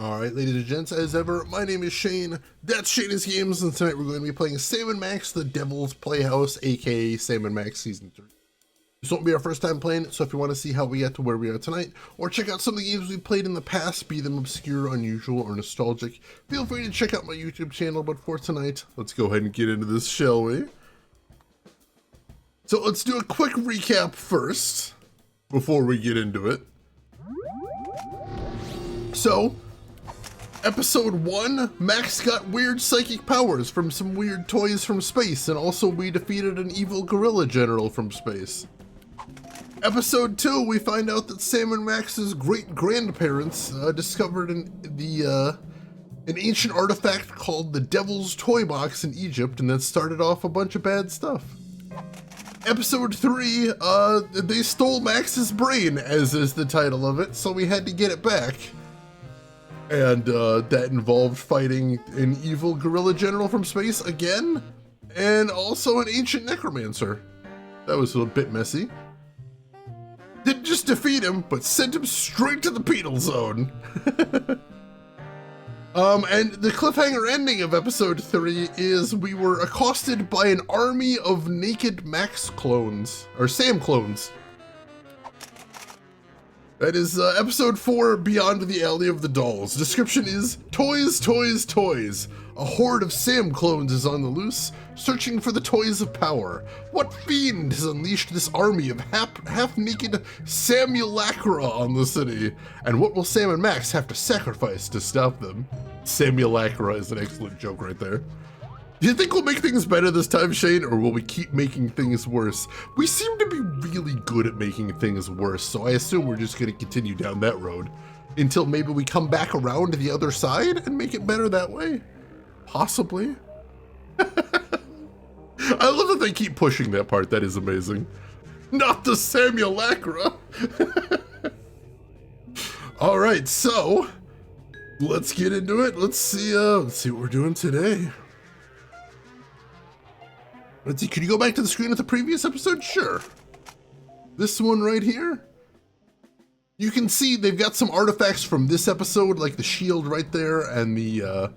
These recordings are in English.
Alright, ladies and gents, as ever, my name is Shane, that's Shane's Games, and tonight we're going to be playing Sam & Max, the Devil's Playhouse, aka Sam & Max Season 3. This won't be our first time playing it, so if you want to see how we got to where we are tonight, or check out some of the games we've played in the past, be them obscure, unusual, or nostalgic, feel free to check out my YouTube channel, but for tonight, let's go ahead and get into this, shall we? So let's do a quick recap first, before we get into it. So, Episode 1, Max got weird psychic powers from some weird toys from space, and also we defeated an evil gorilla general from space. Episode 2, we find out that Sam and Max's great-grandparents discovered an ancient artifact called the Devil's Toy Box in Egypt, and that started off a bunch of bad stuff. Episode 3, they stole Max's brain, as is the title of it, so we had to get it back. And that involved fighting an evil gorilla general from space again, and also an ancient necromancer. That was a bit messy. Didn't just defeat him, but sent him straight to the penal zone. And the cliffhanger ending of episode 3 is we were accosted by an army of naked Max clones, or Sam clones. That is episode 4, Beyond the Alley of the Dolls. Description is, toys, toys, toys. A horde of Sam clones is on the loose, searching for the toys of power. What fiend has unleashed this army of half-naked Samulacra on the city? And what will Sam and Max have to sacrifice to stop them? Samulacra is an excellent joke right there. Do you think we'll make things better this time, Shane, or will we keep making things worse? We seem to be really good at making things worse, so I assume we're just going to continue down that road until maybe we come back around to the other side and make it better that way. Possibly. I love that they keep pushing that part. That is amazing. Not the Samulacra. All right, so let's get into it. Let's see what we're doing today. Let's see, could you go back to the screen of the previous episode? Sure. This one right here. You can see they've got some artifacts from this episode, like the shield right there and the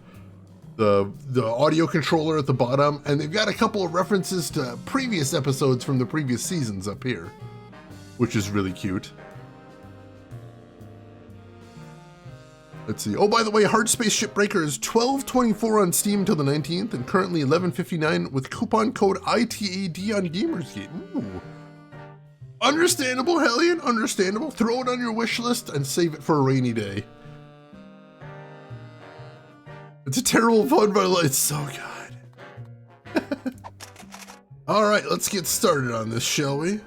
audio controller at the bottom, and they've got a couple of references to previous episodes from the previous seasons up here, which is really cute. Let's see. Oh, by the way, Hard Space Shipbreaker is $12.24 on Steam till the 19th, and currently $11.59 with coupon code ITAD on Gamersgate. Ooh. Understandable, Hellion, understandable. Throw it on your wish list and save it for a rainy day. It's a terrible fun, but it's so good. All right, let's get started on this, shall we?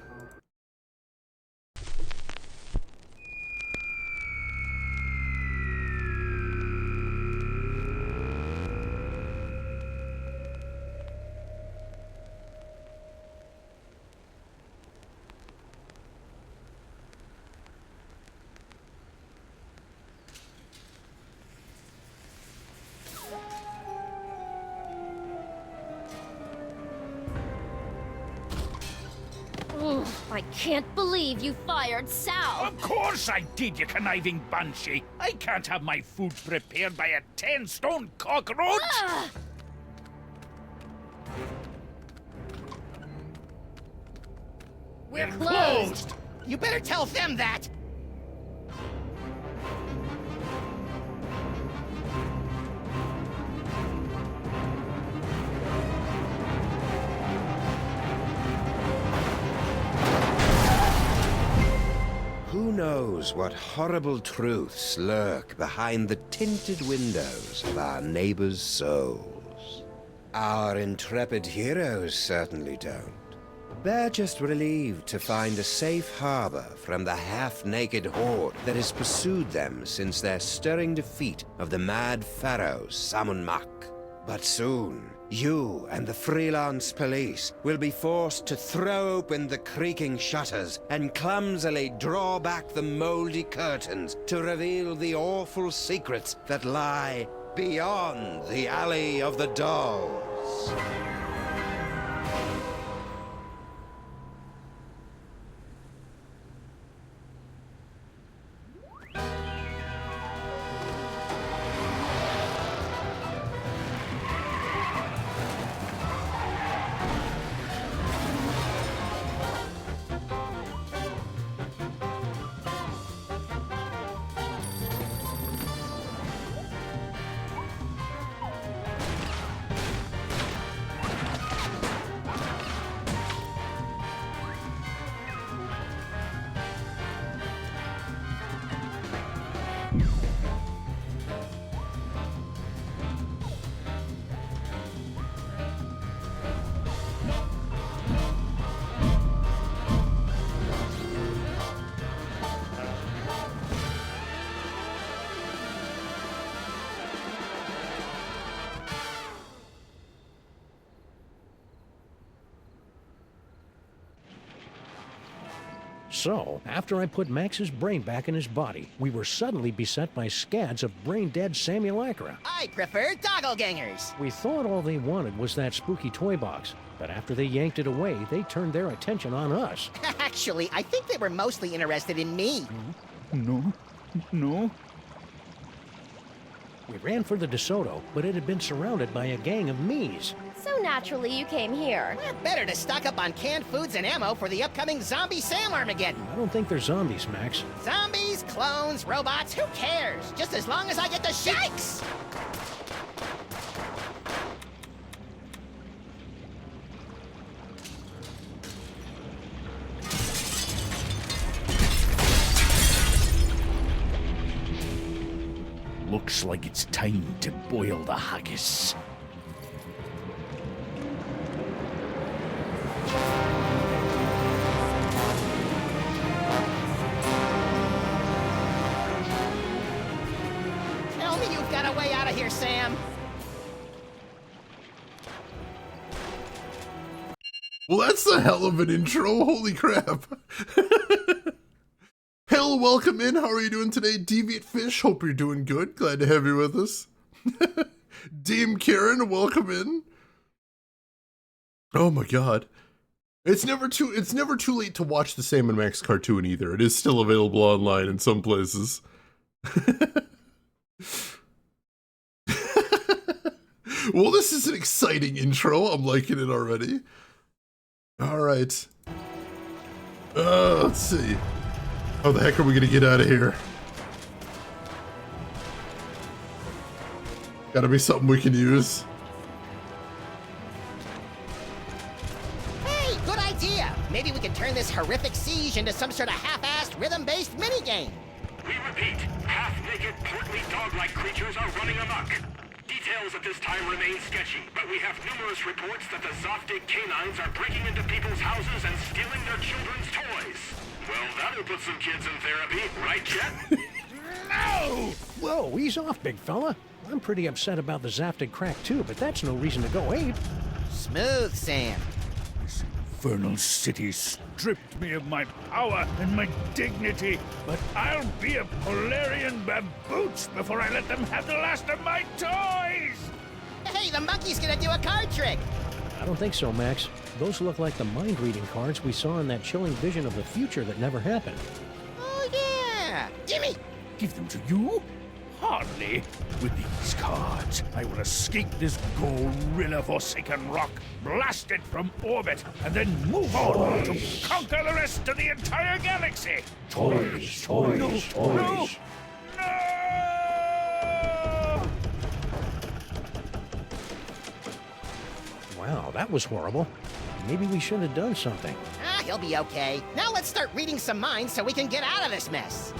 I can't believe you fired Sal! Of course I did, you conniving banshee! I can't have my food prepared by a 10-stone cockroach! Ah! We're closed! You better tell them that! Who knows what horrible truths lurk behind the tinted windows of our neighbors' souls? Our intrepid heroes certainly don't. They're just relieved to find a safe harbor from the half-naked horde that has pursued them since their stirring defeat of the mad pharaoh Samun-Mak. But soon, you and the freelance police will be forced to throw open the creaking shutters and clumsily draw back the moldy curtains to reveal the awful secrets that lie beyond the Alley of the Dolls. So, after I put Max's brain back in his body, we were suddenly beset by scads of brain-dead simulacra. I prefer doppelgangers. We thought all they wanted was that spooky toy box, but after they yanked it away, they turned their attention on us. Actually, I think they were mostly interested in me. No. We ran for the DeSoto, but it had been surrounded by a gang of me's. So naturally you came here. Better to stock up on canned foods and ammo for the upcoming zombie Sam Armageddon. I don't think they're zombies, Max. Zombies, clones, robots, who cares? Just as long as I get the shakes! Looks like it's time to boil the haggis. Tell me you've got a way out of here, Sam. Well, that's a hell of an intro. Holy crap. Hello, welcome in. How are you doing today? Deviant Fish, hope you're doing good. Glad to have you with us. Dame Karen, welcome in. Oh my god. It's never too late to watch the Sam and Max cartoon either. It is still available online in some places. Well, this is an exciting intro. I'm liking it already. All right. Let's see. How the heck are we gonna get out of here? Gotta be something we can use. Hey, good idea! Maybe we can turn this horrific siege into some sort of half-assed, rhythm-based minigame. We repeat, half-naked, portly dog-like creatures are running amok. Details at this time remain sketchy, but we have numerous reports that the Zoftig canines are breaking into people's houses and stealing their children's toys. Well, that'll put some kids in therapy, right, Jet? No! Whoa, ease off, big fella. I'm pretty upset about the Zaftig crack too, but that's no reason to go ape. Smooth, Sam. This infernal city stripped me of my power and my dignity, but I'll be a Polarian baboots before I let them have the last of my toys! Hey, the monkey's gonna do a card trick! I don't think so, Max. Those look like the mind-reading cards we saw in that chilling vision of the future that never happened. Oh, yeah! Gimme! Give them to you? Hardly. With these cards, I will escape this gorilla-forsaken rock, blast it from orbit, and then move on to conquer the rest of the entire galaxy! Toys, toys, No! toys. No! Wow, that was horrible. Maybe we should have done something. Ah, he'll be okay. Now let's start reading some minds so we can get out of this mess.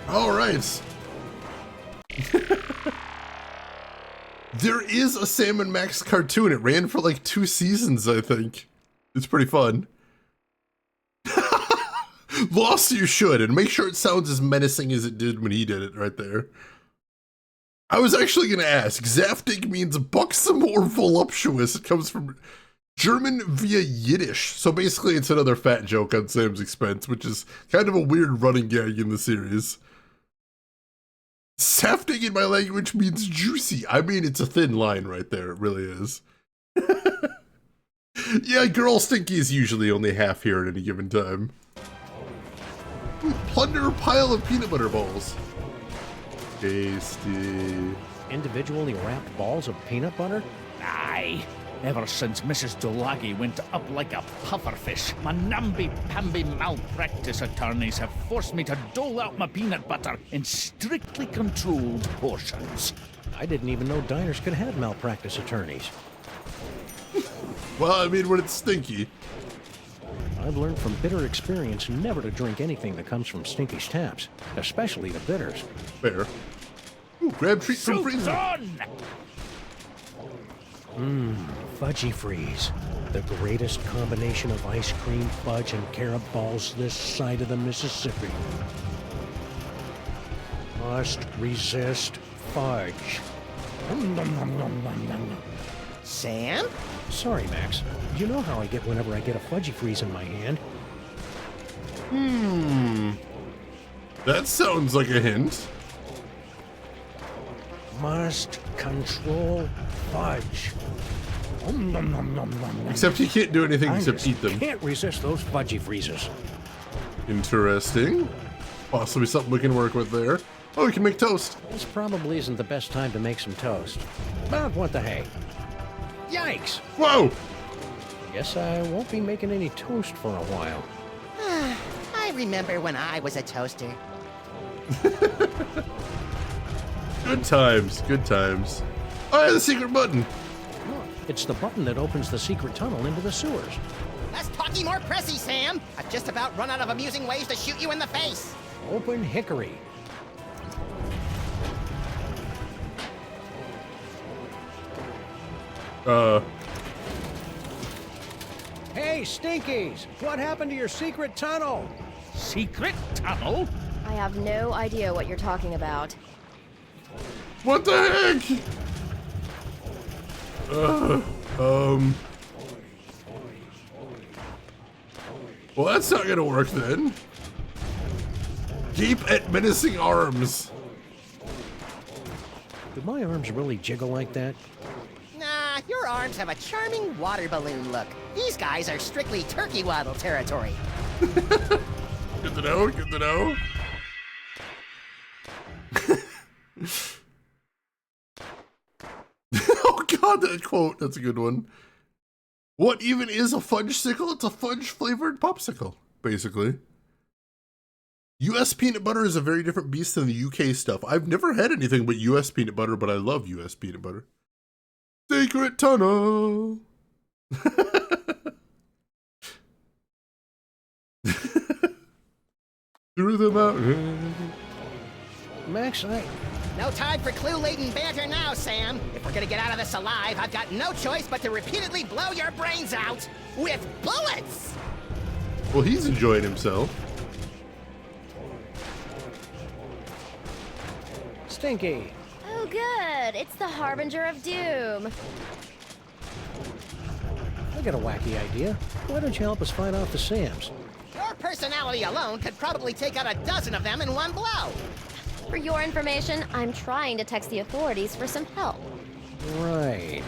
All right. There is a Sam and Max cartoon. It ran for like 2 seasons, I think. It's pretty fun. Lost you should, and make sure it sounds as menacing as it did when he did it right there. I was actually going to ask, Zaftig means buxom or voluptuous. It comes from German via Yiddish. So basically it's another fat joke on Sam's expense, which is kind of a weird running gag in the series. Saftig in my language means juicy. I mean, it's a thin line right there. It really is. Yeah, girl stinky is usually only half here at any given time. Ooh, plunder pile of peanut butter balls. Tasty. Individually wrapped balls of peanut butter? Aye. Ever since Mrs. Dolagi went up like a pufferfish, my namby-pamby malpractice attorneys have forced me to dole out my peanut butter in strictly controlled portions. I didn't even know diners could have malpractice attorneys. Well, I mean, when it's stinky. I've learned from bitter experience never to drink anything that comes from Stinky's taps, especially the bitters. Fair. Ooh, grab treat from Fruit's freezer. on! Fudgy Freeze. The greatest combination of ice cream, fudge, and carob balls this side of the Mississippi. must resist fudge. Sam? Sorry, Max. You know how I get whenever I get a fudgy freeze in my hand. That sounds like a hint. Must control fudge. Except he can't do anything I except just eat them. can't resist those fudgy freezes. Interesting. Possibly something we can work with there. Oh, we can make toast. This probably isn't the best time to make some toast. But what the hey? Yikes! Whoa! Guess I won't be making any toast for a while. I remember when I was a toaster. Good times, good times. Oh, yeah, the secret button. Look, it's the button that opens the secret tunnel into the sewers. Less talky, more pressy, Sam. I've just about run out of amusing ways to shoot you in the face. Open hickory. Hey, Stinkies! What happened to your secret tunnel? Secret tunnel? I have no idea what you're talking about. What the heck? Well, that's not gonna work then. Keep at menacing arms. Do my arms really jiggle like that? Nah, your arms have a charming water balloon look. These guys are strictly turkey waddle territory. Good to know, good to know. Oh god, that quote, that's a good one. What even is a fudge sickle? It's a fudge flavored popsicle, basically. US peanut butter is a very different beast than the UK stuff. I've never had anything but US peanut butter, but I love US peanut butter. Secret tunnel. Through the mountain. Max, No time for clue-laden banter now, Sam. If we're gonna get out of this alive, I've got no choice but to repeatedly blow your brains out with bullets! Well, he's enjoying himself. Stinky. Oh, good. It's the Harbinger of Doom. I got a wacky idea. Why don't you help us fight off the Sams? Your personality alone could probably take out a dozen of them in one blow. For your information, I'm trying to text the authorities for some help. Right.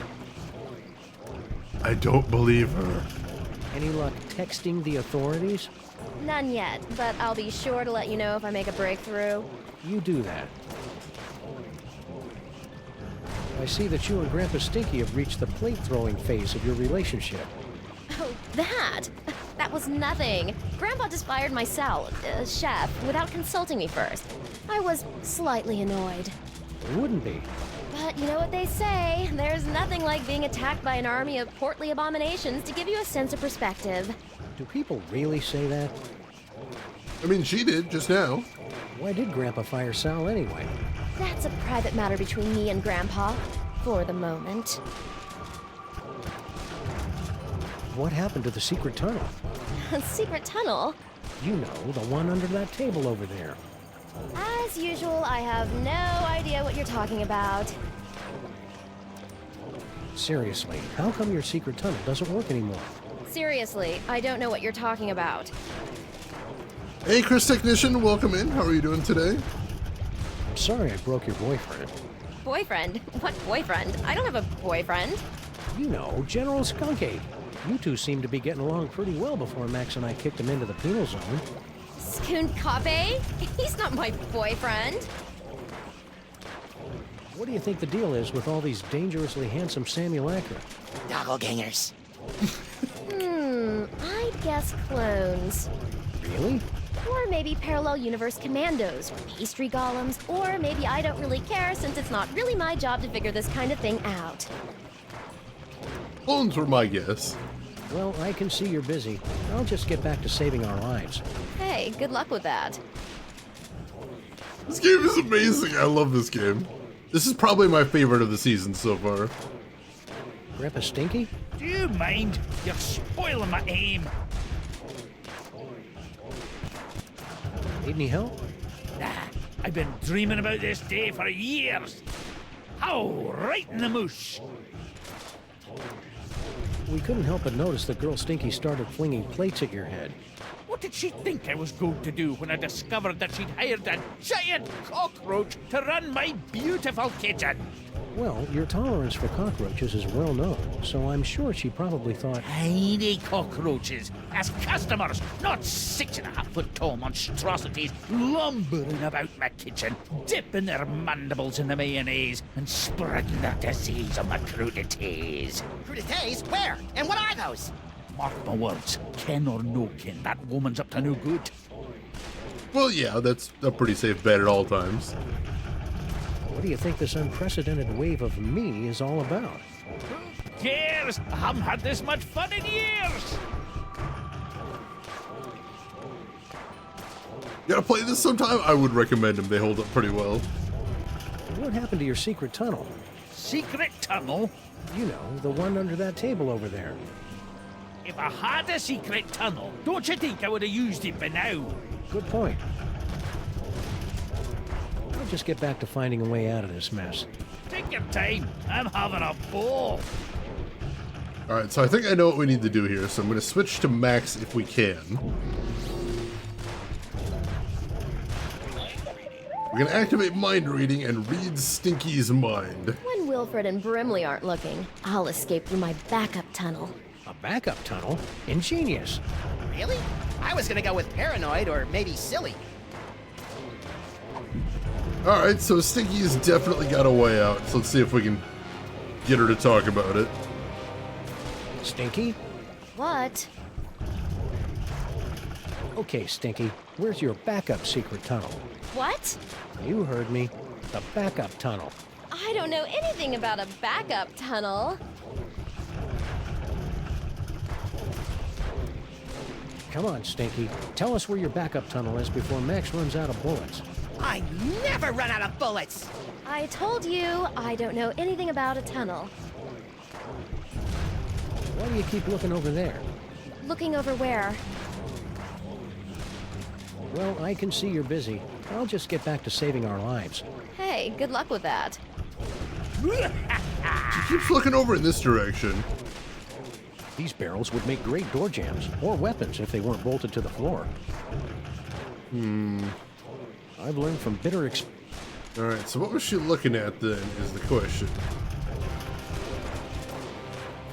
I don't believe her. Any luck texting the authorities? None yet, but I'll be sure to let you know if I make a breakthrough. You do that. I see that you and Grandpa Stinky have reached the plate-throwing phase of your relationship. Oh, that? That was nothing. Grandpa just fired my chef, without consulting me first. I was slightly annoyed. It wouldn't be. But you know what they say, there's nothing like being attacked by an army of portly abominations to give you a sense of perspective. Do people really say that? I mean, she did just now. Why did Grandpa fire Sal anyway? That's a private matter between me and Grandpa, for the moment. What happened to the secret tunnel? A secret tunnel? You know, the one under that table over there. As usual, I have no idea what you're talking about. Seriously, how come your secret tunnel doesn't work anymore? Seriously, I don't know what you're talking about. Hey, Chris Technician, welcome in. How are you doing today? I'm sorry I broke your boyfriend. Boyfriend? What boyfriend? I don't have a boyfriend. You know, General Skunkade. You two seemed to be getting along pretty well before Max and I kicked him into the penal zone. Skunkabe? He's not my boyfriend. What do you think the deal is with all these dangerously handsome simulacra? Doppelgangers. I'd guess clones. Really? Or maybe parallel universe commandos, pastry golems, or maybe I don't really care since it's not really my job to figure this kind of thing out. Clones were my guess. Well, I can see you're busy. I'll just get back to saving our lives. Hey, good luck with that. This game is amazing. I love this game. This is probably my favorite of the season so far. Grandpa Stinky? Do you mind? You're spoiling my aim. Need any help? Nah, I've been dreaming about this day for years. How right in the moosh. We couldn't help but notice that girl Stinky started flinging plates at your head. What did she think I was going to do when I discovered that she'd hired a giant cockroach to run my beautiful kitchen? Well, your tolerance for cockroaches is well known, so I'm sure she probably thought, Tiny cockroaches as customers, not 6.5-foot tall monstrosities lumbering about my kitchen, dipping their mandibles in the mayonnaise and spreading their disease on my crudités. Crudités? Where? And what are those? Mark my words, kin or no kin, that woman's up to no good. Well, yeah, that's a pretty safe bet at all times. what do you think this unprecedented wave of me is all about? Who cares? I haven't had this much fun in years. You gotta play this sometime? I would recommend them. They hold up pretty well. What happened to your secret tunnel? Secret tunnel? You know, the one under that table over there. If I had a secret tunnel, don't you think I would have used it by now? Good point. I'll just get back to finding a way out of this mess. Take your time. I'm having a ball. Alright, so I think I know what we need to do here, so I'm gonna switch to Max if we can. We're gonna activate mind reading and read Stinky's mind. When Wilfred and Brimley aren't looking, I'll escape through my backup tunnel. A backup tunnel? Ingenious. Really? I was gonna go with paranoid or maybe silly. Alright, so Stinky's definitely got a way out, so let's see if we can get her to talk about it. Stinky? What? Okay, Stinky, where's your backup secret tunnel? What? You heard me. The backup tunnel. I don't know anything about a backup tunnel. Come on, Stinky. Tell us where your backup tunnel is before Max runs out of bullets. I never run out of bullets! I told you I don't know anything about a tunnel. Why do you keep looking over there? Looking over where? Well, I can see you're busy. I'll just get back to saving our lives. Hey, good luck with that. She keeps looking over in this direction. These barrels would make great door jams, or weapons if they weren't bolted to the floor. I've learned from bitter experience. Alright, so what was she looking at then is the question.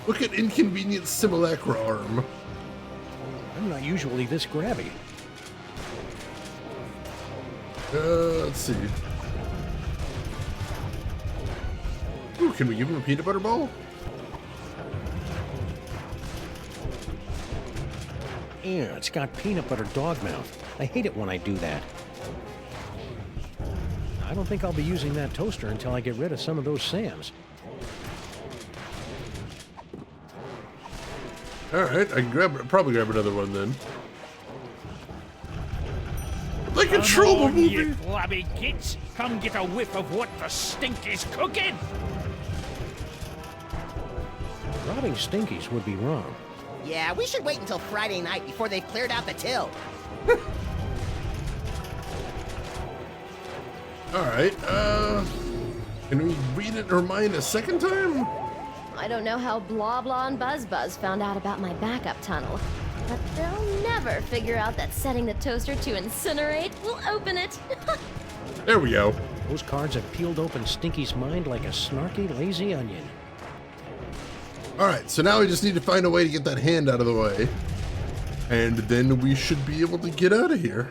Look at inconvenient simulacra arm. I'm not usually this grabby. Let's see. Ooh, can we give him a peanut butter ball? Yeah, it's got peanut butter dog mouth. I hate it when I do that. I don't think I'll be using that toaster until I get rid of some of those sands. Alright, I can probably grab another one then. Like a Come on, movie! you flabby kids. Come get a whiff of what the stink is cooking. Robbing Stinkies would be wrong. Yeah, we should wait until Friday night before they've cleared out the till. Alright, can we read it in her mind a second time? I don't know how Blah Blah and Buzz Buzz found out about my backup tunnel, but they'll never figure out that setting the toaster to incinerate will open it. There we go. Those cards have peeled open Stinky's mind like a snarky, lazy onion. Alright, so now we just need to find a way to get that hand out of the way. And then we should be able to get out of here.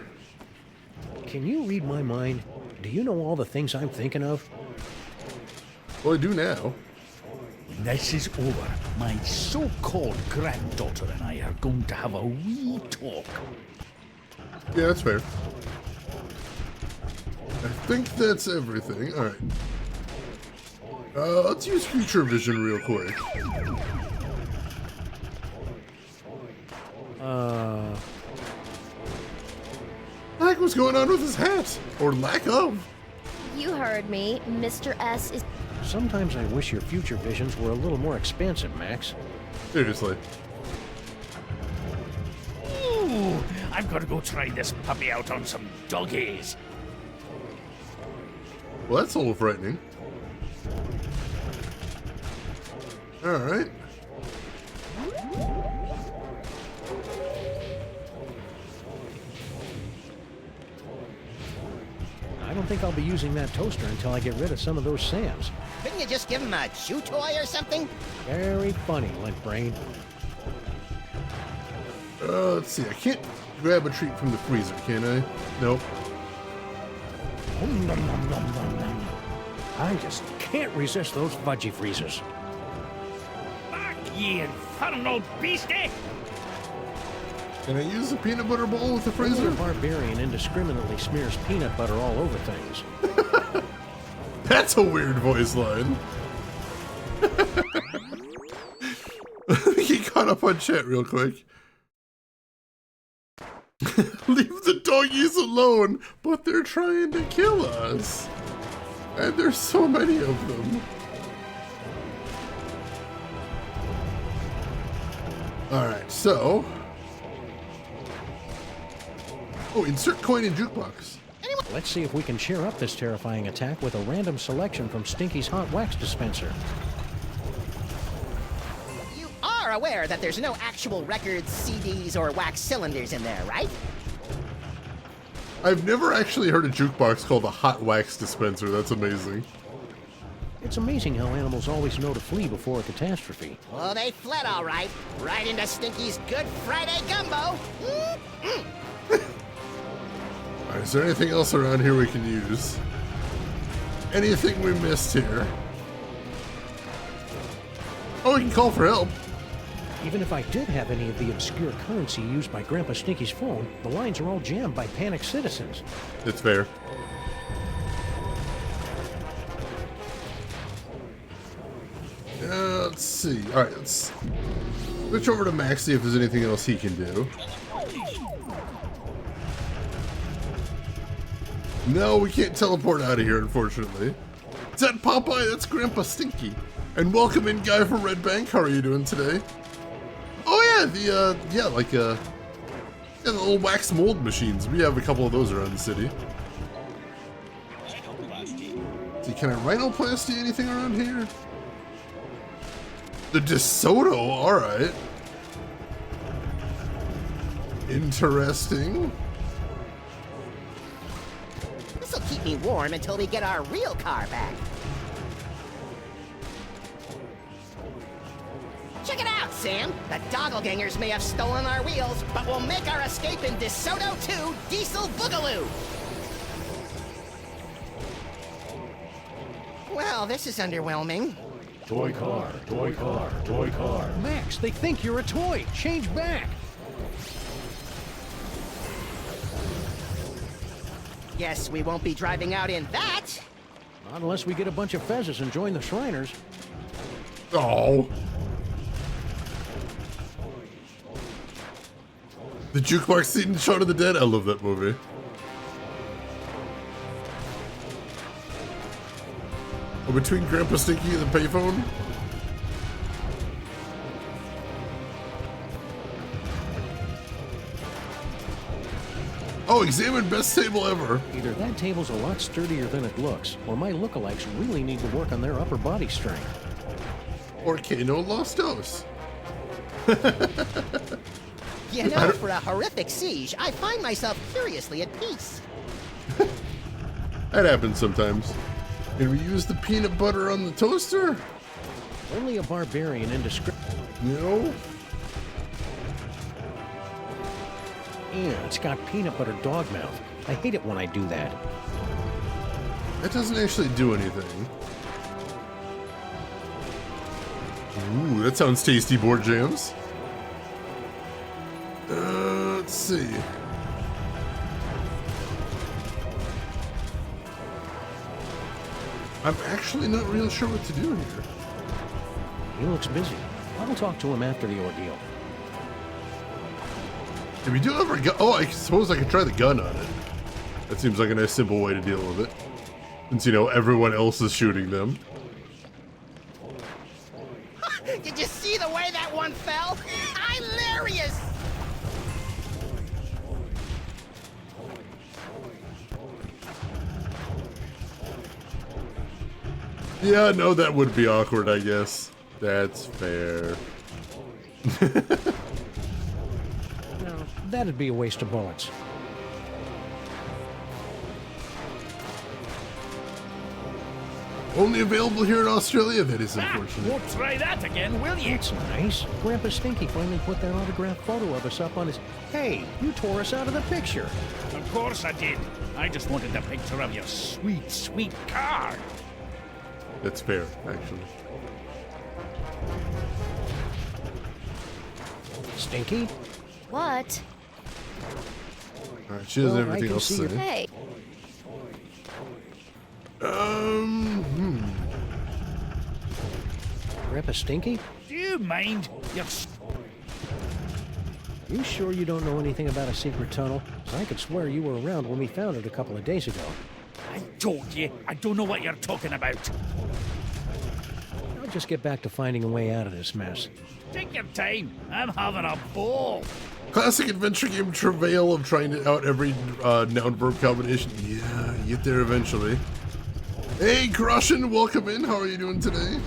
Can you read my mind? Do you know all the things I'm thinking of? Well, I do now. When this is over, my so-called granddaughter and I are going to have a wee talk. Yeah, that's fair. I think that's everything. Alright. Let's use future vision real quick. What the heck was going on with his hat? Or lack of? You heard me. Mr. S is... Sometimes I wish your future visions were a little more expansive, Max. Seriously. Ooh, I've got to go try this puppy out on some doggies. Well, that's a little frightening. Alright. I don't think I'll be using that toaster until I get rid of some of those Sams. Couldn't you just give him a chew toy or something? Very funny, Lint Brain. Let's see. I can't grab a treat from the freezer, can I? Nope. Nom, nom, nom, nom, nom, nom. I just can't resist those fudgy freezers. Back, ye infernal beastie! Can I use the peanut butter bowl with the Only freezer? a barbarian indiscriminately smears peanut butter all over things. That's a weird voice line. He caught up on chat real quick. Leave the doggies alone, but they're trying to kill us. And there's so many of them. Alright, so... Oh, insert coin in jukebox. Let's see if we can cheer up this terrifying attack with a random selection from Stinky's hot wax dispenser. You are aware that there's no actual records, CDs, or wax cylinders in there, right? I've never actually heard a jukebox called a hot wax dispenser. That's amazing. It's amazing how animals always know to flee before a catastrophe. Well, they fled all right. Right into Stinky's Good Friday gumbo. Alright, is there anything else around here we can use? Anything we missed here? Oh, we can call for help. Even if I did have any of the obscure currency used by Grandpa Stinky's phone, the lines are all jammed by panicked citizens. It's fair. Let's see. Alright, let's switch over to Max, see if there's anything else he can do. No, we can't teleport out of here, unfortunately. Is that Popeye? That's Grandpa Stinky. And welcome in, Guy from Red Bank. How are you doing today? Oh yeah, the little wax mold machines. We have a couple of those around the city. See, can I rhinoplasty anything around here? The DeSoto, alright. Interesting. This'll keep me warm until we get our real car back. Check it out, Sam. The Doppelgangers may have stolen our wheels, but we'll make our escape in DeSoto 2 Diesel Boogaloo. Well, this is underwhelming. Toy car, toy car, toy car. Max, they think you're a toy. Change back. Guess we won't be driving out in that. Not unless we get a bunch of fezzes and join the Shriners. Oh. The jukebox scene in Shaun of the Dead. I love that movie. Oh, between Grandpa Stinky and the payphone? Oh, examine best table ever. Either that table's a lot sturdier than it looks, or my lookalikes really need to work on their upper body strength. Or Kano lost dose. You know, for a horrific siege, I find myself curiously at peace. That happens sometimes. Can we use the peanut butter on the toaster? Only a barbarian indiscreet. No. Yeah, it's got peanut butter dog mouth. I hate it when I do that. That doesn't actually do anything. Ooh, that sounds tasty, board jams. Let's see. I'm actually not real sure what to do here. He looks busy. I'll talk to him after the ordeal. If we do have a gun, oh, I suppose I could try the gun on it. That seems like a nice simple way to deal with it. Since, you know, everyone else is shooting them. Did you see the way that one fell? Hilarious! Yeah, no, that would be awkward, I guess. That's fair. No, that'd be a waste of bullets. Only available here in Australia, that is unfortunate. Won't try that again, will you? That's nice. Grandpa Stinky finally put that autographed photo of us up on his... Hey, you tore us out of the picture. Of course I did. I just wanted a picture of your sweet, sweet car. That's fair, actually. Stinky? What? Alright, she doesn't have Well, I anything can else to see say. you. Hey, Grandpa Stinky? Do you mind? You sure you don't know anything about a secret tunnel? 'Cause I could swear you were around when we found it a couple of days ago. I told you, I don't know what you're talking about. I'll just get back to finding a way out of this mess. Take your time. I'm having a ball. Classic adventure game travail of trying to out every noun-verb combination. Yeah, you get there eventually. Hey, Krushin, welcome in. How are you doing today?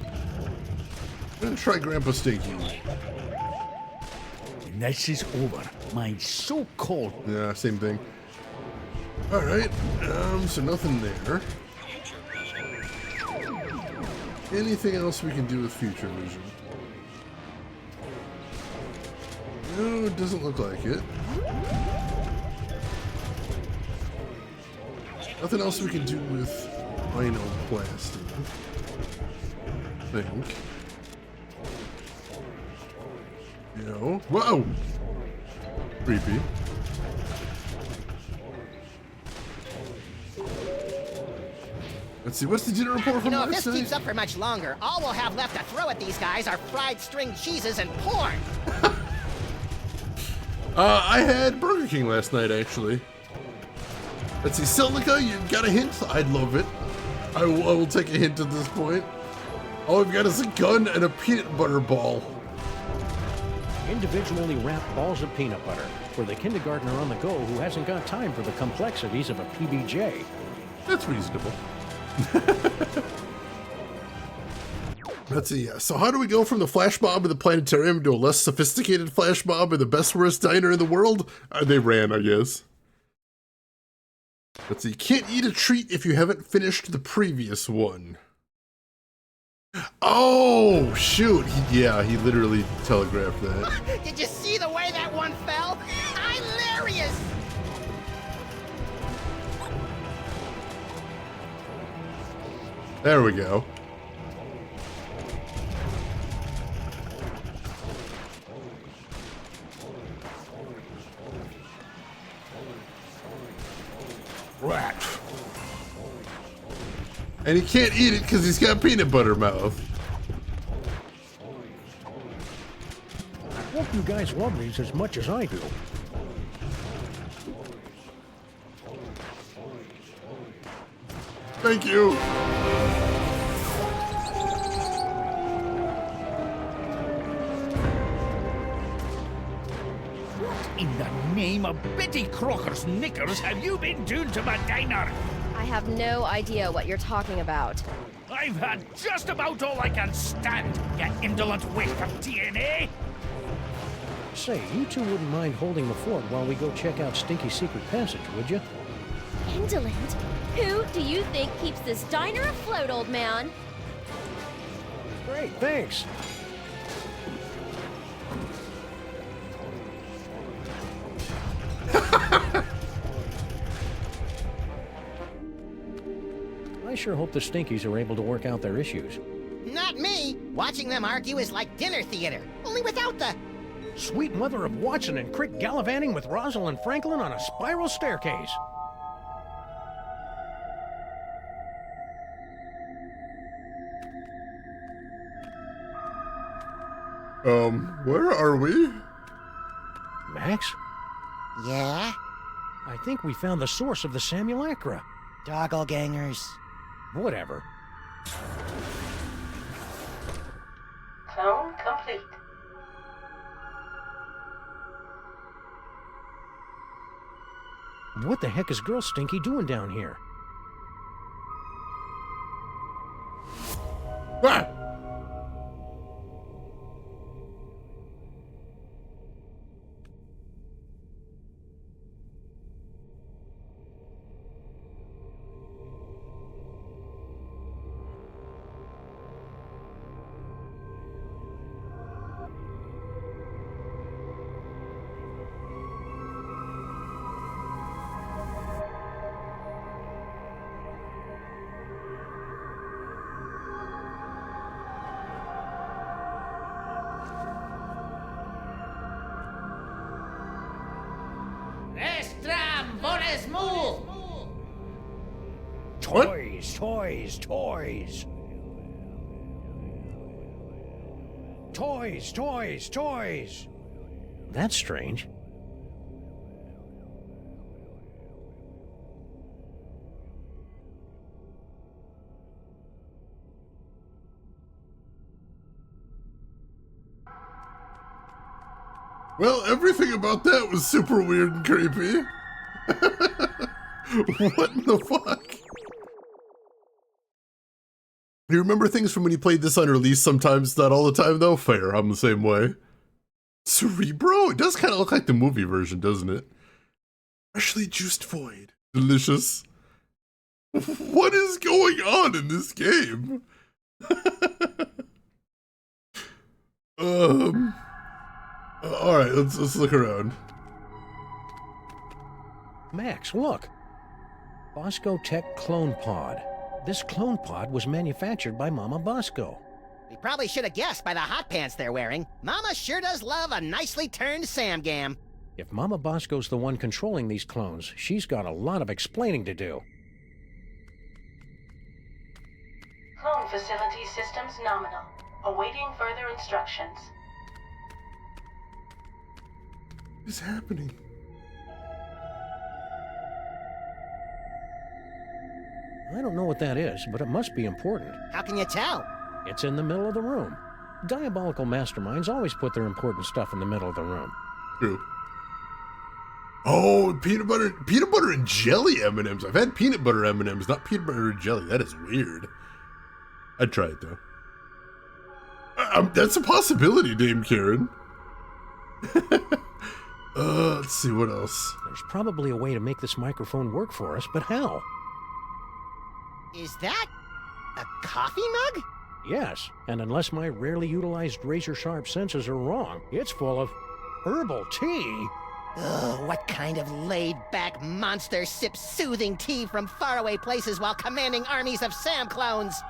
I'm gonna try Grandpa Stinky. And this is over. My so-called... Yeah, same thing. Alright, so nothing there. Anything else we can do with future vision? No, it doesn't look like it. Nothing else we can do with rhinoplasty. I think. No. Whoa! Creepy. Let's see, what's the dinner report You from know, if last this night? keeps up for much longer, all we'll have left to throw at these guys are fried string cheeses and porn. I had Burger King last night, actually. Let's see, Celica, you got a hint? I'd love it. I will take a hint at this point. All we've got is a gun and a peanut butter ball. Individually wrapped balls of peanut butter for the kindergartner on the go who hasn't got time for the complexities of a PBJ. That's reasonable. Let's see, so how do we go from the flash mob in the planetarium to a less sophisticated flash mob in the best worst diner in the world? They ran, I guess. Let's see, can't eat a treat if you haven't finished the previous one. Oh, shoot. He literally telegraphed that. Did you see the way that one fell? Hilarious! There we go. Rat. And he can't eat it because he's got peanut butter mouth. I hope you guys love these as much as I do. Thank you. What in the name of Betty Crocker's knickers have you been doing to my diner? I have no idea what you're talking about. I've had just about all I can stand, you indolent waste of DNA! Say, you two wouldn't mind holding the fort while we go check out Stinky's secret passage, would you? Indolent? Who do you think keeps this diner afloat, old man? Great, thanks. I sure hope the Stinkies are able to work out their issues. Not me. Watching them argue is like dinner theater, only without the... Sweet mother of Watson and Crick gallivanting with Rosalind Franklin on a spiral staircase. Where are we? Max, Yeah? I think we found the source of the simulacra. Doppelgangers. Whatever. Clone complete. What the heck is Girl Stinky doing down here? Toys, toys, toys. Toys, toys, toys. That's strange. Well, everything about that was super weird and creepy. What in the fuck? You remember things from when you played this on release sometimes, not all the time though? Fair, I'm the same way. Cerebro? It does kind of look like the movie version, doesn't it? Freshly juiced void. Delicious. What is going on in this game? Alright, let's look around. Max, look. Bosco Tech Clone Pod. This clone pod was manufactured by Mama Bosco. We probably should have guessed by the hot pants they're wearing. Mama sure does love a nicely turned Samgam. If Mama Bosco's the one controlling these clones, she's got a lot of explaining to do. Clone facility systems nominal. Awaiting further instructions. What is happening? I don't know what that is, but it must be important. How can you tell? It's in the middle of the room. Diabolical masterminds always put their important stuff in the middle of the room. True. Oh, peanut butter and jelly M&Ms. I've had peanut butter M&Ms, not peanut butter and jelly. That is weird. I'd try it though. That's a possibility, Dame Karen. Let's see what else. There's probably a way to make this microphone work for us, but how? Is that a coffee mug? Yes, and unless my rarely utilized razor-sharp senses are wrong, it's full of herbal tea. Ugh, what kind of laid-back monster sips soothing tea from faraway places while commanding armies of Sam clones?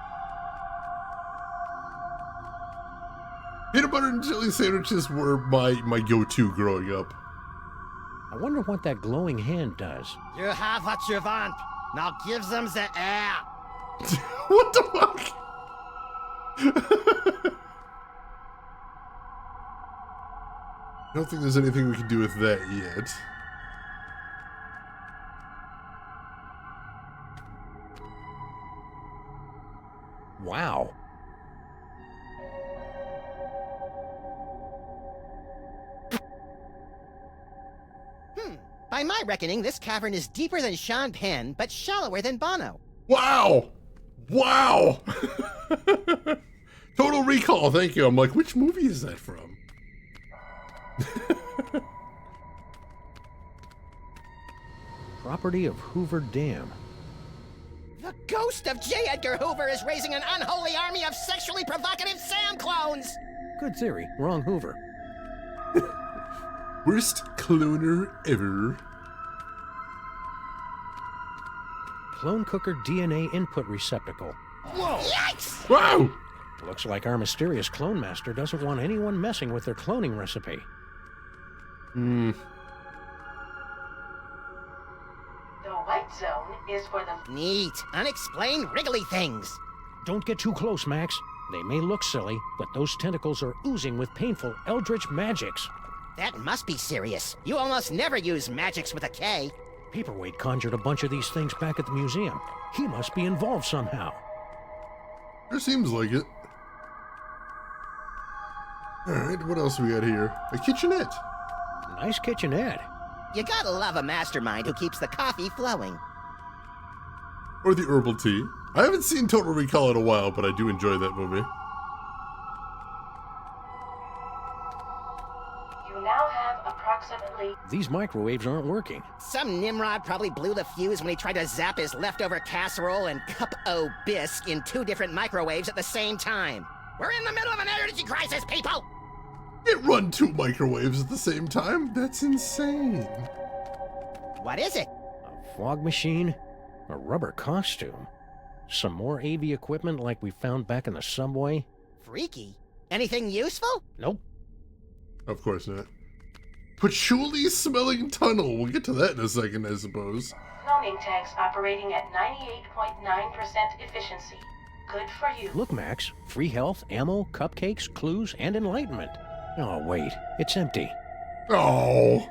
Peanut butter and jelly sandwiches were my go-to growing up. I wonder what that glowing hand does. You have what you want. Now give them the air. What the fuck? I don't think there's anything we can do with that yet. Wow. By my reckoning, this cavern is deeper than Sean Penn, but shallower than Bono. Wow! Wow! Total Recall, thank you. I'm like, which movie is that from? Property of Hoover Dam. The ghost of J. Edgar Hoover is raising an unholy army of sexually provocative Sam clones! Good theory. Wrong Hoover. Worst cloner ever. Clone cooker DNA input receptacle. Whoa! Yikes! Wow! Looks like our mysterious clone master doesn't want anyone messing with their cloning recipe. The white zone is for the... Neat. Unexplained wriggly things. Don't get too close, Max. They may look silly, but those tentacles are oozing with painful eldritch magics. That must be serious. You almost never use magics with a K. Paperweight conjured a bunch of these things back at the museum. He must be involved somehow. It seems like it. Alright, what else we got here? A kitchenette. Nice kitchenette. You gotta love a mastermind who keeps the coffee flowing. Or the herbal tea. I haven't seen Total Recall in a while, but I do enjoy that movie. You now have approximately... These microwaves aren't working. Some Nimrod probably blew the fuse when he tried to zap his leftover casserole and cup o' bisque in 2 different microwaves at the same time. We're in the middle of an energy crisis, people! It run 2 microwaves at the same time? That's insane. What is it? A fog machine, a rubber costume, some more AV equipment like we found back in the subway. Freaky. Anything useful? Nope. Of course not. Patchouli smelling tunnel. We'll get to that in a second, I suppose. cloning tanks operating at 98.9% efficiency. Good for you. Look, Max. Free health, ammo, cupcakes, clues, and enlightenment. Oh, wait. It's empty. Oh.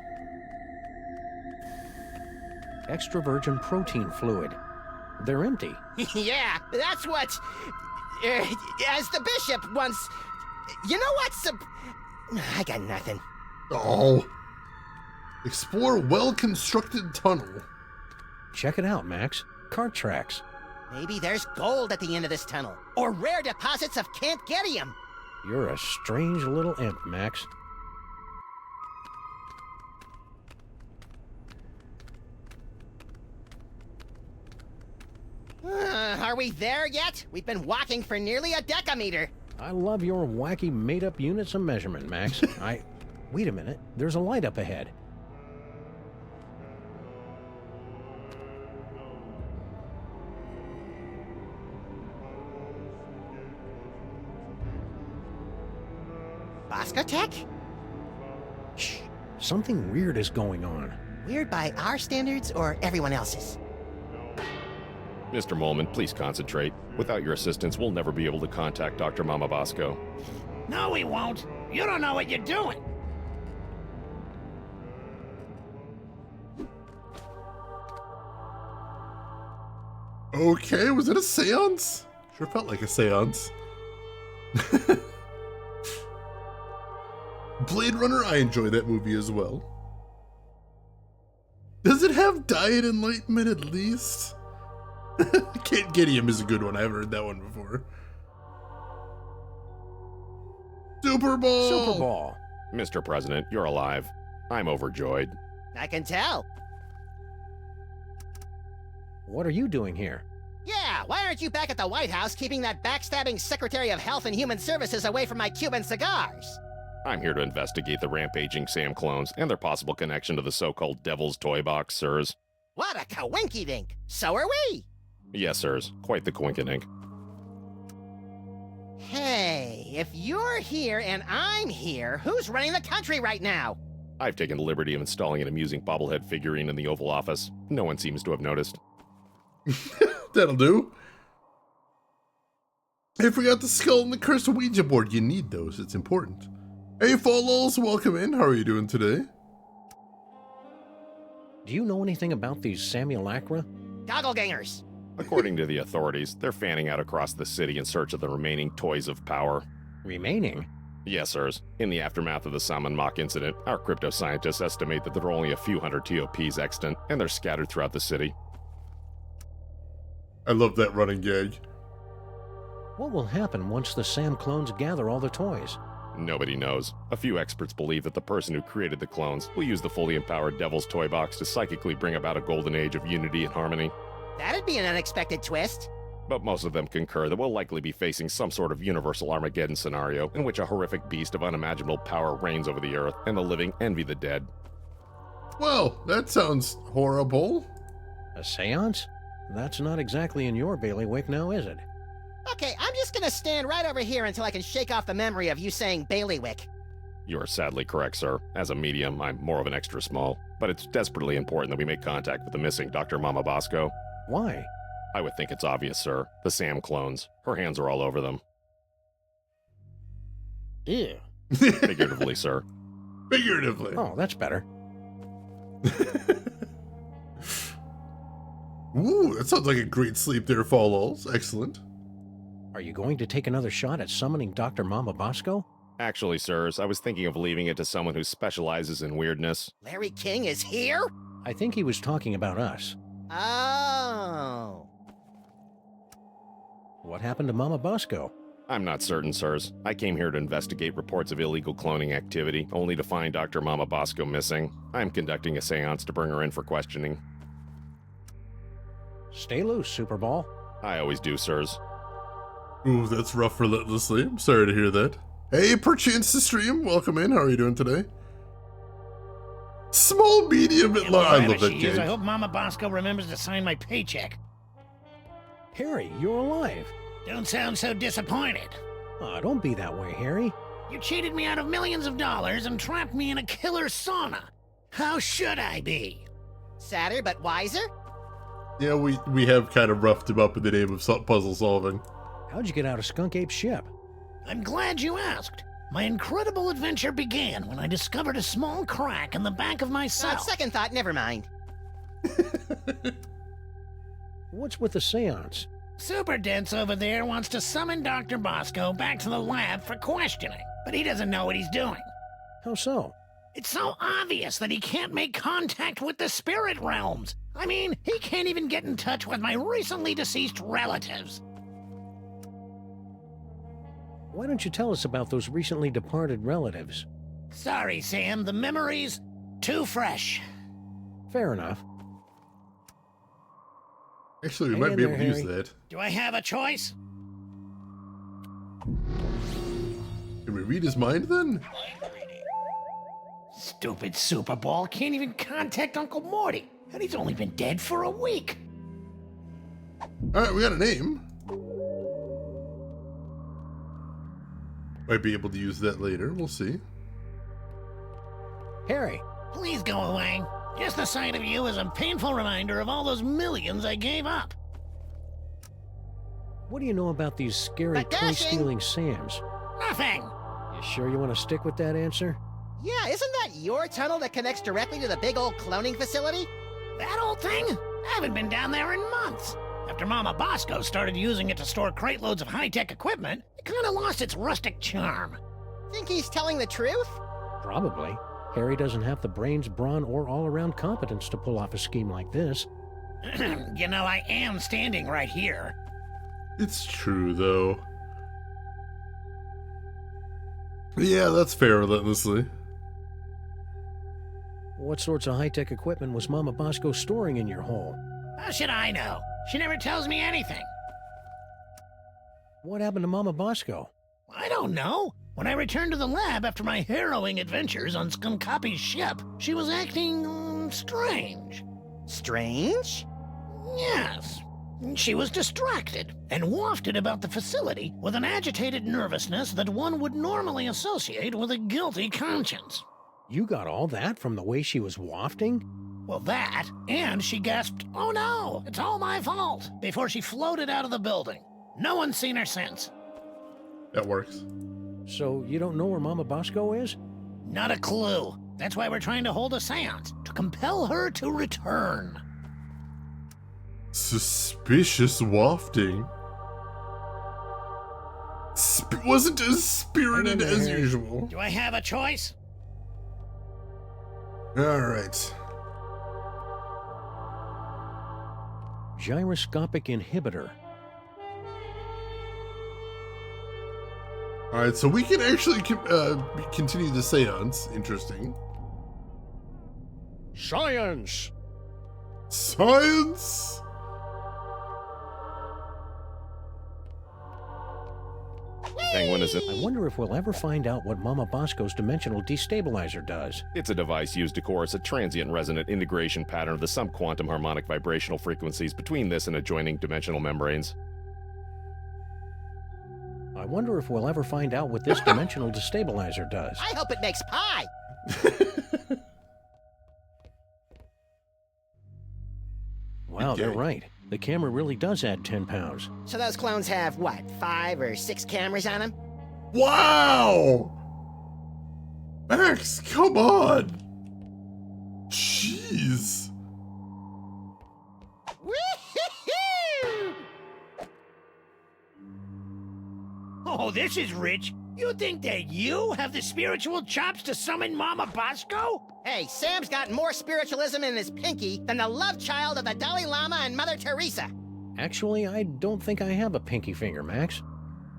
Extra virgin protein fluid. They're empty. Yeah, that's what... as the bishop once... You know what's... I got nothing. Oh. Explore well-constructed tunnel. Check it out, Max. Cart tracks. Maybe there's gold at the end of this tunnel. Or rare deposits of Cantgetium. You're a strange little imp, Max. Are we there yet? We've been walking for nearly a decameter. I love your wacky made-up units of measurement, Max. Wait a minute. There's a light up ahead. Bosco Tech? Shh. Something weird is going on. Weird by our standards or everyone else's? Mr. Molman, please concentrate. Without your assistance, we'll never be able to contact Dr. Mama Bosco. No, we won't. You don't know what you're doing. Okay, was it a seance? Sure felt like a seance. Blade Runner, I enjoy that movie as well. Does it have diet enlightenment at least? Cantgetium is a good one. I haven't heard that one before. Super Bowl! Super Ball. Mr. President, you're alive. I'm overjoyed. I can tell. What are you doing here? Yeah, why aren't you back at the White House keeping that backstabbing Secretary of Health and Human Services away from my Cuban cigars? I'm here to investigate the rampaging Sam clones and their possible connection to the so-called Devil's Toy Box, sirs. What a coinkydink! So are we! Yes, sirs. Quite the coinkydink. Hey, if you're here and I'm here, who's running the country right now? I've taken the liberty of installing an amusing bobblehead figurine in the Oval Office. No one seems to have noticed. That'll do. I forgot the skull and the cursed Ouija board. You need those. It's important. Hey, Follows, welcome in. How are you doing today? Do you know anything about these simulacra? Gogglegangers. According to the authorities, they're fanning out across the city in search of the remaining toys of power. Remaining? Yes, sirs. In the aftermath of the Salmon Mock incident, our crypto scientists estimate that there are only a few hundred TOPs extant, and they're scattered throughout the city. I love that running gag. What will happen once the Sam clones gather all the toys? Nobody knows. A few experts believe that the person who created the clones will use the fully empowered Devil's Toy Box to psychically bring about a golden age of unity and harmony. That'd be an unexpected twist. But most of them concur that we'll likely be facing some sort of universal Armageddon scenario in which a horrific beast of unimaginable power reigns over the earth and the living envy the dead. Well, that sounds horrible. A seance? That's not exactly in your bailiwick now, is it? Okay, I'm just gonna stand right over here until I can shake off the memory of you saying bailiwick. You are sadly correct, sir. As a medium, I'm more of an extra small. But it's desperately important that we make contact with the missing Dr. Mama Bosco. Why? I would think it's obvious, sir. The Sam clones. Her hands are all over them. Ew. Figuratively, sir. Figuratively. Oh, that's better. Ooh, that sounds like a great sleep there, Follows. Excellent. Are you going to take another shot at summoning Dr. Mama Bosco? Actually, sirs, I was thinking of leaving it to someone who specializes in weirdness. Larry King is here? I think he was talking about us. Oh. What happened to Mama Bosco? I'm not certain, sirs. I came here to investigate reports of illegal cloning activity, only to find Dr. Mama Bosco missing. I'm conducting a seance to bring her in for questioning. Stay loose, Superball. I always do, sirs. Ooh, that's rough relentlessly. I'm sorry to hear that. Hey, perchance to stream. Welcome in. How are you doing today? Small, medium, and large. I love that I game. hope Mama Bosco remembers to sign my paycheck. Harry, you're alive. Don't sound so disappointed. Aw, don't be that way, Harry. You cheated me out of millions of dollars and trapped me in a killer sauna. How should I be? Sadder but wiser? Yeah, we have kind of roughed him up in the name of puzzle solving. How'd you get out of Skunk Ape's ship? I'm glad you asked. My incredible adventure began when I discovered a small crack in the back of my cell. Second thought, never mind. What's with the seance? Super Dense over there wants to summon Dr. Bosco back to the lab for questioning, but he doesn't know what he's doing. How so? It's so obvious that he can't make contact with the spirit realms. I mean, he can't even get in touch with my recently deceased relatives. Why don't you tell us about those recently departed relatives? Sorry, Sam, the memory's too fresh. Fair enough. Actually, we Hang might in be there, able to use Harry. that. Do I have a choice? Can we read his mind then? Stupid Super Ball can't even contact Uncle Morty, and he's only been dead for a week. Alright, we got a name. Might be able to use that later, we'll see. Harry, Please go away. Just the sight of you is a painful reminder of all those millions I gave up. what do you know about these scary But dashing. toy-stealing Sams? Nothing. You sure you want to stick with that answer? Yeah, isn't that your tunnel that connects directly to the big old cloning facility? That old thing? I haven't been down there in months. After Mama Bosco started using it to store crate loads of high-tech equipment, it kind of lost its rustic charm. Think he's telling the truth? Probably. Harry doesn't have the brains, brawn, or all-around competence to pull off a scheme like this. You know, I am standing right here. It's true, though. Yeah, that's fair, relentlessly. What sorts of high-tech equipment was Mama Bosco storing in your hole? How should I know? She never tells me anything. What happened to Mama Bosco? I don't know. When I returned to the lab after my harrowing adventures on Skunkapi's ship, she was acting strange. Strange? Yes. She was distracted and wafted about the facility with an agitated nervousness that one would normally associate with a guilty conscience. You got all that from the way she was wafting? Well, that, and she gasped, "Oh no, it's all my fault," before she floated out of the building. No one's seen her since. That works. So you don't know where Mama Bosco is? Not a clue. That's why we're trying to hold a seance, to compel her to return. Suspicious wafting. Wasn't as spirited as usual. Do I have a choice? Alright. Gyroscopic inhibitor. Alright, so we can actually continue the seance. Interesting. Science! Science? Penguin is I wonder if we'll ever find out what Mama Bosco's dimensional destabilizer does. It's a device used to coerce a transient resonant integration pattern of the subquantum harmonic vibrational frequencies between this and adjoining dimensional membranes. I wonder if we'll ever find out what this dimensional destabilizer does. I hope it makes pie. Wow, Okay. they're right. The camera really does add 10 pounds. So those clones have, what, 5 or 6 cameras on them? Wow! Max, come on! Jeez. Woo-hoo-hoo! Oh, this is rich. You think that you have the spiritual chops to summon Mama Bosco? Hey, Sam's got more spiritualism in his pinky than the love child of the Dalai Lama and Mother Teresa. Actually, I don't think I have a pinky finger, Max.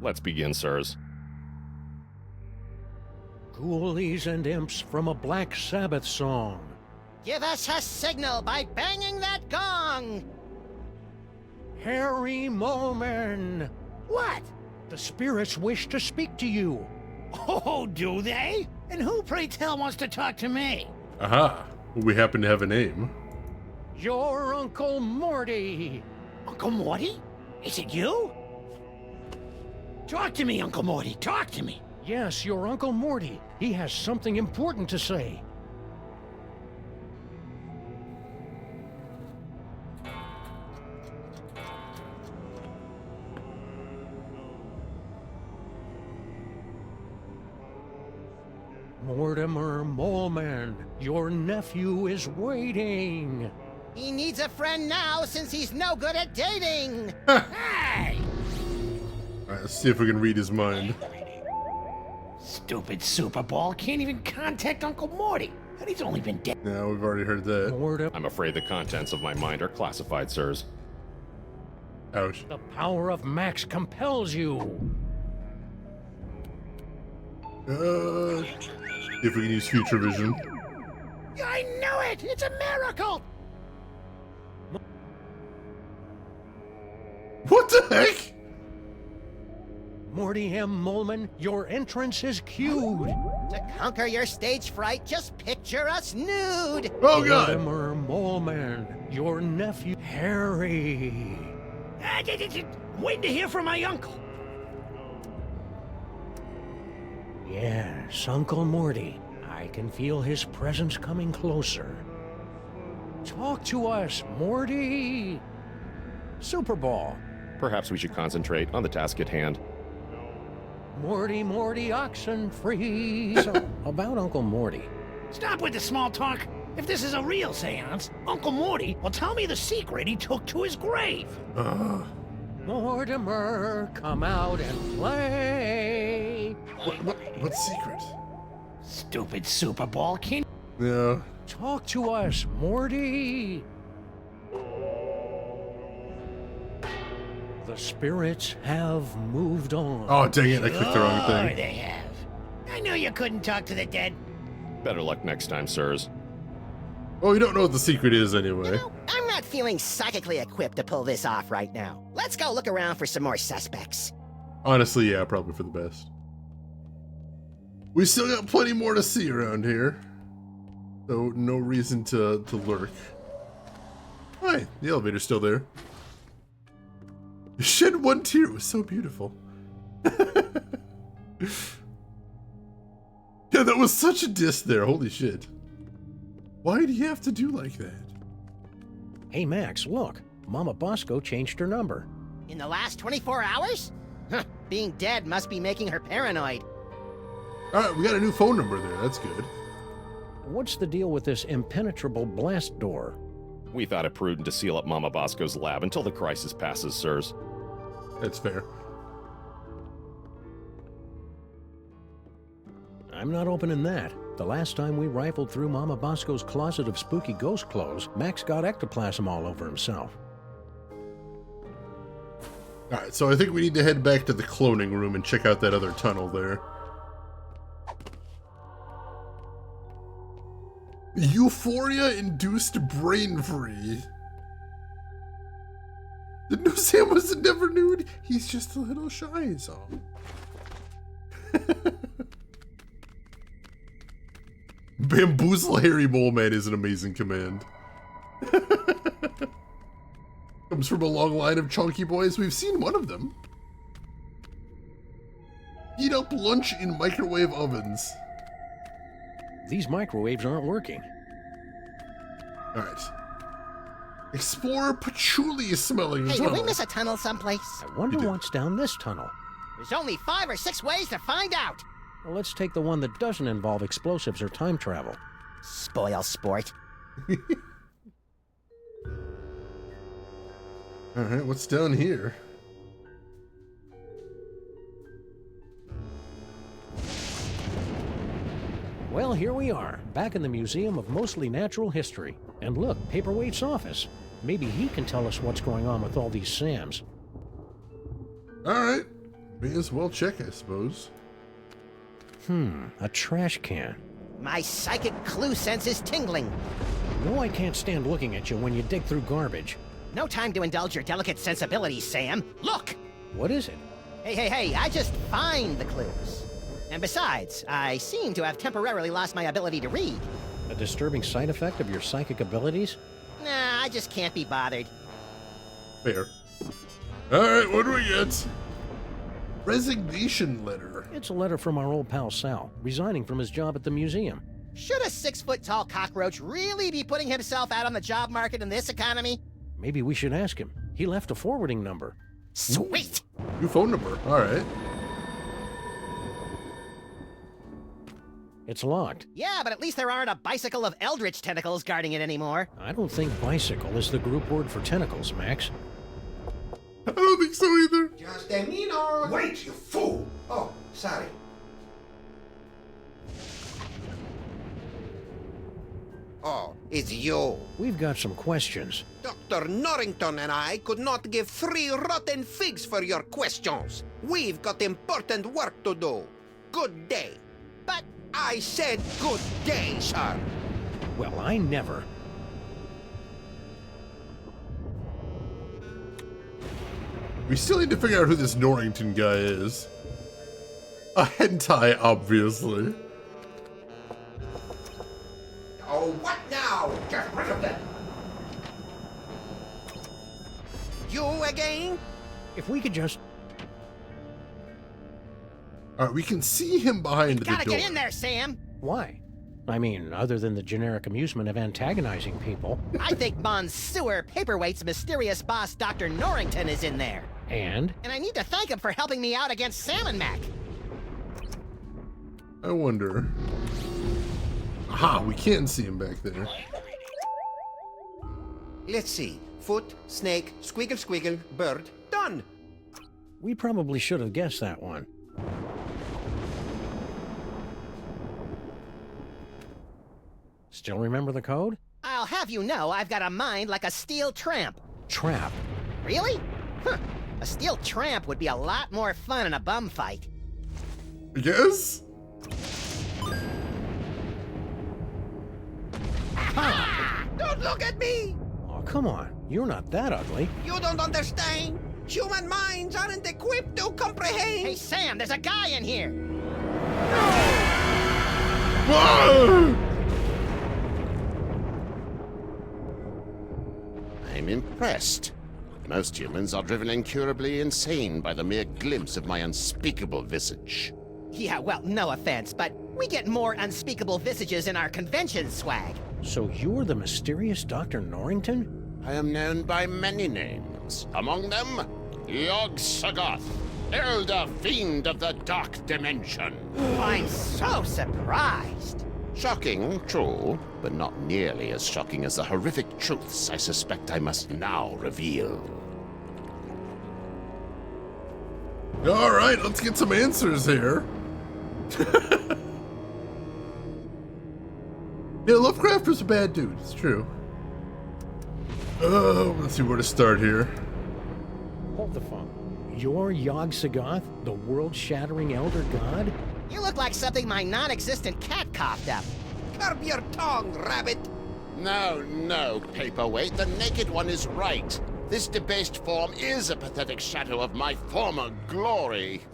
Let's begin, sirs. Ghoulies and imps from a Black Sabbath song. Give us a signal by banging that gong. Harry Moman! What? The spirits wish to speak to you. Oh, do they? And who, pray tell, wants to talk to me? Aha. We happen to have a name. Your Uncle Morty! Uncle Morty? Is it you? Talk to me, Uncle Morty. Talk to me. Yes, your Uncle Morty. He has something important to say. Mortimer Moleman, your nephew is waiting. He needs a friend now since he's no good at dating. Hey! Alright, let's see if we can read his mind. Stupid Super Ball can't even contact Uncle Morty, and he's only been dead. Yeah, we've already heard that. I'm afraid the contents of my mind are classified, sirs. Ouch. The power of Max compels you. If we can use future vision. I knew it! It's a miracle! What the heck? Morty M. Moleman, your entrance is cued. To conquer your stage fright, just picture us nude. Oh god! Mortimer Moleman, your nephew Harry. Waiting to hear from my uncle. Yes, Uncle Morty. I can feel his presence coming closer. Talk to us, Morty. Super Ball. Perhaps we should concentrate on the task at hand. Morty, Oxenfree. So, about Uncle Morty. Stop with the small talk. If this is a real seance, Uncle Morty will tell me the secret he took to his grave. Mortimer, come out and play. What secret? Stupid Super Ball can't. Yeah. Talk to us, Morty. The spirits have moved on. Oh, dang it, I clicked the wrong Sure thing. they have. I knew you couldn't talk to the dead. Better luck next time, sirs. Well, we don't know what the secret is anyway. I'm not feeling psychically equipped to pull this off right now. Let's go look around for some more suspects. Honestly, yeah, probably for the best. We still got plenty more to see around here. So, no reason to lurk. Hi, the elevator's still there. You shed one tear, it was so beautiful. Yeah, that was such a diss there, holy shit. Why did he have to do like that? Hey, Max, look. Mama Bosco changed her number. In the last 24 hours? Huh, being dead must be making her paranoid. Alright, we got a new phone number there, that's good. What's the deal with this impenetrable blast door? We thought it prudent to seal up Mama Bosco's lab until the crisis passes, sirs. That's fair. I'm not opening that. The last time we rifled through Mama Bosco's closet of spooky ghost clothes, Max got ectoplasm all over himself. Alright, so I think we need to head back to the cloning room and check out that other tunnel there. Euphoria-induced brain freeze. The new Sam was never nude. He's just a little shy is all. Bamboozle Harry Moleman is an amazing command. Comes from a long line of chunky boys. We've seen one of them. Heat up lunch in microwave ovens. These microwaves aren't working. Alright. Explore patchouli smelling Hey, tunnel. did we miss a tunnel someplace? I wonder what's down this tunnel. There's only 5 or 6 ways to find out. Well, let's take the one that doesn't involve explosives or time travel. Spoil sport. Alright, what's down here? Well, here we are, back in the Museum of Mostly Natural History. And look, Paperweight's office. Maybe he can tell us what's going on with all these Sams. Alright. May as well check, I suppose. A trash can. My psychic clue sense is tingling. No, I can't stand looking at you when you dig through garbage. No time to indulge your delicate sensibilities, Sam. Look! What is it? Hey, I just find the clues. And besides, I seem to have temporarily lost my ability to read. A disturbing side effect of your psychic abilities? Nah, I just can't be bothered. Fair. Alright, what do we get? Resignation letter. It's a letter from our old pal Sal, resigning from his job at the museum. Should a 6-foot-tall cockroach really be putting himself out on the job market in this economy? Maybe we should ask him. He left a forwarding number. Sweet! New phone number. Alright. It's locked. Yeah, but at least there aren't a bicycle of eldritch tentacles guarding it anymore. I don't think bicycle is the group word for tentacles, Max. I don't think so either. Just a minute. Wait, you fool! Oh, sorry. Oh, it's you. We've got some questions. Dr. Norrington and I could not give 3 rotten figs for your questions. We've got important work to do. Good day. But I said good day, sir. Well, I never. We still need to figure out who this Norrington guy is. A hentai, obviously. Oh, what now? Get rid of them. You again? If we could just... Alright, we can see him behind the door. gotta get in there, Sam. Why? I mean, other than the generic amusement of antagonizing people. I think Monsieur Paperweight's mysterious boss, Dr. Norrington, is in there. And? And I need to thank him for helping me out against Sam and Mac. I wonder. Aha, we can see him back there. Let's see. Foot, snake, squiggle squiggle, bird. Done. We probably should have guessed that one. Still remember the code? I'll have you know I've got a mind like a steel tramp. Trap. Really? Huh. A steel tramp would be a lot more fun in a bum fight. Yes? Don't look at me. Oh, come on. You're not that ugly. You don't understand. Human minds aren't equipped to comprehend. Hey, Sam, there's a guy in here. Whoa! I'm impressed. Most humans are driven incurably insane by the mere glimpse of my unspeakable visage. Yeah, well, no offense, but we get more unspeakable visages in our convention swag. So you're the mysterious Dr. Norrington? I am known by many names. Among them, Yog-Sothoth, Elder Fiend of the Dark Dimension. I'm so surprised. Shocking, true, but not nearly as shocking as the horrific truths I suspect I must now reveal. Alright, let's get some answers here. Yeah, Lovecraft was a bad dude, it's true. Let's see where to start here. Hold the phone. You're Yog-Sothoth, the world-shattering elder god? You look like something my non-existent cat coughed up. Curb your tongue, rabbit. No, Paperweight, the Naked One is right. This debased form is a pathetic shadow of my former glory.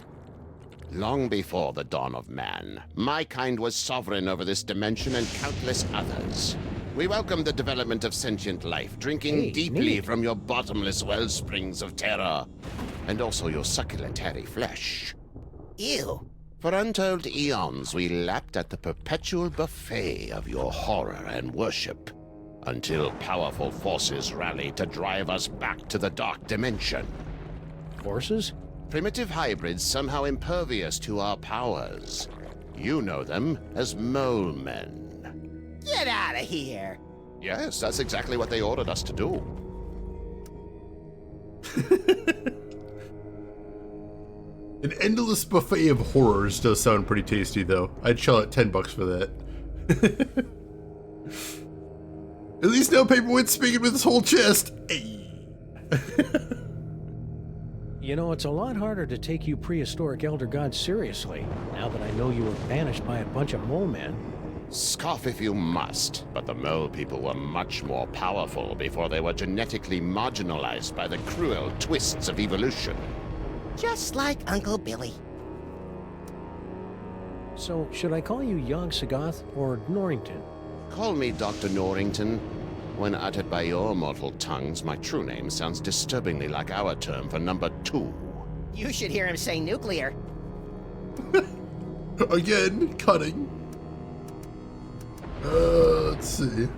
Long before the dawn of man, my kind was sovereign over this dimension and countless others. We welcome the development of sentient life, drinking deeply from your bottomless wellsprings of terror, and also your succulent hairy flesh. Ew. For untold eons, we lapped at the perpetual buffet of your horror and worship, until powerful forces rallied to drive us back to the dark dimension. Forces? Primitive hybrids somehow impervious to our powers. You know them as mole men. Get out of here. Yes, that's exactly what they ordered us to do. An endless buffet of horrors does sound pretty tasty, though. I'd shell out $10 for that. At least now Paperweight's speaking with his whole chest. Hey. You know, it's a lot harder to take you prehistoric elder gods seriously, now that I know you were banished by a bunch of mole men. Scoff if you must, but the mole people were much more powerful before they were genetically marginalized by the cruel twists of evolution. Just like Uncle Billy. So, should I call you Yog-Sothoth or Norrington? Call me Dr. Norrington. When uttered by your mortal tongues, my true name sounds disturbingly like our term for number 2. You should hear him say nuclear. Again, cutting. Let's see.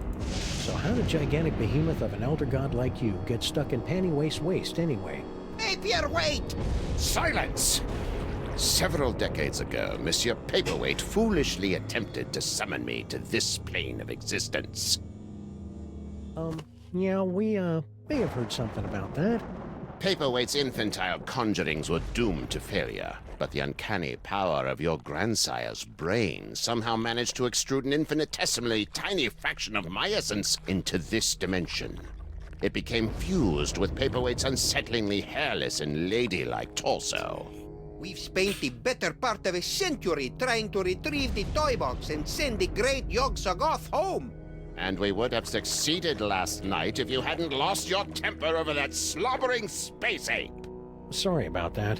So how did gigantic behemoth of an elder god like you get stuck in panty waist anyway? Paperweight! Silence! Several decades ago, Monsieur Paperweight foolishly attempted to summon me to this plane of existence. Yeah, we, may have heard something about that. Paperweight's infantile conjurings were doomed to failure, but the uncanny power of your grandsire's brain somehow managed to extrude an infinitesimally tiny fraction of my essence into this dimension. It became fused with Paperweight's unsettlingly hairless and ladylike torso. We've spent the better part of a century trying to retrieve the toy box and send the great Yog-Sothoth home. And we would have succeeded last night if you hadn't lost your temper over that slobbering space ape. Sorry about that.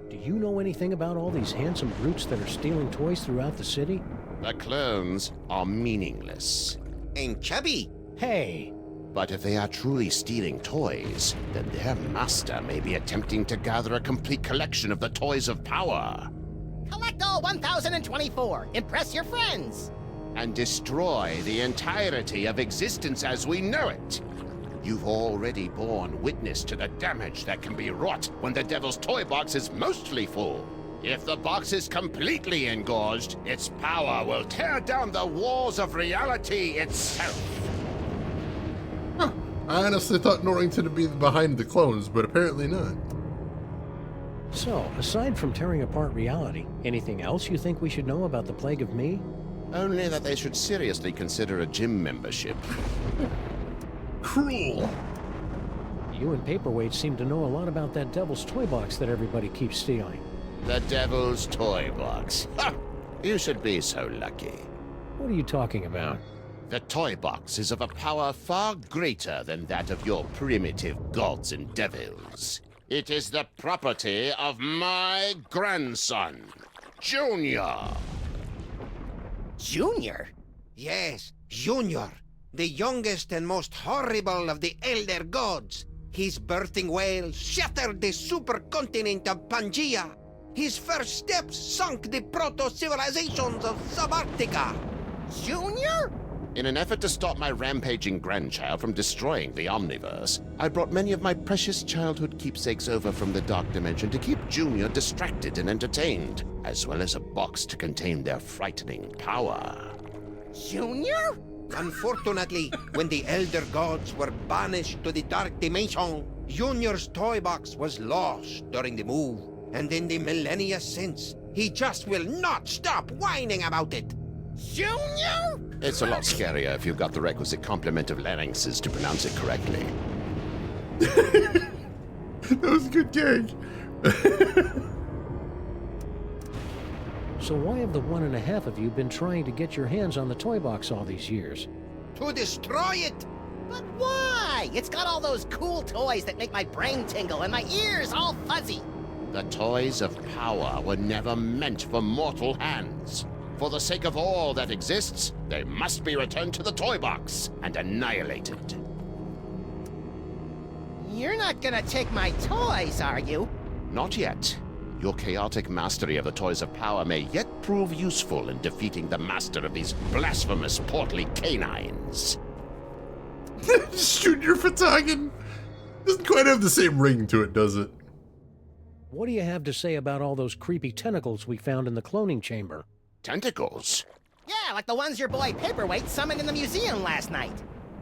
Do you know anything about all these handsome brutes that are stealing toys throughout the city? The clones are meaningless. And chubby. Hey! But if they are truly stealing toys, then their master may be attempting to gather a complete collection of the toys of power. Collect all 1,024. Impress your friends. And destroy the entirety of existence as we know it. You've already borne witness to the damage that can be wrought when the Devil's Toy Box is mostly full. If the box is completely engorged, its power will tear down the walls of reality itself. Huh. I honestly thought Norrington would be behind the clones, but apparently not. So, aside from tearing apart reality, anything else you think we should know about the Plague of Me? Only that they should seriously consider a gym membership. Cruel. You and Paperweight seem to know a lot about that Devil's Toy Box that everybody keeps stealing. The Devil's Toy Box. Ha! You should be so lucky. What are you talking about? The Toy Box is of a power far greater than that of your primitive gods and devils. It is the property of my grandson, Junior. Junior? Yes, Junior. The youngest and most horrible of the Elder Gods. His birthing wail shattered the supercontinent of Pangaea. His first steps sunk the proto-civilizations of Subarctica. Junior? In an effort to stop my rampaging grandchild from destroying the Omniverse, I brought many of my precious childhood keepsakes over from the Dark Dimension to keep Junior distracted and entertained, as well as a box to contain their frightening power. Junior? Unfortunately, when the Elder Gods were banished to the Dark Dimension, Junior's toy box was lost during the move. And in the millennia since, he just will not stop whining about it. Junior? It's a lot scarier if you've got the requisite complement of larynxes to pronounce it correctly. That was a good gag. So why have the 1.5 of you been trying to get your hands on the toy box all these years? To destroy it! But why? It's got all those cool toys that make my brain tingle and my ears all fuzzy. The toys of power were never meant for mortal hands. For the sake of all that exists, they must be returned to the toy box and annihilated. You're not gonna take my toys, are you? Not yet. Your chaotic mastery of the toys of power may yet prove useful in defeating the master of these blasphemous portly canines. Junior Fatagan doesn't quite have the same ring to it, does it? What do you have to say about all those creepy tentacles we found in the cloning chamber? Tentacles? Yeah, like the ones your boy Paperweight summoned in the museum last night.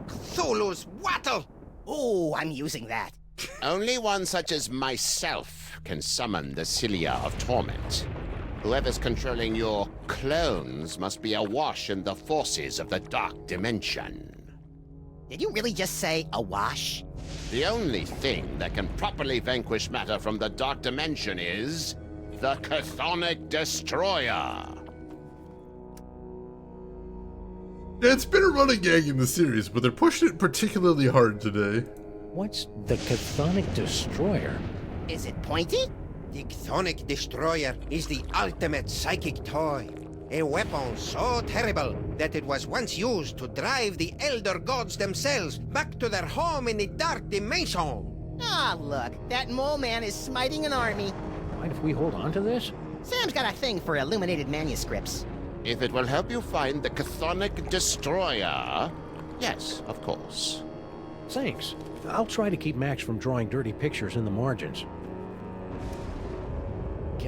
Cthulhu's wattle! Oh, I'm using that. Only one such as myself can summon the Cilia of Torment. Whoever's controlling your clones must be awash in the forces of the Dark Dimension. Did you really just say awash? The only thing that can properly vanquish matter from the Dark Dimension is the Chthonic Destroyer. It's been a running gag in the series, but they're pushing it particularly hard today. What's the Chthonic Destroyer? Is it pointy? The Chthonic Destroyer is the ultimate psychic toy. A weapon so terrible that it was once used to drive the Elder Gods themselves back to their home in the Dark Dimension. Ah, look, that mole man is smiting an army. Mind if we hold on to this? Sam's got a thing for illuminated manuscripts. If it will help you find the Chthonic Destroyer, yes, of course. Thanks. I'll try to keep Max from drawing dirty pictures in the margins.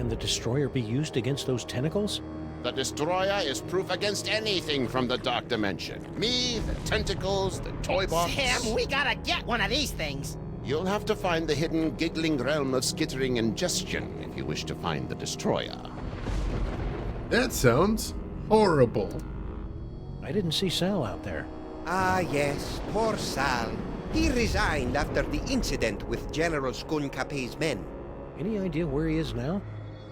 Can the destroyer be used against those tentacles? The Destroyer is proof against anything from the Dark Dimension. Me, the tentacles, the toy box. Sam, we gotta get one of these things. You'll have to find the hidden giggling realm of skittering and gestion if you wish to find the Destroyer. That sounds horrible. I didn't see Sal out there. Ah, yes, poor Sal. He resigned after the incident with General Skunkape's men. Any idea where he is now?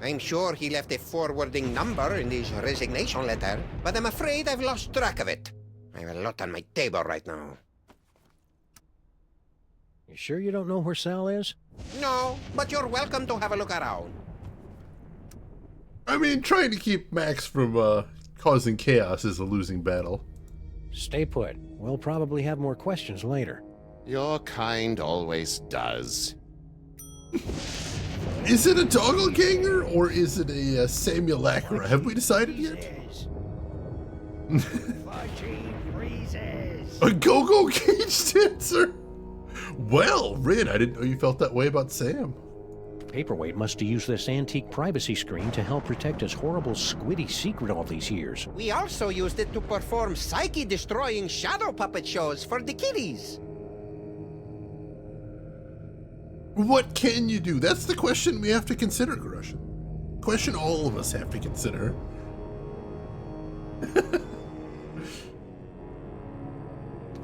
I'm sure he left a forwarding number in his resignation letter, but I'm afraid I've lost track of it. I have a lot on my table right now. You sure you don't know where Sal is? No, but you're welcome to have a look around. I mean, trying to keep Max from causing chaos is a losing battle. Stay put. We'll probably have more questions later. Your kind always does. Is it a doppelganger or is it a simulacra? Have we decided yet? A go-go cage dancer? Well, Rin, I didn't know you felt that way about Sam. Paperweight must have used this antique privacy screen to help protect his horrible squiddy secret all these years. We also used it to perform psyche-destroying shadow puppet shows for the kiddies. What can you do? That's the question we have to consider, Grushin. Question all of us have to consider.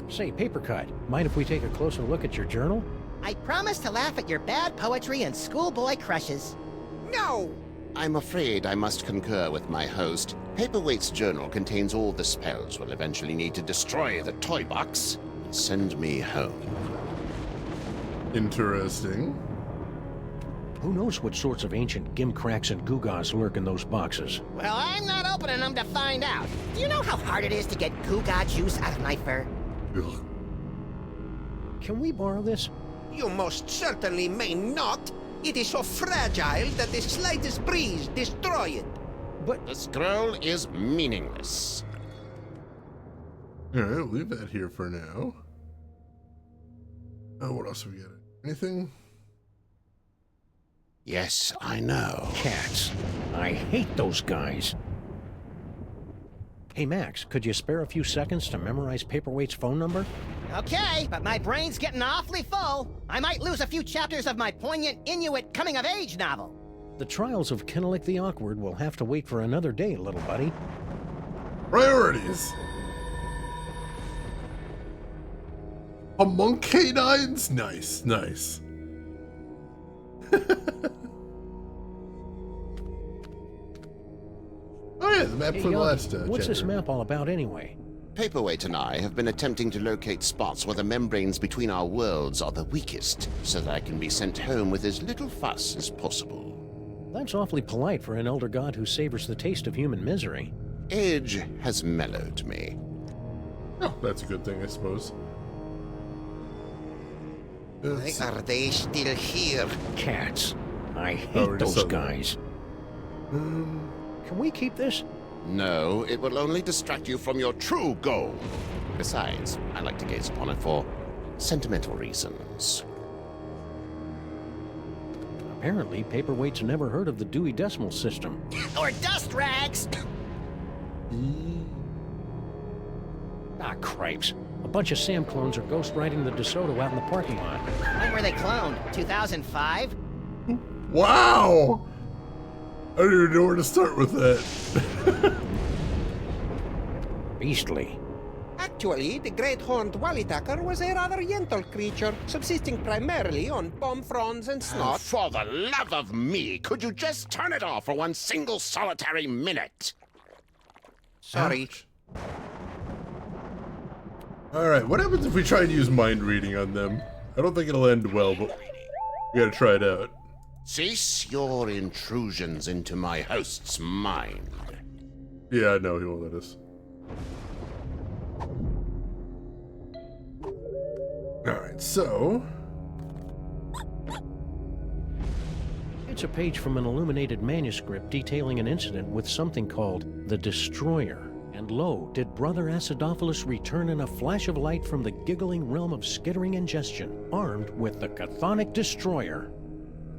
Say, Papercut, mind if we take a closer look at your journal? I promise to laugh at your bad poetry and schoolboy crushes. No! I'm afraid I must concur with my host. Paperweight's journal contains all the spells we'll eventually need to destroy the toy box and send me home. Interesting. Who knows what sorts of ancient gimcracks and gewgaws lurk in those boxes? Well, I'm not opening them to find out. Do you know how hard it is to get gewgaw juice out of my fur? Ugh. Can we borrow this? You most certainly may not. It is so fragile that the slightest breeze destroy it. But the scroll is meaningless. Alright, we'll leave that here for now. Oh, what else have we got? Anything? Yes, I know. Cats. I hate those guys. Hey, Max, could you spare a few seconds to memorize Paperweight's phone number? Okay, but my brain's getting awfully full. I might lose a few chapters of my poignant Inuit coming-of-age novel. The trials of Kinnelik the Awkward will have to wait for another day, little buddy. Priorities. Among canines? Nice, nice. Oh yeah, the map Hey, from the Yogi, last what's this chapter. map all about anyway? Paperweight and I have been attempting to locate spots where the membranes between our worlds are the weakest, so that I can be sent home with as little fuss as possible. That's awfully polite for an elder god who savors the taste of human misery. Age has mellowed me. Oh, that's a good thing, I suppose. Why are they still here? Cats. I Oh, hate we just those saw that. guys. Can we keep this? No, it will only distract you from your true goal. Besides, I like to gaze upon it for sentimental reasons. Apparently, Paperweight's never heard of the Dewey Decimal System. Or dust rags! Ah, cripes. A bunch of Sam clones are ghost riding the DeSoto out in the parking lot. When were they cloned? 2005? Wow! I don't even know where to start with that. Beastly. Actually, the great horned Wallitacker was a rather gentle creature, subsisting primarily on bomb fronds and snot. For the love of me, could you just turn it off for one single solitary minute? Sorry. Alright, what happens if we try and use mind reading on them? I don't think it'll end well, but we gotta try it out. Cease your intrusions into my host's mind. Yeah, I know he won't let us. Alright, so... It's a page from an illuminated manuscript detailing an incident with something called the Destroyer. And lo, did Brother Acidophilus return in a flash of light from the giggling realm of skittering ingestion, armed with the Chthonic Destroyer.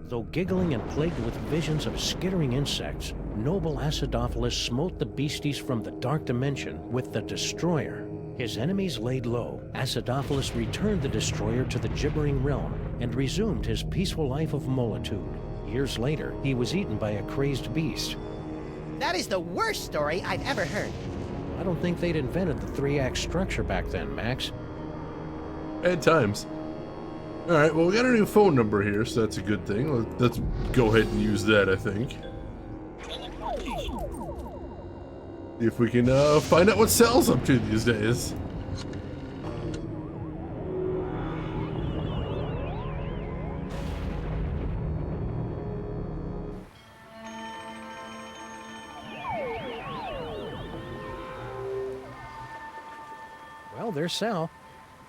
Though giggling and plagued with visions of skittering insects, noble Acidophilus smote the beasties from the dark dimension with the Destroyer. His enemies laid low. Acidophilus returned the Destroyer to the gibbering realm and resumed his peaceful life of molitude. Years later, he was eaten by a crazed beast. That is the worst story I've ever heard. I don't think they'd invented the 3-act structure back then, Max. Bad times. Alright, well, we got a new phone number here, so that's a good thing. Let's go ahead and use that, I think. See if we can find out what Sal's up to these days. Well, there's Sal.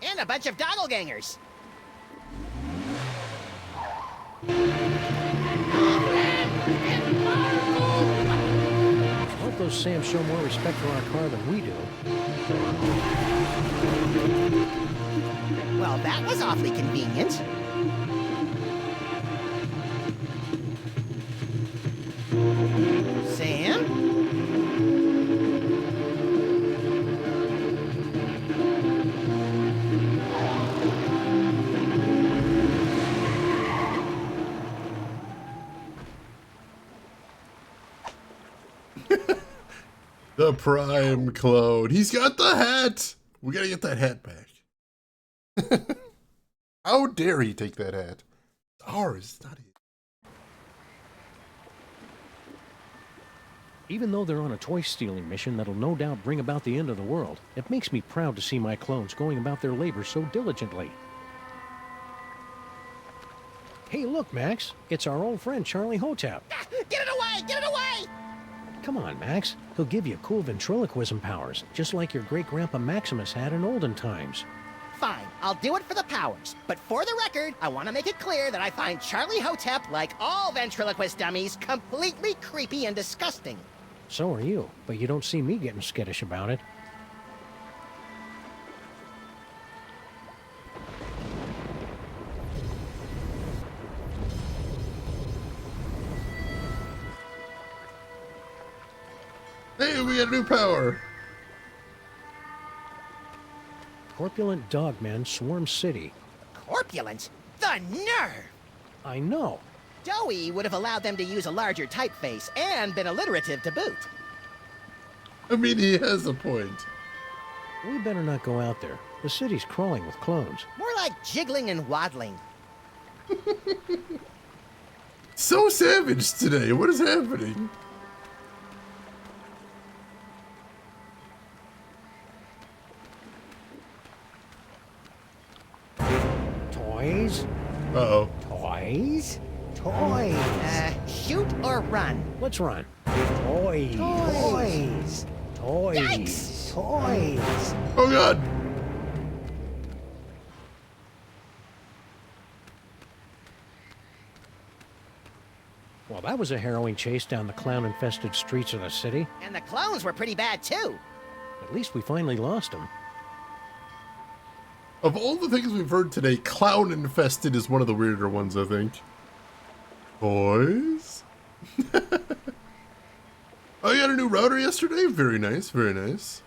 And a bunch of doppelgangers. Hope those Sams show more respect for our car than we do. Well, that was awfully convenient. Sam? The Prime Clone. He's got the hat. We gotta get that hat back. How dare he take that hat? It's ours, not his. Even though they're on a toy-stealing mission that'll no doubt bring about the end of the world, it makes me proud to see my clones going about their labor so diligently. Hey, look, Max. It's our old friend, Charlie Hotep. Get it away! Get it away! Come on, Max. He'll give you cool ventriloquism powers, just like your great-grandpa Maximus had in olden times. Fine, I'll do it for the powers. But for the record, I want to make it clear that I find Charlie Hotep, like all ventriloquist dummies, completely creepy and disgusting. So are you, but you don't see me getting skittish about it. Hey, we got a new power. Corpulent dogmen swarm city. Corpulent? The nerve! I know. Doughy would have allowed them to use a larger typeface and been alliterative to boot. I mean, he has a point. We better not go out there. The city's crawling with clones. More like jiggling and waddling. So savage today. What is happening? Toys? Uh-oh. Toys? Toys! Shoot or run? Let's run. Toys! Toys! Toys! Yikes! Toys! Oh, God! Well, that was a harrowing chase down the clown-infested streets of the city. And the clones were pretty bad, too. At least we finally lost them. Of all the things we've heard today, clown infested is one of the weirder ones, I think. Boys? Oh, you got a new router yesterday? Very nice, very nice.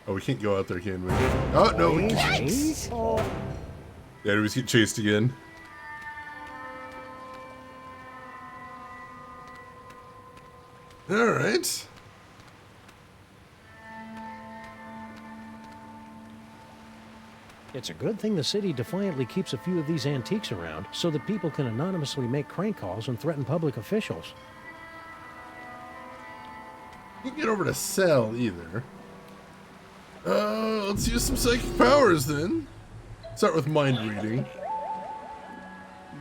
Oh, we can't go out there, can we? Oh, no, we can. Toys? Yeah, we get chased again. Alright. It's a good thing the city defiantly keeps a few of these antiques around so that people can anonymously make crank calls and threaten public officials. Can't get over to Sal either. Let's use some psychic powers then. Start with mind reading.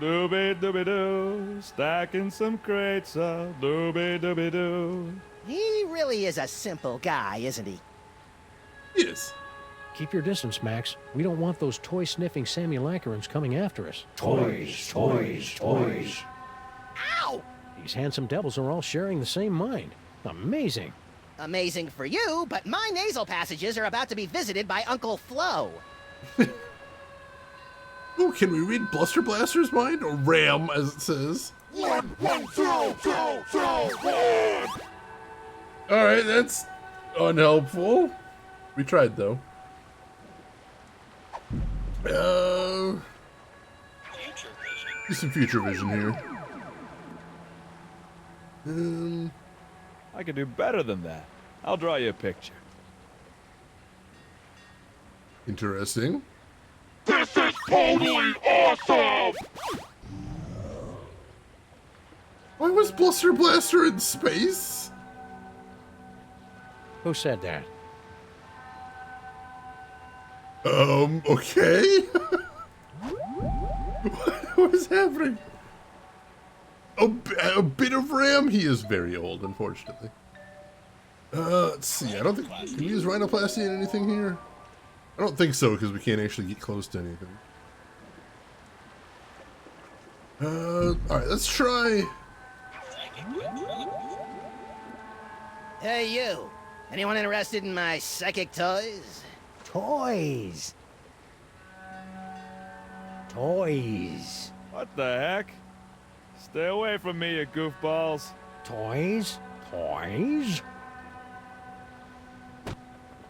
Dooby dooby doo, stacking some crates up. Dooby dooby doo. He really is a simple guy, isn't he? Yes. Keep your distance, Max. We don't want those toy-sniffing Samulakarans coming after us. Toys, toys, toys. Ow! These handsome devils are all sharing the same mind. Amazing. Amazing for you, but my nasal passages are about to be visited by Uncle Flo. Oh, can we read Bluster Blaster's mind? Or Ram, as it says. 1, 1, 0, 0, 0, 1! Alright, that's unhelpful. We tried, though. Do some future vision here. I can do better than that. I'll draw you a picture. Interesting. This is totally awesome! Why was Bluster Blaster in space? Who said that? Okay. What is happening? A bit of RAM? He is very old, unfortunately. Let's see. I don't think... Can we use rhinoplasty in anything here? I don't think so, because we can't actually get close to anything. Alright, let's try... Hey, you. Anyone interested in my psychic toys? Toys. Toys. What the heck? Stay away from me, you goofballs. Toys? Toys?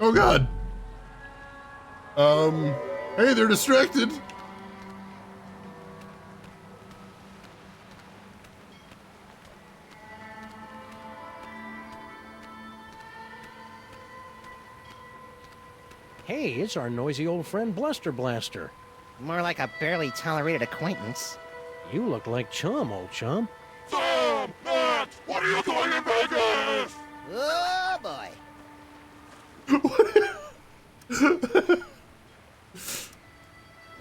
Oh god! Hey, they're distracted! Hey, it's our noisy old friend Bluster Blaster. More like a barely tolerated acquaintance. You look like Chum, old chum. Sam! Max! What are you doing in Vegas? Oh, boy.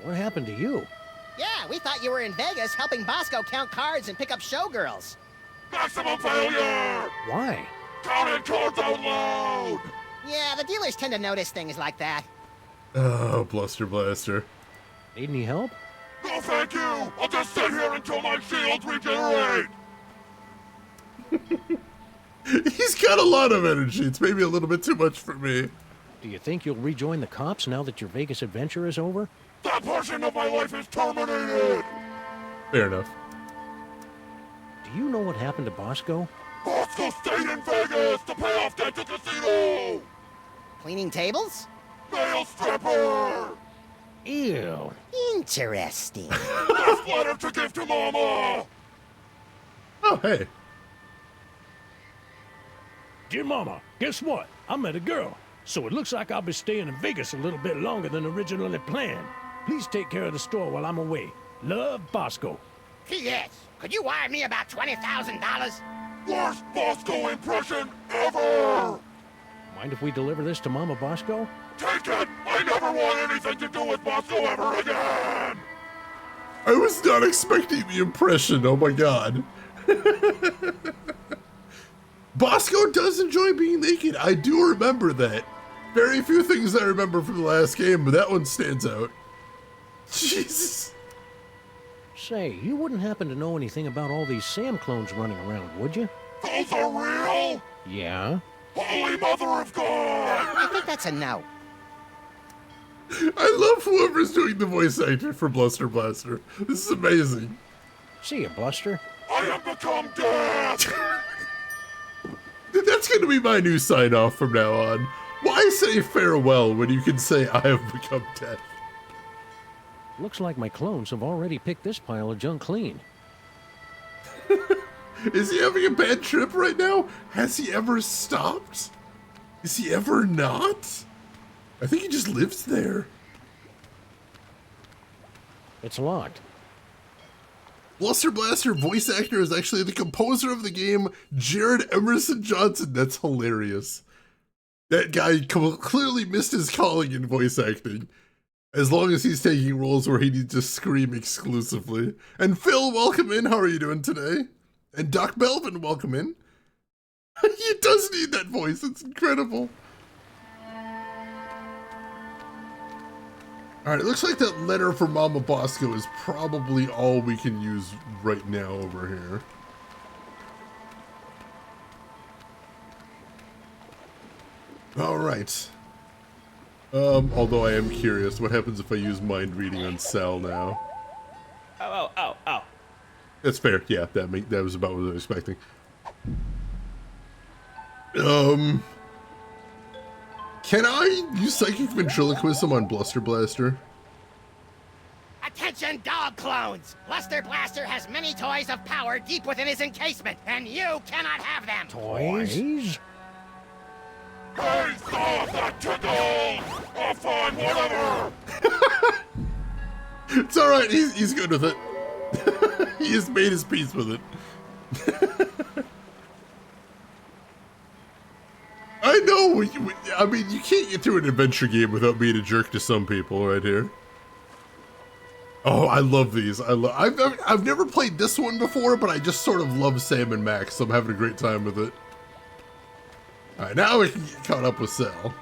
What happened to you? Yeah, we thought you were in Vegas helping Bosco count cards and pick up showgirls. Maximum failure! Why? Counting cards out loud! Yeah, the dealers tend to notice things like that. Oh, Bluster Blaster. Need any help? No, thank you! I'll just sit here until my shields regenerate! He's got a lot of energy. It's maybe a little bit too much for me. Do you think you'll rejoin the cops now that your Vegas adventure is over? That portion of my life is terminated! Fair enough. Do you know what happened to Bosco? Bosco stayed in Vegas to pay off debt to casino! Cleaning tables? Male stripper! Ew. Interesting. Last letter to give to Mama! Oh, hey. Dear Mama, guess what? I met a girl, so it looks like I'll be staying in Vegas a little bit longer than originally planned. Please take care of the store while I'm away. Love, Bosco. P.S. Could you wire me about $20,000? Worst Bosco impression ever! Mind if we deliver this to Mama Bosco? Take it! I never want anything to do with Bosco ever again! I was not expecting the impression. Oh my god. Bosco does enjoy being naked. I do remember that. Very few things I remember from the last game, but that one stands out. Jesus. Say, you wouldn't happen to know anything about all these Sam clones running around, would you? Those are real? Yeah? Holy Mother of God! I think that's a no. I love whoever's doing the voice actor for Bluster Blaster. This is amazing. See ya, Bluster. I have become dead! That's going to be my new sign-off from now on. Why say farewell when you can say I have become dead? Looks like my clones have already picked this pile of junk clean. Is he having a bad trip right now? Has he ever stopped? Is he ever not? I think he just lives there. It's locked. Bluster Blaster voice actor is actually the composer of the game, Jared Emerson Johnson. That's hilarious. That guy clearly missed his calling in voice acting. As long as he's taking roles where he needs to scream exclusively. And Phil, welcome in. How are you doing today? And Doc Belvin, welcome in. He does need that voice. It's incredible. All right, it looks like that letter from Mama Bosco is probably all we can use right now over here. All right. Although I am curious, what happens if I use mind reading on Sal now? Ow, ow, ow, ow. That's fair. Yeah, that was about what I was expecting. Can I use psychic ventriloquism on Bluster Blaster? Attention, dog clones! Bluster Blaster has many toys of power deep within his encasement, and you cannot have them! Toys? Hey, stop that tickle! I'll find whatever! It's alright, he's good with it. He has made his peace with it. I know, I mean, you can't get through an adventure game without being a jerk to some people right here. Oh, I love these. I've never played this one before, but I just sort of love Sam and Max, so I'm having a great time with it. Alright, now we can get caught up with Sal.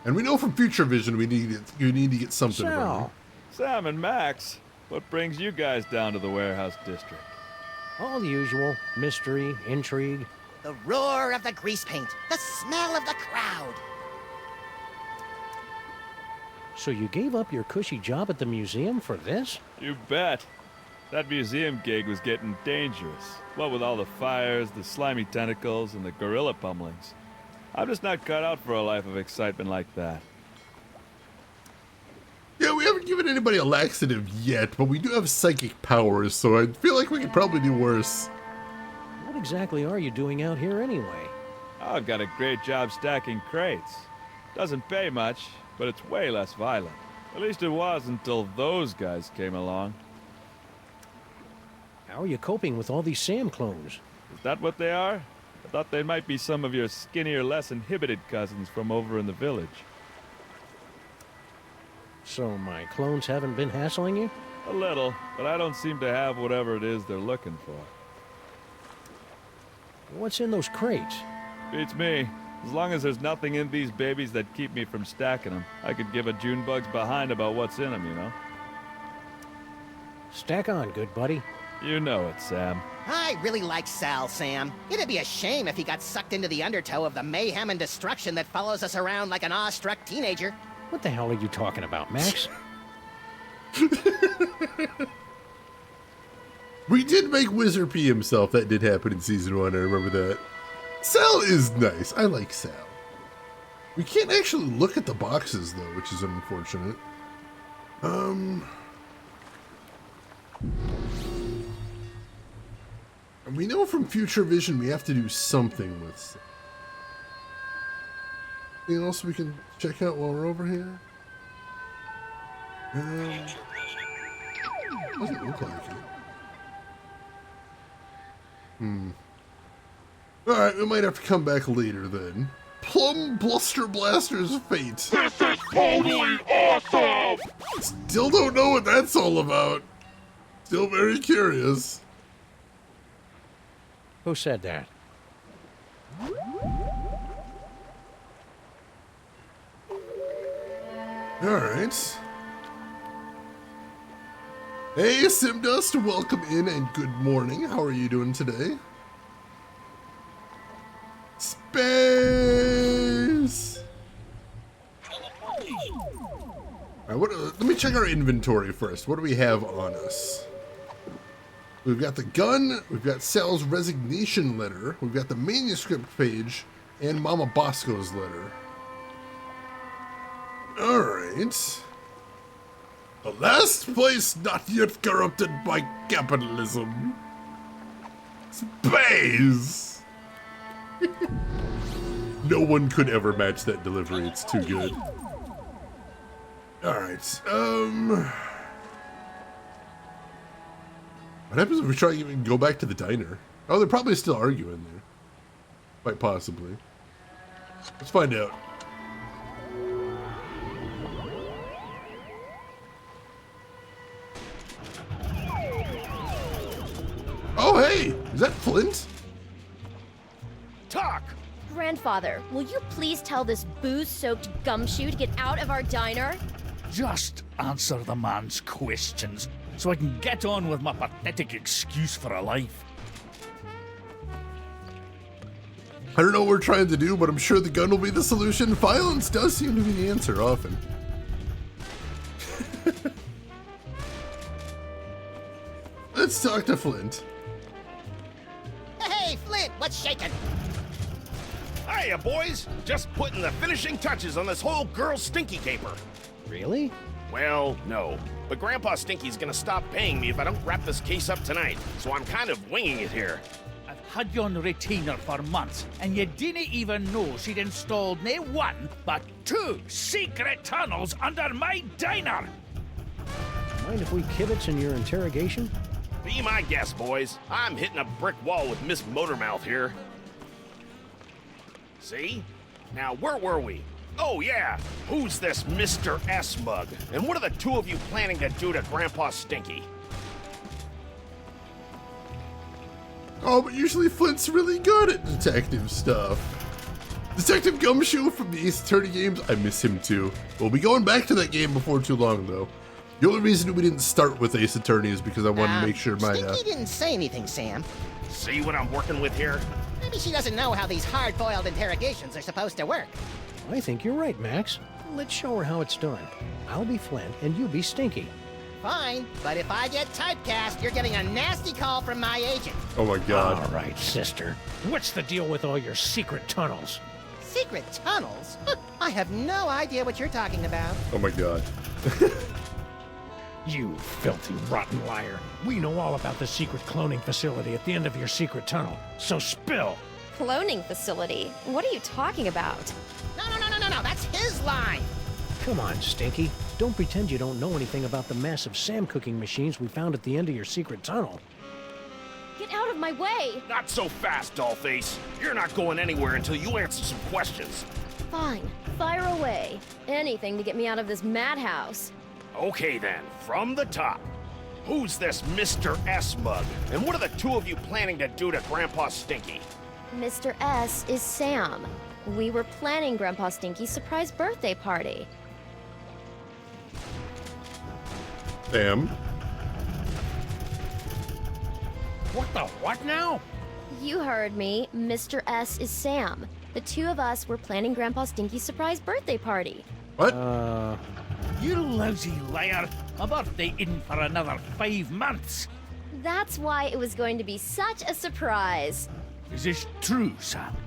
And we know from Future Vision you need to get something from her. Sam and Max, what brings you guys down to the warehouse district? All the usual. Mystery, intrigue. The roar of the grease paint, the smell of the crowd. So you gave up your cushy job at the museum for this? You bet. That museum gig was getting dangerous. What with all the fires, the slimy tentacles, and the gorilla pummelings. I'm just not cut out for a life of excitement like that. Yeah, we haven't given anybody a laxative yet, but we do have psychic powers, so I feel like we could probably do worse. What exactly are you doing out here anyway? I've got a great job stacking crates. Doesn't pay much, but it's way less violent. At least it was until those guys came along. How are you coping with all these Sam clones? Is that what they are? I thought they might be some of your skinnier, less inhibited cousins from over in the village. So my clones haven't been hassling you? A little, but I don't seem to have whatever it is they're looking for. What's in those crates? Beats me. As long as there's nothing in these babies that keep me from stacking them, I could give a Junebug's behind about what's in them, you know? Stack on, good buddy. You know it, Sam. I really like Sal, Sam. It'd be a shame if he got sucked into the undertow of the mayhem and destruction that follows us around like an awestruck teenager. What the hell are you talking about, Max? We did make Wizard pee himself. That did happen in Season 1, I remember that. Sal is nice. I like Sal. We can't actually look at the boxes, though, which is unfortunate. We know from Future Vision we have to do something with Sal. Anything else we can check out while we're over here? Doesn't look like it. Alright, we might have to come back later then. Plum Bluster Blaster's fate. This is totally awesome! Still don't know what that's all about. Still very curious. Who said that? Alright. Hey, Simdust, welcome in and good morning. How are you doing today? Space! Alright, let me check our inventory first. What do we have on us? We've got the gun, we've got Sal's resignation letter, we've got the manuscript page, and Mama Bosco's letter. Alright. The last place not yet corrupted by capitalism. Space! No one could ever match that delivery, it's too good. Alright, what happens if we try to even go back to the diner? Oh, they're probably still arguing there. Quite possibly. Let's find out. Oh, hey! Is that Flint? Talk! Grandfather, will you please tell this booze-soaked gumshoe to get out of our diner? Just answer the man's questions so I can get on with my pathetic excuse for a life. I don't know what we're trying to do, but I'm sure the gun will be the solution. Violence does seem to be the answer often. Let's talk to Flint. Hey, Flint, what's shaking? Hiya, boys. Just putting the finishing touches on this whole girl stinky caper. Really? Well, no. But Grandpa Stinky's gonna stop paying me if I don't wrap this case up tonight, so I'm kind of winging it here. I've had you on retainer for months, and you didn't even know she'd installed nae one, but 2 secret tunnels under my diner! Mind if we kibitz in your interrogation? Be my guest, boys. I'm hitting a brick wall with Miss Motormouth here. See? Now, where were we? Oh, yeah. Who's this Mr. S mug? And what are the 2 of you planning to do to Grandpa Stinky? Oh, but usually Flint's really good at detective stuff. Detective Gumshoe from the Ace Attorney games, I miss him too. We'll be going back to that game before too long, though. The only reason we didn't start with Ace Attorney is because I wanted to make sure my... Stinky didn't say anything, Sam. See what I'm working with here? Maybe she doesn't know how these hard-boiled interrogations are supposed to work. I think you're right, Max. Let's show her how it's done. I'll be Flint, and you be Stinky. Fine, but if I get typecast, you're getting a nasty call from my agent. Oh my god. All right, sister. What's the deal with all your secret tunnels? Secret tunnels? I have no idea what you're talking about. Oh my god. You filthy, rotten liar. We know all about the secret cloning facility at the end of your secret tunnel, so spill! Cloning facility? What are you talking about? No, that's his line! Come on, Stinky. Don't pretend you don't know anything about the massive Sam cooking machines we found at the end of your secret tunnel. Get out of my way! Not so fast, Dollface. You're not going anywhere until you answer some questions. Fine, fire away. Anything to get me out of this madhouse. Okay then, from the top. Who's this Mr. S mug? And what are the 2 of you planning to do to Grandpa Stinky? Mr. S is Sam. We were planning Grandpa Stinky's surprise birthday party. Sam? What the what now? You heard me. Mr. S is Sam. The 2 of us were planning Grandpa Stinky's surprise birthday party. What? You lousy liar. My birthday isn't for another 5 months. That's why it was going to be such a surprise. Is this true, Sam?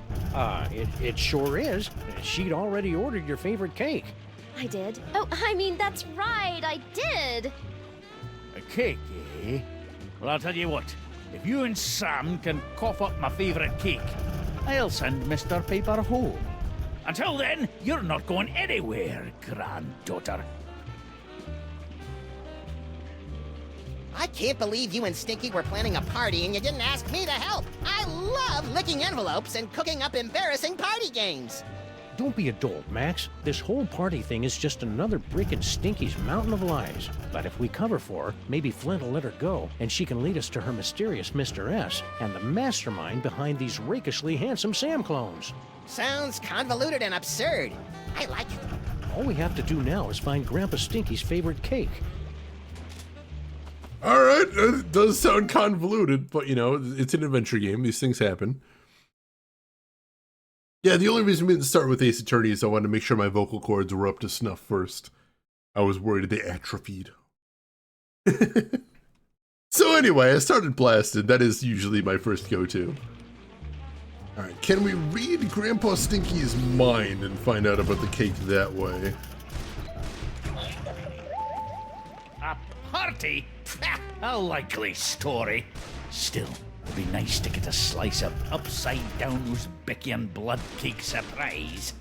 It sure is. She'd already ordered your favorite cake. I did. Oh, I mean, that's right, I did. A cake, eh? Well, I'll tell you what. If you and Sam can cough up my favorite cake, I'll send Mr. Paper home. Until then, you're not going anywhere, granddaughter. I can't believe you and Stinky were planning a party and you didn't ask me to help. I love licking envelopes and cooking up embarrassing party games. Don't be a dolt, Max. This whole party thing is just another brick in Stinky's mountain of lies. But if we cover for her, maybe Flint will let her go, and she can lead us to her mysterious Mr. S and the mastermind behind these rakishly handsome Sam clones. Sounds convoluted and absurd. I like it. All we have to do now is find Grandpa Stinky's favorite cake. Alright, it does sound convoluted, but you know, it's an adventure game. These things happen. Yeah, the only reason we didn't start with Ace Attorney is I wanted to make sure my vocal cords were up to snuff first. I was worried they atrophied. So anyway, I started Blasted. That is usually my first go-to. Alright, can we read Grandpa Stinky's mind and find out about the cake that way? A party? A likely story. Still, it'd be nice to get a slice of upside-down Uzbekian blood cake surprise.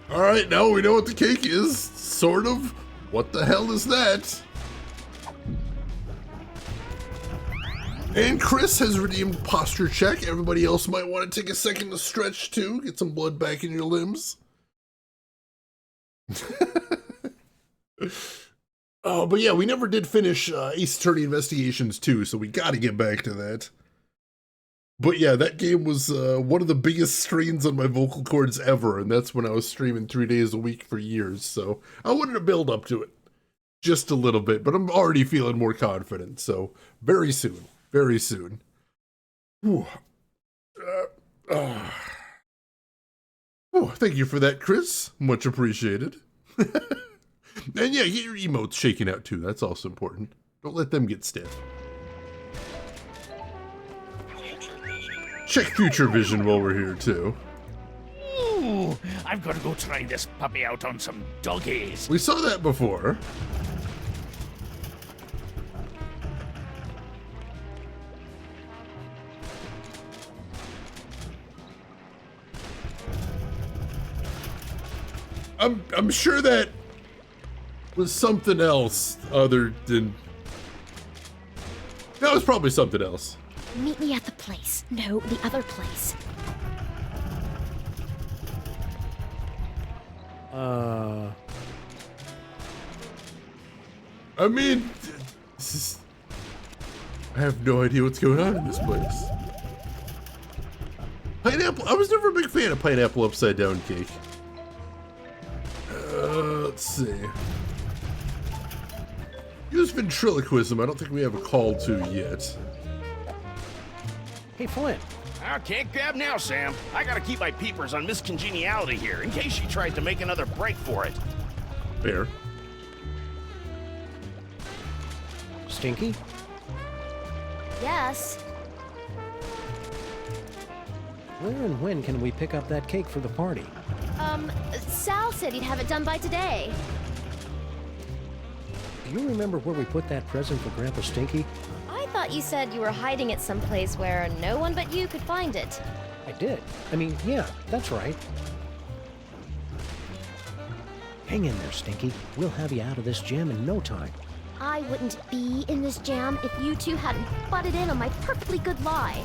Alright, now we know what the cake is. Sort of. What the hell is that? And Chris has redeemed posture check. Everybody else might want to take a second to stretch too. Get some blood back in your limbs. Oh, but yeah, we never did finish Ace Attorney Investigations 2, so we gotta get back to that. But yeah, that game was one of the biggest strains on my vocal cords ever, and that's when I was streaming 3 days a week for years, so I wanted to build up to it. Just a little bit, but I'm already feeling more confident, so very soon. Very soon. Oh, thank you for that, Chris. Much appreciated. And yeah, get your emotes shaken out too. That's also important. Don't let them get stiff. Check future vision while we're here too. Ooh, I've got to go try this puppy out on some doggies. We saw that before. I'm sure that was something else other than... That was probably something else. Meet me at the place. No, the other place. I mean, this is... I have no idea what's going on in this place. Pineapple... I was never a big fan of pineapple upside down cake. Let's see. Use ventriloquism. I don't think we have a call to yet. Hey, Flint. I can't grab now, Sam. I gotta keep my peepers on Miss Congeniality here, in case she tries to make another break for it. Fair. Stinky? Yes. Where and when can we pick up that cake for the party? Sal said he'd have it done by today. Do you remember where we put that present for Grandpa Stinky? I thought you said you were hiding it someplace where no one but you could find it. I did. I mean, yeah, that's right. Hang in there, Stinky. We'll have you out of this jam in no time. I wouldn't be in this jam if you two hadn't butted in on my perfectly good lie.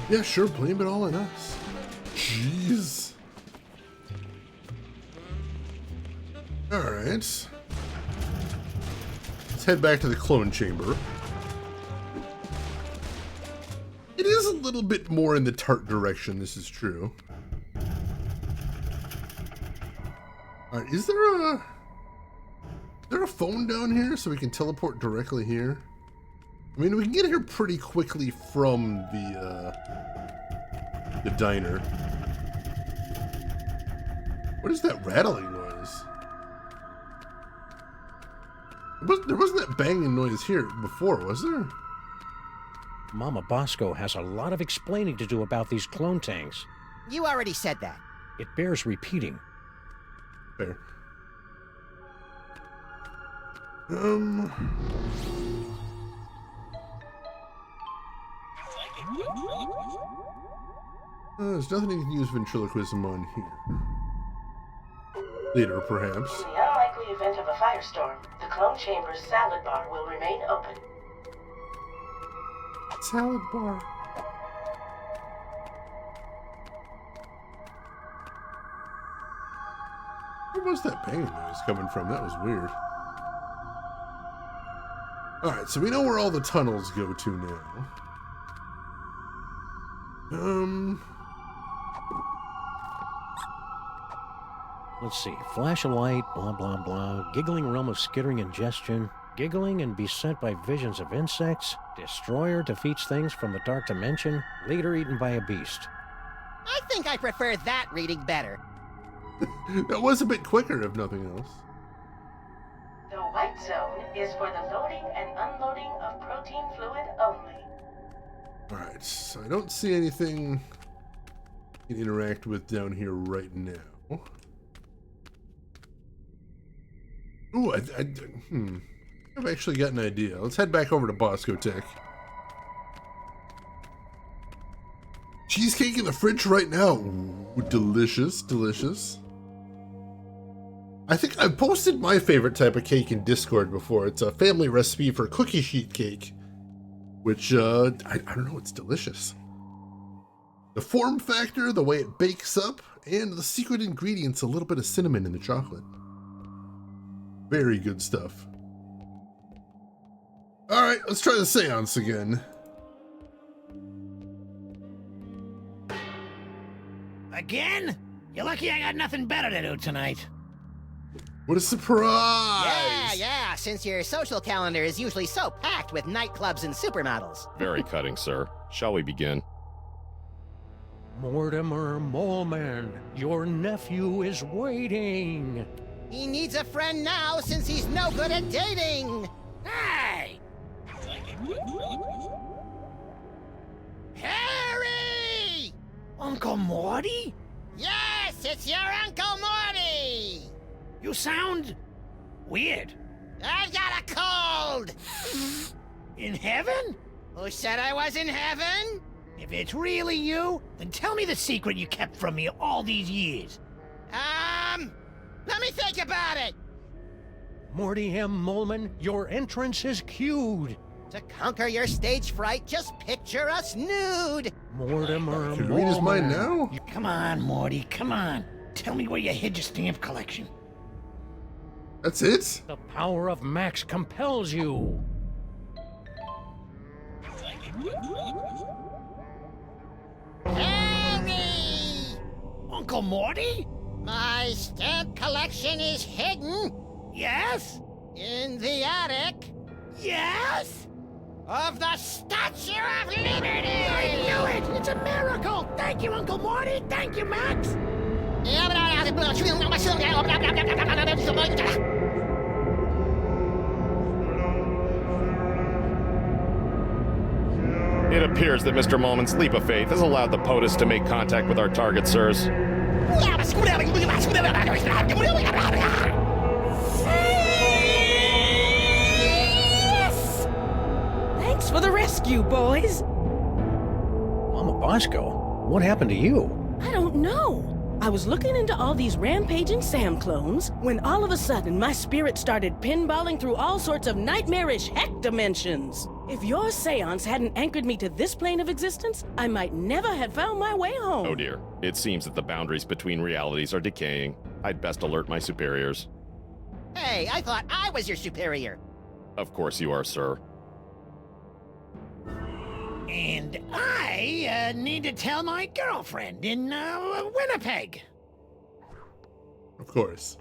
Yeah, sure, blame it all on us. Jeez. Alright. Let's head back to the clone chamber. It is a little bit more in the tart direction, this is true. Alright, is there a phone down here so we can teleport directly here? I mean, we can get here pretty quickly from the diner. What is that rattling noise? There wasn't that banging noise here before, was there? Mama Bosco has a lot of explaining to do about these clone tanks. You already said that. It bears repeating. Fair. There's nothing you can use ventriloquism on here. Later, perhaps. In the unlikely event of a firestorm, the clone chamber's salad bar will remain open. Salad bar. Where was that banging noise coming from? That was weird. Alright, so we know where all the tunnels go to now. Let's see. Flash of light, blah, blah, blah. Giggling realm of skittering ingestion. Giggling and beset by visions of insects. Destroyer defeats things from the dark dimension. Leader eaten by a beast. I think I prefer that reading better. That was a bit quicker, if nothing else. The white zone is for the loading and unloading of protein fluid only. Alright, so I don't see anything you can interact with down here right now. Ooh, I've actually got an idea. Let's head back over to Bosco Tech. Cheesecake in the fridge right now. Ooh, delicious, delicious. I think I've posted my favorite type of cake in Discord before. It's a family recipe for cookie sheet cake, which, I don't know, it's delicious. The form factor, the way it bakes up, and the secret ingredients, a little bit of cinnamon in the chocolate. Very good stuff. Alright, let's try the seance again. Again? You're lucky I got nothing better to do tonight. What a surprise! Yeah, since your social calendar is usually so packed with nightclubs and supermodels. Very cutting, sir. Shall we begin? Mortimer Moleman, your nephew is waiting. He needs a friend now since he's no good at dating. Hey! Harry! Uncle Morty? Yes, it's your Uncle Morty! You sound weird. I've got a cold! In heaven? Who said I was in heaven? If it's really you, then tell me the secret you kept from me all these years. Let me think about it. Morty M. Moleman, your entrance is cued. To conquer your stage fright, just picture us nude. Mortimer Can we read his mind now? Come on, Morty, come on. Tell me where you hid your stamp collection. That's it? The power of Max compels you. Harry! Uncle Morty? My stamp collection is hidden Yes? in the attic Yes? of the Statue of Liberty! I knew it! It's a miracle! Thank you, Uncle Morty! Thank you, Max! It appears that Mr. Moleman's leap of faith has allowed the POTUS to make contact with our target, sirs. Thanks for the rescue, boys. Mama Bosco, what happened to you? I don't know. I was looking into all these rampaging Sam clones when all of a sudden my spirit started pinballing through all sorts of nightmarish heck dimensions. If your seance hadn't anchored me to this plane of existence, I might never have found my way home. Oh dear. It seems that the boundaries between realities are decaying. I'd best alert my superiors. Hey, I thought I was your superior. Of course you are, sir. And I need to tell my girlfriend in Winnipeg. Of course.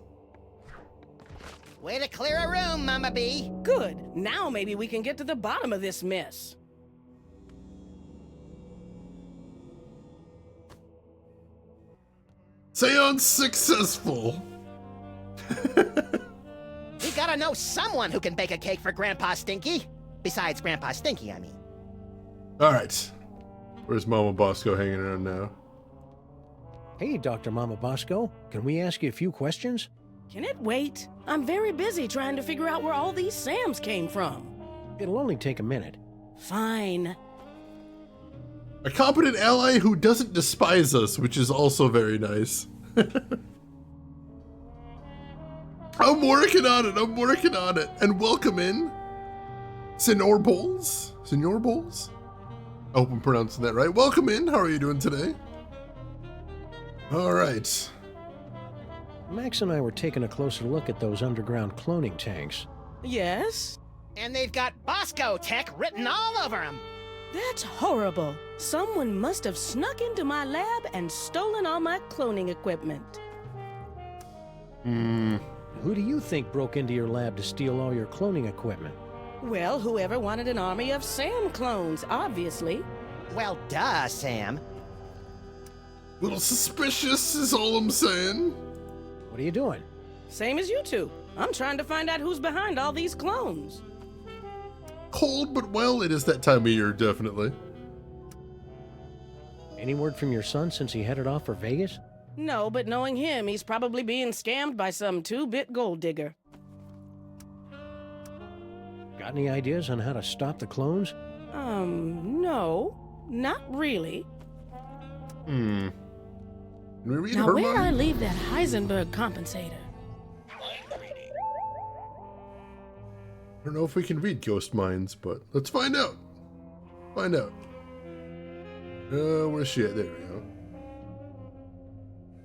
Way to clear a room, Mama B. Good. Now maybe we can get to the bottom of this mess. Seance successful. We gotta know someone who can bake a cake for Grandpa Stinky. Besides Grandpa Stinky, I mean. Alright. Where's Mama Bosco hanging around now? Hey, Dr. Mama Bosco, can we ask you a few questions? Can it wait? I'm very busy trying to figure out where all these Sams came from. It'll only take a minute. Fine. A competent ally who doesn't despise us, which is also very nice. I'm working on it. And welcome in, Senor Bowles. Senor Bowles? I hope I'm pronouncing that right. Welcome in. How are you doing today? All right. Max and I were taking a closer look at those underground cloning tanks. Yes? And they've got Bosco Tech written all over them. That's horrible. Someone must have snuck into my lab and stolen all my cloning equipment. Who do you think broke into your lab to steal all your cloning equipment? Well, whoever wanted an army of Sam clones, obviously. Well, duh, Sam. Little suspicious is all I'm saying. What are you doing? Same as you two. I'm trying to find out who's behind all these clones. Cold, but well, it is that time of year, definitely. Any word from your son since he headed off for Vegas? No, but knowing him, he's probably being scammed by some 2-bit gold digger. Got any ideas on how to stop the clones? No. Not really. Can we read Now, her where'd I mind? leave that Heisenberg compensator? I don't know if we can read ghost minds, but let's find out. Find out. Where's she at? There we go.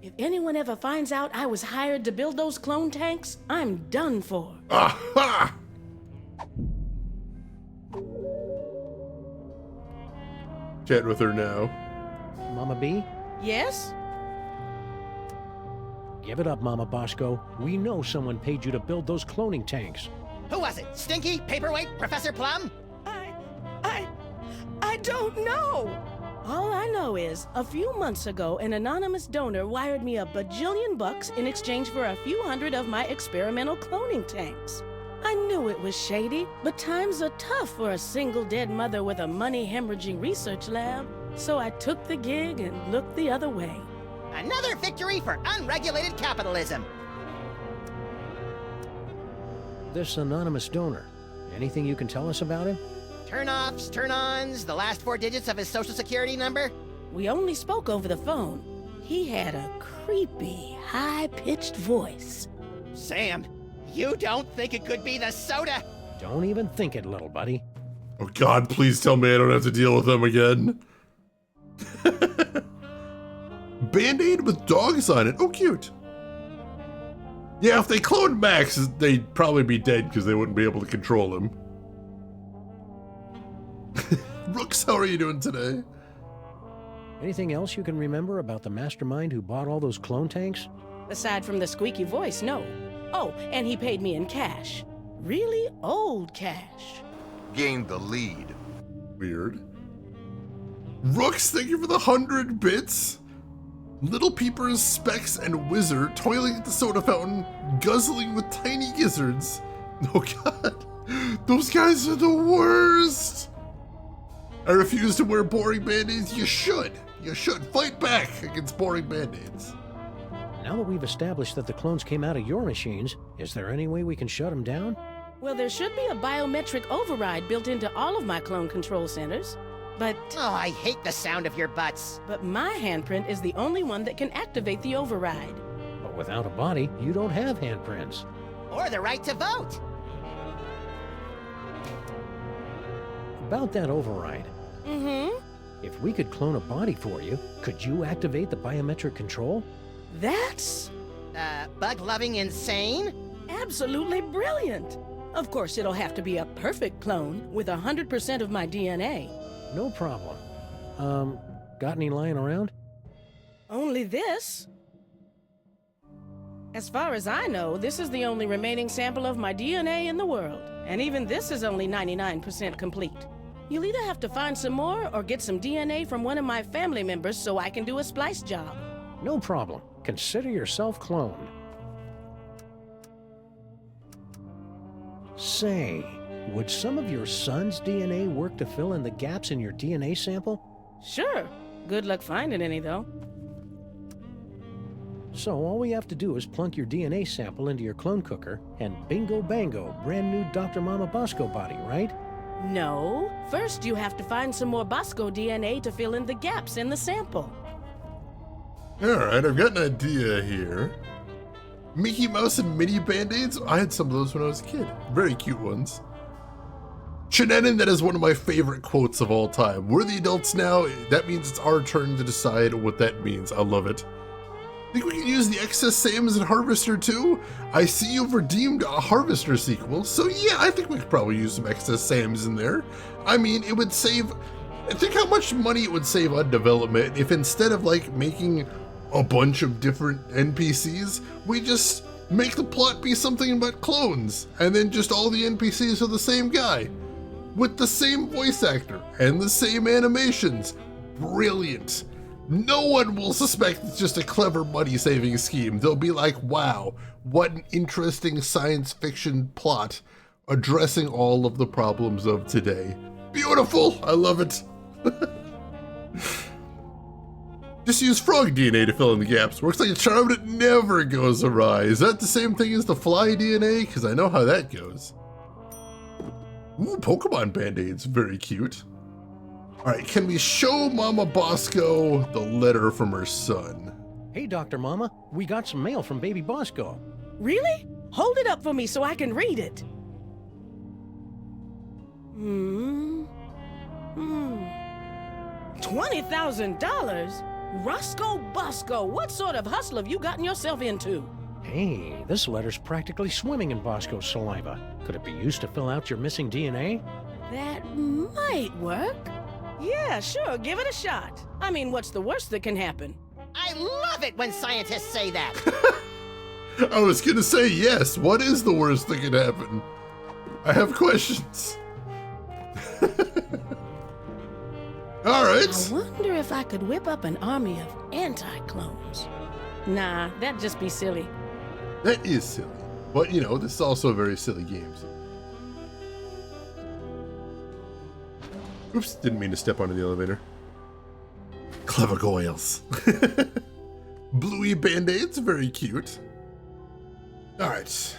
If anyone ever finds out I was hired to build those clone tanks, I'm done for. Aha! Chat with her now. Mama B? Yes? Give it up, Mama Bosco. We know someone paid you to build those cloning tanks. Who was it? Stinky? Paperweight? Professor Plum? I don't know. All I know is, a few months ago, an anonymous donor wired me $1 bajillion in exchange for a few hundred of my experimental cloning tanks. I knew it was shady, but times are tough for a single dead mother with a money-hemorrhaging research lab. So I took the gig and looked the other way. Another victory for unregulated capitalism. This anonymous donor, anything you can tell us about him? Turn-offs, turn-ons, the last 4 digits of his social security number? We only spoke over the phone. He had a creepy, high-pitched voice. Sam, you don't think it could be the soda? Don't even think it, little buddy. Oh God, please tell me I don't have to deal with them again. Band-Aid with dogs on it. Oh, cute. Yeah, if they cloned Max, they'd probably be dead because they wouldn't be able to control him. Rooks, how are you doing today? Anything else you can remember about the mastermind who bought all those clone tanks? Aside from the squeaky voice, no. Oh, and he paid me in cash. Really old cash. Gained the lead. Weird. Rooks, thank you for the 100 bits. Little Peepers, Specs, and Wizard toiling at the soda fountain, guzzling with tiny gizzards. Oh God, those guys are the worst. I refuse to wear boring band-aids. You should. You should. Fight back against boring band-aids. Now that we've established that the clones came out of your machines, is there any way we can shut them down? Well, there should be a biometric override built into all of my clone control centers. But... Oh, I hate the sound of your butts. But my handprint is the only one that can activate the override. But without a body, you don't have handprints. Or the right to vote. About that override. Mm-hmm. If we could clone a body for you, could you activate the biometric control? That's... bug-loving insane? Absolutely brilliant. Of course, it'll have to be a perfect clone with 100% of my DNA. No problem. Got any lying around? Only this. As far as I know, this is the only remaining sample of my DNA in the world. And even this is only 99% complete. You'll either have to find some more or get some DNA from one of my family members so I can do a splice job. No problem. Consider yourself cloned. Say, would some of your son's DNA work to fill in the gaps in your DNA sample? Sure. Good luck finding any, though. So all we have to do is plunk your DNA sample into your clone cooker, and bingo bango, brand new Dr. Mama Bosco body, right? No. First, you have to find some more Bosco DNA to fill in the gaps in the sample. Alright, I've got an idea here. Mickey Mouse and Minnie Band-Aids? I had some of those when I was a kid. Very cute ones. Shenanigan, that is one of my favorite quotes of all time. We're the adults now. That means it's our turn to decide what that means. I love it. Think we can use the excess Sams in Harvester too? I see you've redeemed a Harvester sequel, so yeah, I think we could probably use some excess Sams in there. I mean, it would save... Think how much money it would save on development if instead of like making a bunch of different NPCs, we just make the plot be something about clones, and then just all the NPCs are the same guy, with the same voice actor, and the same animations. Brilliant. No one will suspect it's just a clever money-saving scheme. They'll be like, wow, what an interesting science fiction plot addressing all of the problems of today. Beautiful, I love it. Just use frog DNA to fill in the gaps. Works like a charm, but it never goes awry. Is that the same thing as the fly DNA? Because I know how that goes. Ooh, Pokemon Band-Aids, very cute. All right, can we show Mama Bosco the letter from her son? Hey, Dr. Mama, we got some mail from Baby Bosco. Really? Hold it up for me so I can read it. $20,000? Roscoe Bosco, what sort of hustle have you gotten yourself into? Hey, this letter's practically swimming in Bosco's saliva. Could it be used to fill out your missing DNA? That might work. Yeah, sure, give it a shot. I mean, what's the worst that can happen? I love it when scientists say that. I was gonna say yes. What is the worst that could happen? I have questions. Alright. I wonder if I could whip up an army of anti-clones. Nah, that'd just be silly. That is silly. But, you know, this is also a very silly game. So. Oops, didn't mean to step onto the elevator. Clever goyles. Bluey band-aids, very cute. Alright.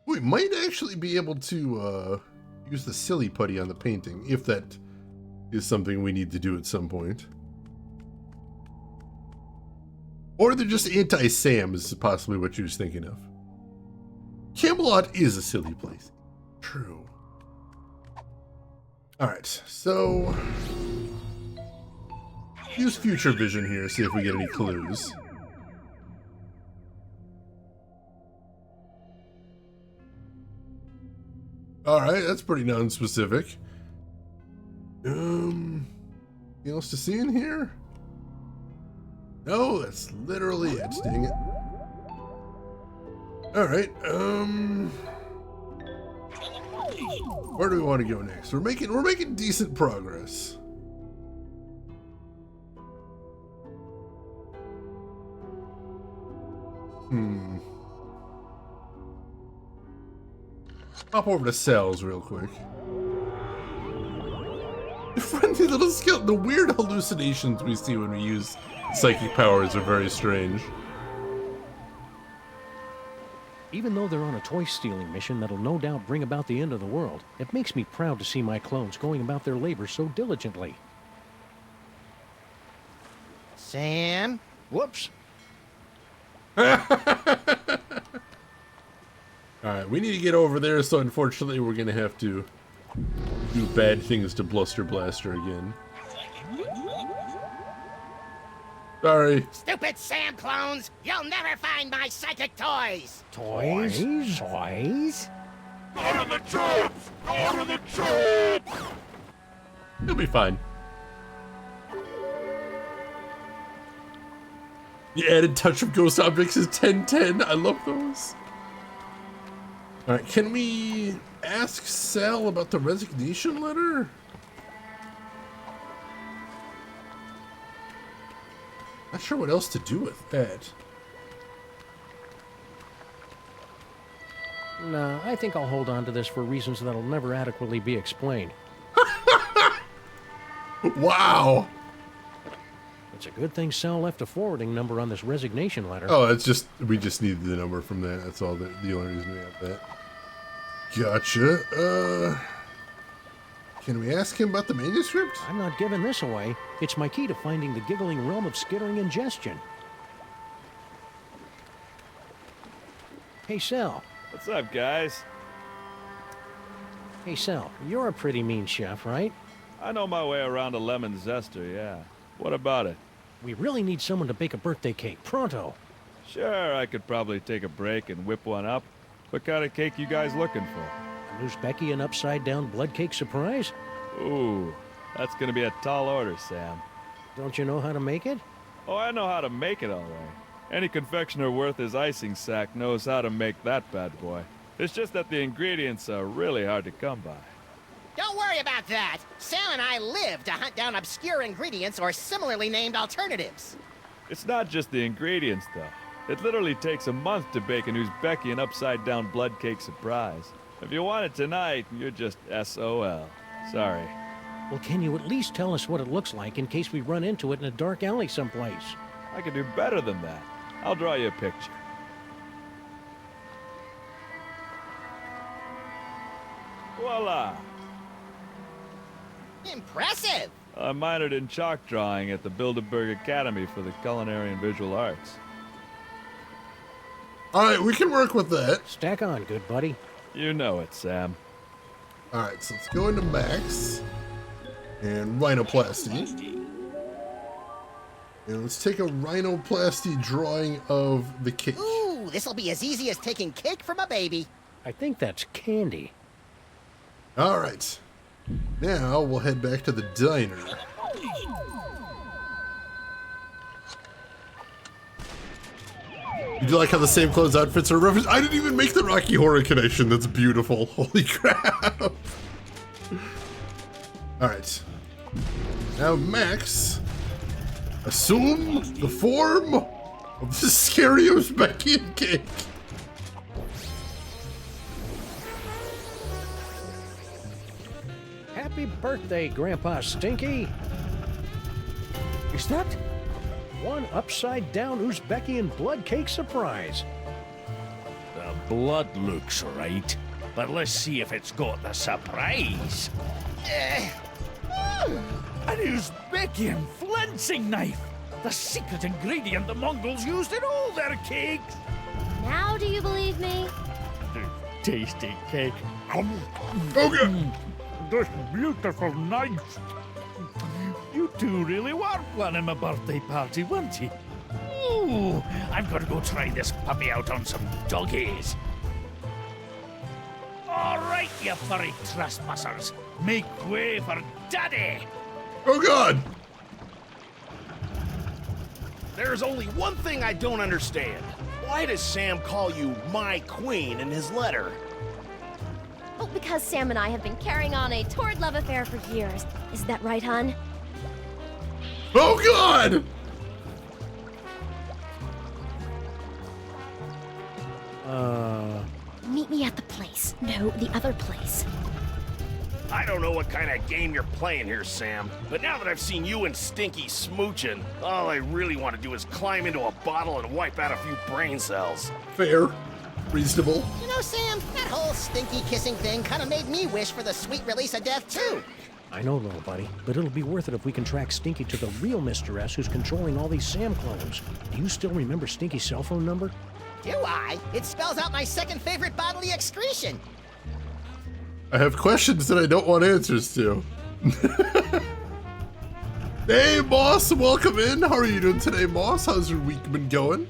We might actually be able to use the silly putty on the painting, if that is something we need to do at some point. Or they're just anti-Sam is possibly what you was thinking of. Camelot is a silly place. True. Alright, so... use future vision here, see if we get any clues. Alright, that's pretty non-specific. Anything else to see in here? No, that's literally it, dang it. Alright, where do we want to go next? We're making decent progress. Hop over to cells real quick. The friendly little skeleton. The weird hallucinations we see when we use psychic powers are very strange. Even though they're on a toy-stealing mission that'll no doubt bring about the end of the world, it makes me proud to see my clones going about their labor so diligently. Sam? Whoops. Alright, we need to get over there, so unfortunately we're gonna have to do bad things to Bluster Blaster again. Sorry. Stupid Sam clones! You'll never find my psychic toys! Toys? Toys? Go to the troops! Go to the troops! He'll be fine. The added touch of ghost objects is 1010. I love those. Alright, can we ask Sal about the resignation letter? Not sure what else to do with that. Nah, I think I'll hold on to this for reasons that'll never adequately be explained. Wow! It's a good thing Sal left a forwarding number on this resignation letter. Oh, it's just, we just needed the number from that. That's all, the only reason we have that. Gotcha. Can we ask him about the manuscript? I'm not giving this away. It's my key to finding the giggling realm of skittering ingestion. Hey, Sal. What's up, guys? Hey, Sal, you're a pretty mean chef, right? I know my way around a lemon zester, yeah. What about it? We really need someone to bake a birthday cake, pronto. Sure, I could probably take a break and whip one up. What kind of cake you guys looking for? Lose Becky an upside-down blood cake surprise? Ooh, that's gonna be a tall order, Sam. Don't you know how to make it? Oh, I know how to make it all right. Any confectioner worth his icing sack knows how to make that bad boy. It's just that the ingredients are really hard to come by. Don't worry about that! Sam and I live to hunt down obscure ingredients or similarly named alternatives. It's not just the ingredients, though. It literally takes a month to bake a Becky an upside-down blood cake surprise. If you want it tonight, you're just SOL. Sorry. Well, can you at least tell us what it looks like in case we run into it in a dark alley someplace? I can do better than that. I'll draw you a picture. Voila! Impressive! I minored in chalk drawing at the Bilderberg Academy for the Culinary and Visual Arts. Alright, we can work with that. Stack on, good buddy. You know it, Sam. Alright, so let's go into Max and Rhinoplasty. And let's take a Rhinoplasty drawing of the cake. Ooh, this'll be as easy as taking cake from a baby. I think that's candy. Alright. Now we'll head back to the diner. You do like how the same clothes outfits are referenced? I didn't even make the Rocky Horror connection. That's beautiful. Holy crap. All right. Now, Max, assume the form of the scary Uzbekian cake. Happy birthday, Grandpa Stinky. Is that? One upside-down Uzbekian blood cake surprise. The blood looks right, but let's see if it's got the surprise. An Uzbekian flensing knife! The secret ingredient the Mongols used in all their cakes! Now do you believe me? Tasty cake. Okay. This beautiful knife. You two really were planning my birthday party, weren't you? Ooh, I'm gonna go try this puppy out on some doggies. All right, you furry trespassers. Make way for Daddy. Oh, God. There's only one thing I don't understand. Why does Sam call you my queen in his letter? Oh, because Sam and I have been carrying on a torrid love affair for years. Isn't that right, hon? Oh, God! Meet me at the place. No, the other place. I don't know what kind of game you're playing here, Sam, but now that I've seen you and Stinky smooching, all I really want to do is climb into a bottle and wipe out a few brain cells. Fair. Reasonable. You know, Sam, that whole stinky kissing thing kind of made me wish for the sweet release of death, too. I know, little buddy, but it'll be worth it if we can track Stinky to the real Mr. S who's controlling all these Sam clones. Do you still remember Stinky's cell phone number? Do I? It spells out my second favorite bodily excretion. I have questions that I don't want answers to. Hey, Moss, welcome in. How are you doing today, Moss? How's your week been going?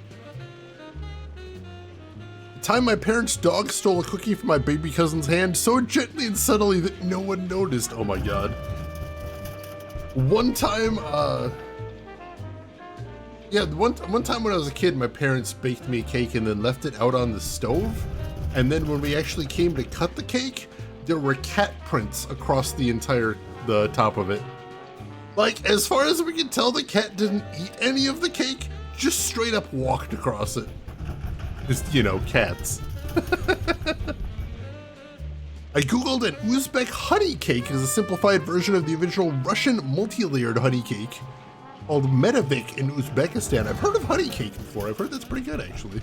The time my parents' dog stole a cookie from my baby cousin's hand so gently and subtly that no one noticed. Oh my God. One time, one time when I was a kid, my parents baked me a cake and then left it out on the stove. And then when we actually came to cut the cake, there were cat prints across the top of it. Like, as far as we can tell, the cat didn't eat any of the cake, just straight up walked across it. Just, you know, cats. I googled an Uzbek honey cake as a simplified version of the original Russian multi-layered honey cake called Medovik in Uzbekistan. I've heard of honey cake before. I've heard that's pretty good, actually.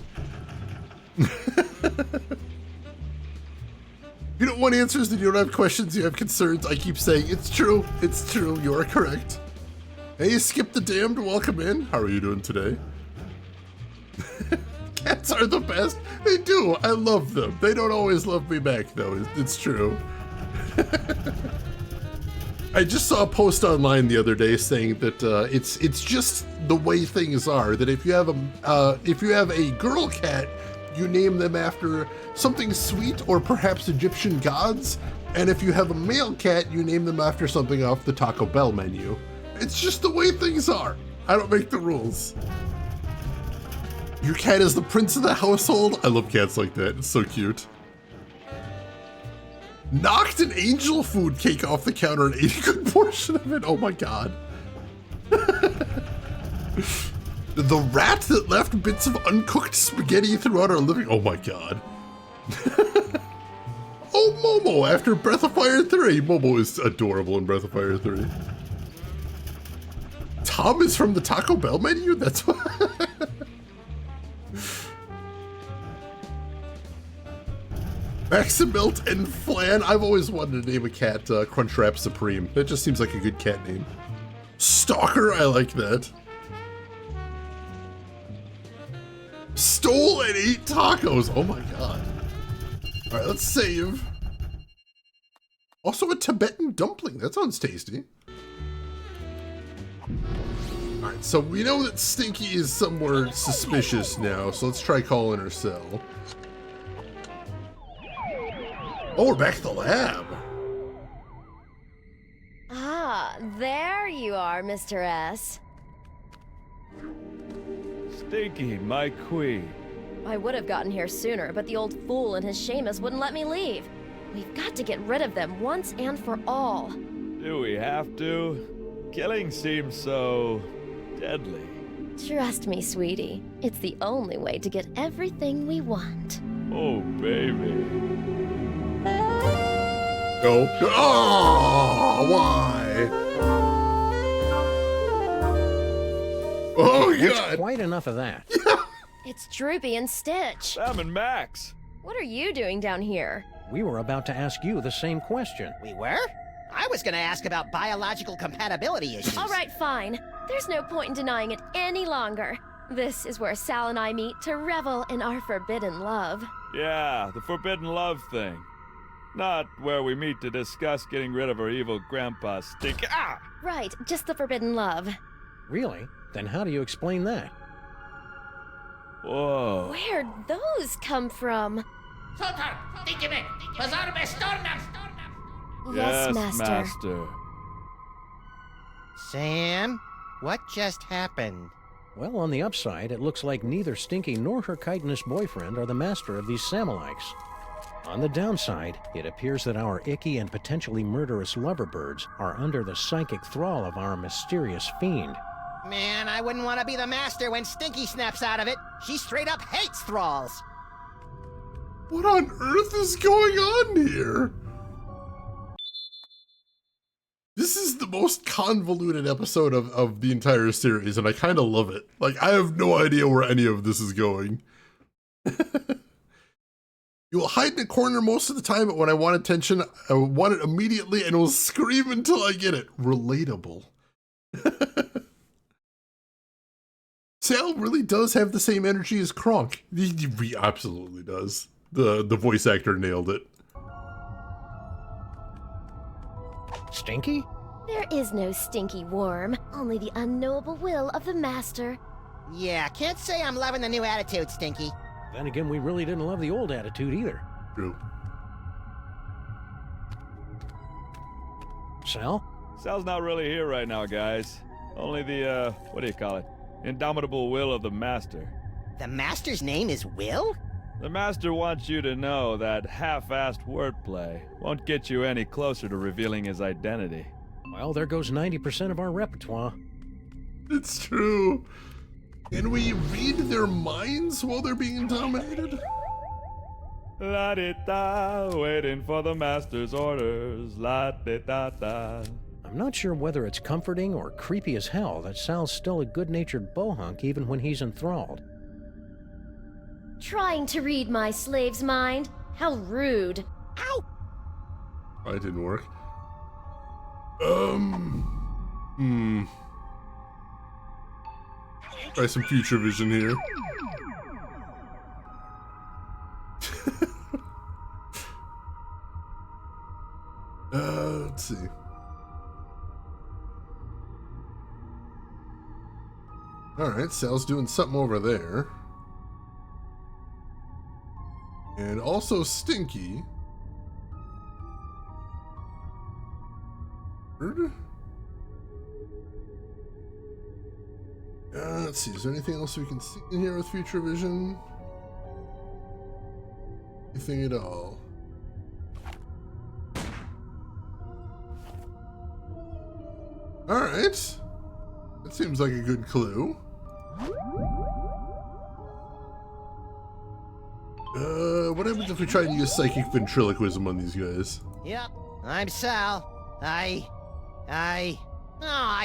You don't want answers, then you don't have questions, you have concerns. I keep saying, it's true, you are correct. Hey, Skip the Damned, welcome in. How are you doing today? Cats are the best. They do, I love them. They don't always love me back, though, it's true. I just saw a post online the other day saying that it's just the way things are, that if you have a girl cat, you name them after something sweet or perhaps Egyptian gods, and if you have a male cat, you name them after something off the Taco Bell menu. It's just the way things are. I don't make the rules. Your cat is the prince of the household. I love cats like that. It's so cute. Knocked an angel food cake off the counter and ate a good portion of it. Oh my God. The rat that left bits of uncooked spaghetti throughout our living. Oh my God. Oh, Momo after Breath of Fire 3. Momo is adorable in Breath of Fire 3. Tom is from the Taco Bell menu? That's what. Maximilt and Flan. I've always wanted to name a cat Crunchwrap Supreme. That just seems like a good cat name. Stalker, I like that. Stole and ate tacos. Oh my God. All right, let's save. Also a Tibetan dumpling. That sounds tasty. All right, so we know that Stinky is somewhere suspicious now, so let's try calling her cell. Oh, we're back at the lab. Ah, there you are, Mr. S. Stinky, my queen. I would have gotten here sooner, but the old fool and his Seamus wouldn't let me leave. We've got to get rid of them once and for all. Do we have to? Killing seems so deadly. Trust me, sweetie. It's the only way to get everything we want. Oh, baby. Go. Oh, why? Oh, That's God. quite enough of that. It's Droopy and Stitch. Sam and Max. What are you doing down here? We were about to ask you the same question. We were? I was gonna ask about biological compatibility issues. All right, fine. There's no point in denying it any longer. This is where Sal and I meet to revel in our forbidden love. Yeah, the forbidden love thing. Not where we meet to discuss getting rid of our evil grandpa Stink. Ah! Right, just the forbidden love. Really? Then how do you explain that? Whoa. Where'd those come from? Yes, Master. Sam, what just happened? Well, on the upside, it looks like neither Stinky nor her chitinous boyfriend are the master of these Samalikes. On the downside, it appears that our icky and potentially murderous loverbirds are under the psychic thrall of our mysterious fiend. Man, I wouldn't want to be the master when Stinky snaps out of it. She straight up hates thralls. What on earth is going on here? This is the most convoluted episode of the entire series, and I kind of love it. Like, I have no idea where any of this is going. You will hide in a corner most of the time, but when I want attention, I want it immediately and will scream until I get it. Relatable. Sal really does have the same energy as Kronk. He absolutely does. The voice actor nailed it. Stinky? There is no stinky worm, only the unknowable will of the master. Yeah, can't say I'm loving the new attitude, Stinky. Then again, we really didn't love the old attitude either. True. Sal? Sal's not really here right now, guys. Only the, what do you call it? Indomitable will of the Master. The master's name is Will? The Master wants you to know that half-assed wordplay won't get you any closer to revealing his identity. Well, there goes 90% of our repertoire. It's true. Can we read their minds while they're being dominated? La-di-da, waiting for the Master's orders. La-di-da-da. I'm not sure whether it's comforting or creepy as hell that Sal's still a good-natured bohunk even when he's enthralled. Trying to read my slave's mind? How rude. Ow! Oh, it didn't work. Try some future vision here. Let's see. Alright, Sal's doing something over there. And also Stinky. Let's see, is there anything else we can see in here with future vision? Anything at all? Alright. That seems like a good clue. What happens if we try and use psychic ventriloquism on these guys? Yep, I'm Sal. I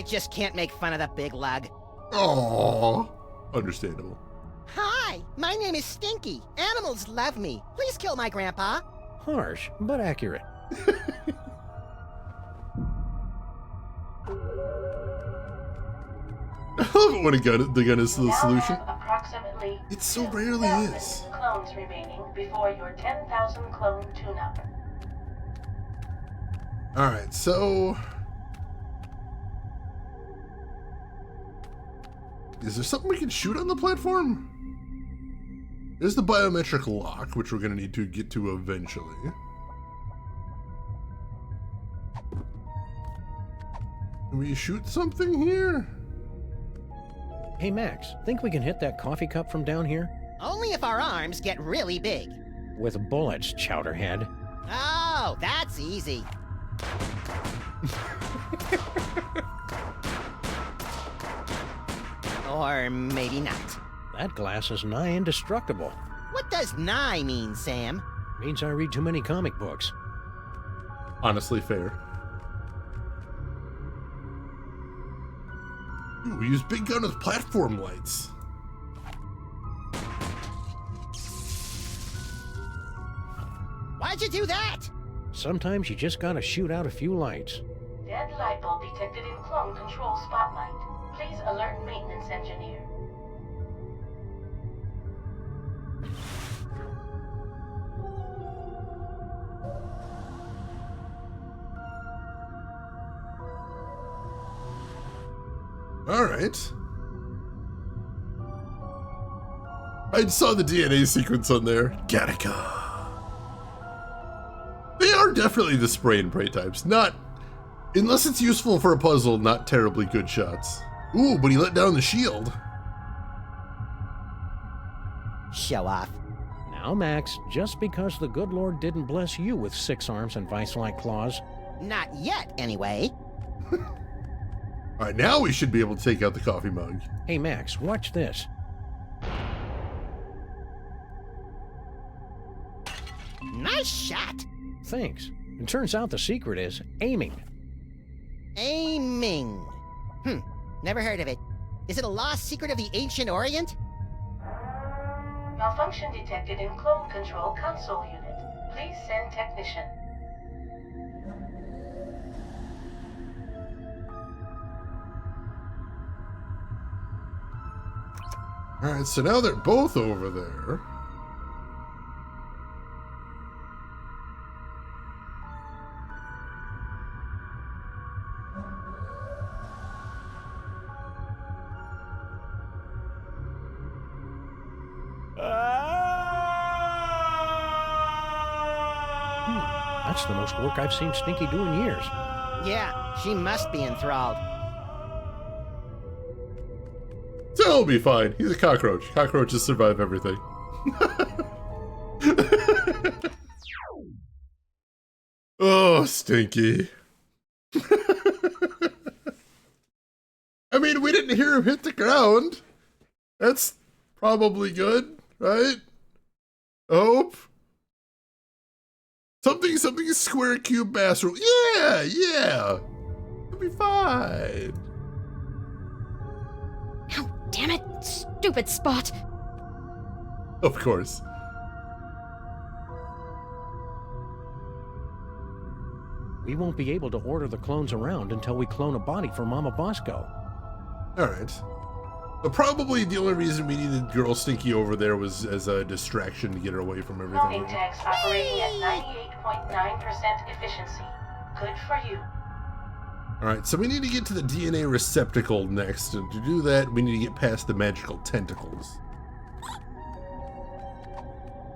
just can't make fun of the big lug. Aww. Understandable. Hi, my name is Stinky. Animals love me. Please kill my grandpa. Harsh, but accurate. I love it when the gun is the solution. Approximately It so rarely is. clones remaining before your 10,000 clone tune-up. Alright, so... Is there something we can shoot on the platform? There's the biometric lock, which we're going to need to get to eventually. Can we shoot something here? Hey, Max, think we can hit that coffee cup from down here? Only if our arms get really big. With bullets, Chowderhead. Oh, that's easy. Or maybe not. That glass is nigh indestructible. What does nigh mean, Sam? Means I read too many comic books. Honestly fair. Ooh, we use big gun with platform lights. Why'd you do that? Sometimes you just gotta shoot out a few lights. Dead light bulb detected in clone control spotlight. Please alert maintenance engineer. All right. I saw the DNA sequence on there. Gattaca. They are definitely the spray and pray types. Not, unless it's useful for a puzzle, not terribly good shots. Ooh, but he let down the shield. Show off. Now, Max, just because the good Lord didn't bless you with 6 arms and vice-like claws. Not yet, anyway. All right, now we should be able to take out the coffee mug. Hey, Max, watch this. Nice shot. Thanks. It turns out the secret is aiming. Aiming. Never heard of it. Is it a lost secret of the ancient Orient? Malfunction detected in clone control console unit. Please send technician. All right, so now they're both over there. That's the most work I've seen Stinky do in years. Yeah, she must be enthralled. So he'll be fine. He's a cockroach. Cockroaches survive everything. Oh, Stinky. I mean, we didn't hear him hit the ground. That's probably good, right? I hope. Something square cube bass roll. Yeah. It'll be fine. Ow, damn it, stupid Spot. Of course. We won't be able to order the clones around until we clone a body for Mama Bosco. All right. But probably the only reason we needed Girl Stinky over there was as a distraction to get her away from everything. Cloning tanks operating at 98.9% efficiency. Good for you. All right, so we need to get to the DNA receptacle next, and to do that, we need to get past the magical tentacles.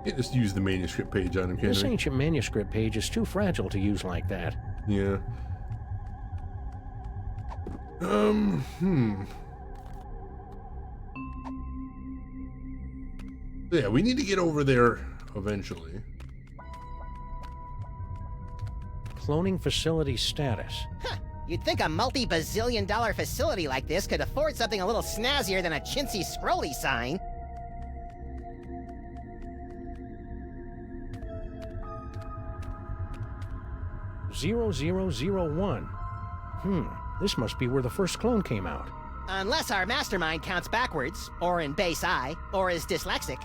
Can't just use the manuscript page on him, can This we? ancient manuscript page is too fragile to use like that. Yeah. Yeah, we need to get over there eventually. Cloning facility status. You'd think a multi-bazillion-dollar facility like this could afford something a little snazzier than a chintzy scrolly sign. (0001). This must be where the first clone came out. Unless our mastermind counts backwards, or in base I, or is dyslexic.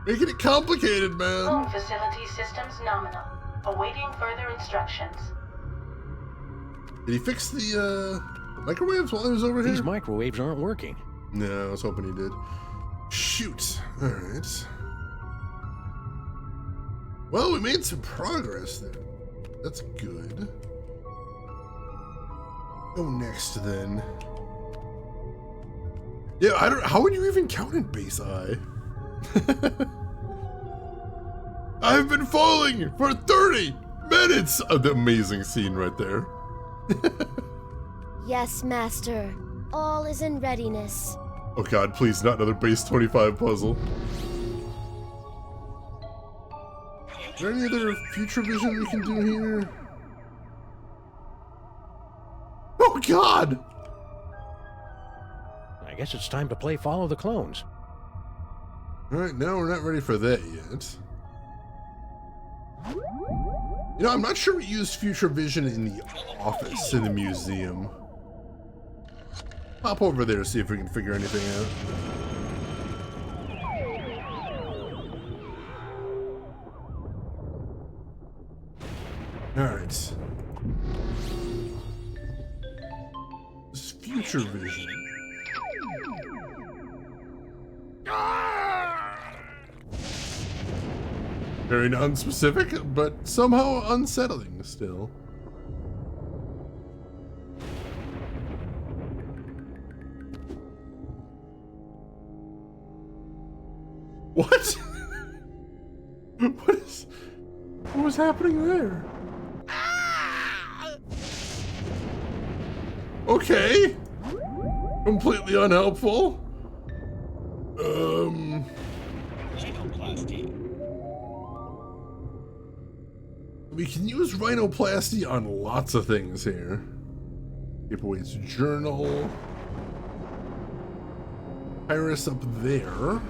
Making it complicated, man. Clone facility systems nominal. Awaiting further instructions. Did he fix the microwaves while he was over here? These microwaves aren't working. No, I was hoping he did. Shoot. All right. Well, we made some progress there. That's good. Go next then. Yeah, I don't. How would you even count in base I? I've been falling for 30 minutes. Oh, the amazing scene right there. Yes, Master. All is in readiness. Oh god, please, not another base 25 puzzle. Is there any other future vision we can do here? Oh god! I guess it's time to play Follow the Clones. Alright, no, we're not ready for that yet. You know, I'm not sure we used future vision in the office in the museum. Pop over there, see if we can figure anything out. Alright. This is future vision. Very non-specific, but somehow unsettling still. What? What was happening there? Okay. Completely unhelpful. We can use rhinoplasty on lots of things here. Giveaway's journal. Iris up there.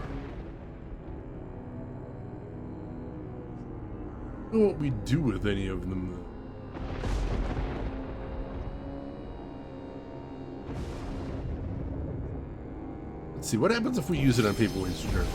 I don't know what we do with any of them though. Let's see, what happens if we use it on Paperweight's journal?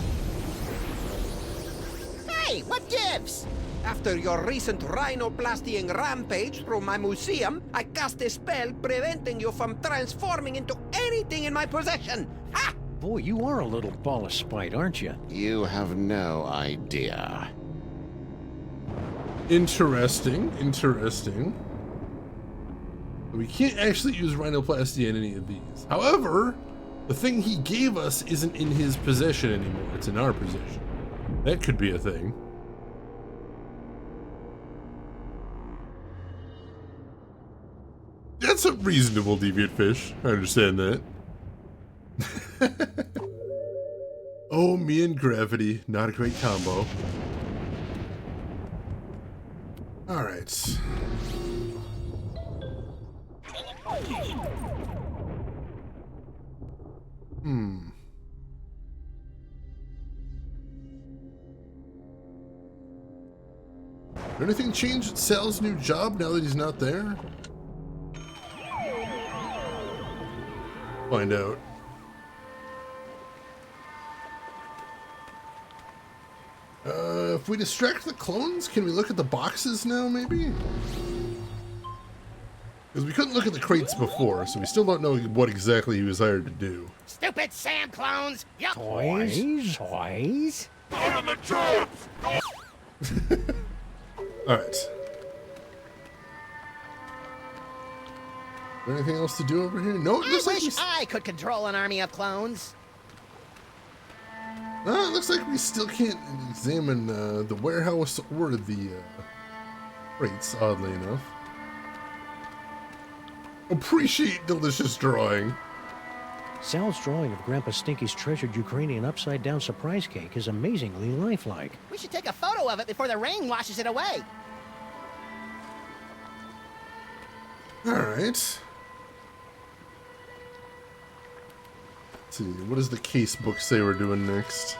Hey, what gives? After your recent rhinoplastying rampage through my museum, I cast a spell preventing you from transforming into anything in my possession. Ha! Boy, you are a little ball of spite, aren't you? You have no idea. Interesting, interesting. We can't actually use rhinoplasty in any of these. However, the thing he gave us isn't in his possession anymore. It's in our possession. That could be a thing. That's a reasonable deviant fish. I understand that. Oh, me and gravity. Not a great combo. Alright. Anything change at Sal's new job now that he's not there? Find out. If we distract the clones, can we look at the boxes now, maybe? Because we couldn't look at the crates before, so we still don't know what exactly he was hired to do. Stupid Sam clones! Yup! Toys? Toys? On the job! Alright. Is there anything else to do over here? No, it I looks like wish I could control an army of clones. it looks like we still can't examine the warehouse or the crates, oddly enough. Appreciate delicious drawing. Sal's drawing of Grandpa Stinky's treasured Ukrainian upside-down surprise cake is amazingly lifelike. We should take a photo of it before the rain washes it away. Alright. Let's see, what does the case book say we're doing next?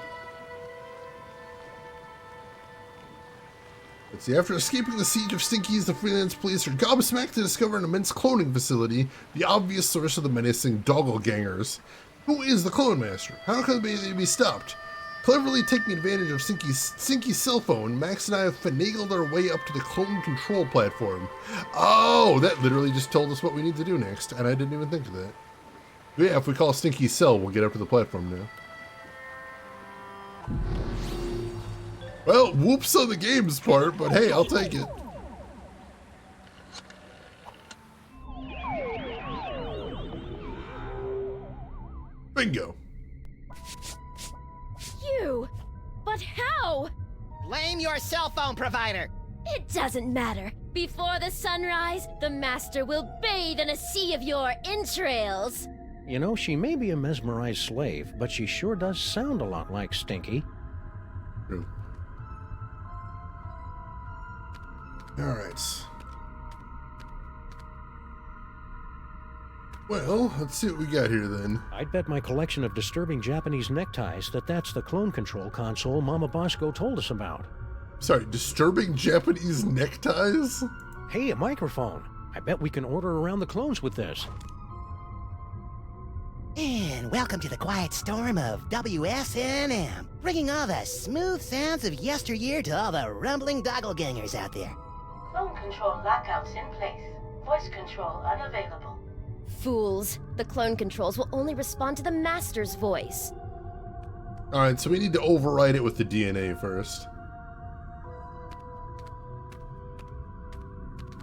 Let's see, after escaping the siege of Stinkies, the freelance police are gobsmacked to discover an immense cloning facility, the obvious source of the menacing doppelgangers. Who is the clone master? How can they be stopped? Cleverly taking advantage of Stinky's cell phone, Max and I have finagled our way up to the clone control platform. Oh, that literally just told us what we need to do next, and I didn't even think of that. Yeah, if we call Stinky's cell, we'll get up to the platform now. Well, whoops on the game's part, but hey, I'll take it. Bingo. You? But how? Blame your cell phone provider. It doesn't matter. Before the sunrise, the Master will bathe in a sea of your entrails. You know, she may be a mesmerized slave, but she sure does sound a lot like Stinky. True. Alright. Well, let's see what we got here then. I'd bet my collection of disturbing Japanese neckties that's the clone control console Mama Bosco told us about. Sorry, disturbing Japanese neckties? Hey, a microphone. I bet we can order around the clones with this. And welcome to the quiet storm of WSNM, bringing all the smooth sounds of yesteryear to all the rumbling doppelgangers out there. Clone control lockouts in place. Voice control unavailable. Fools. The clone controls will only respond to the master's voice. Alright, so we need to override it with the DNA first.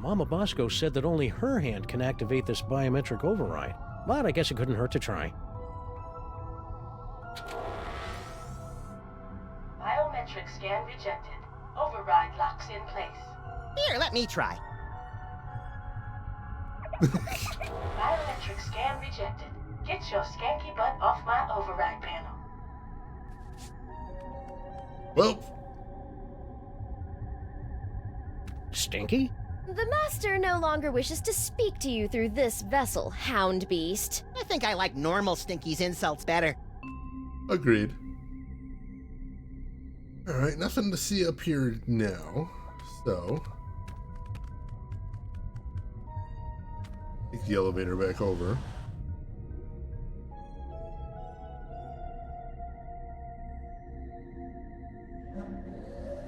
Mama Bosco said that only her hand can activate this biometric override, but I guess it couldn't hurt to try. Biometric scan rejected. Override locks in place. Here, let me try. Biometric scan rejected. Get your skanky butt off my override panel. Well. Stinky? The master no longer wishes to speak to you through this vessel, hound beast. I think I like normal Stinky's insults better. Agreed. Alright, nothing to see up here now, so... take the elevator back over.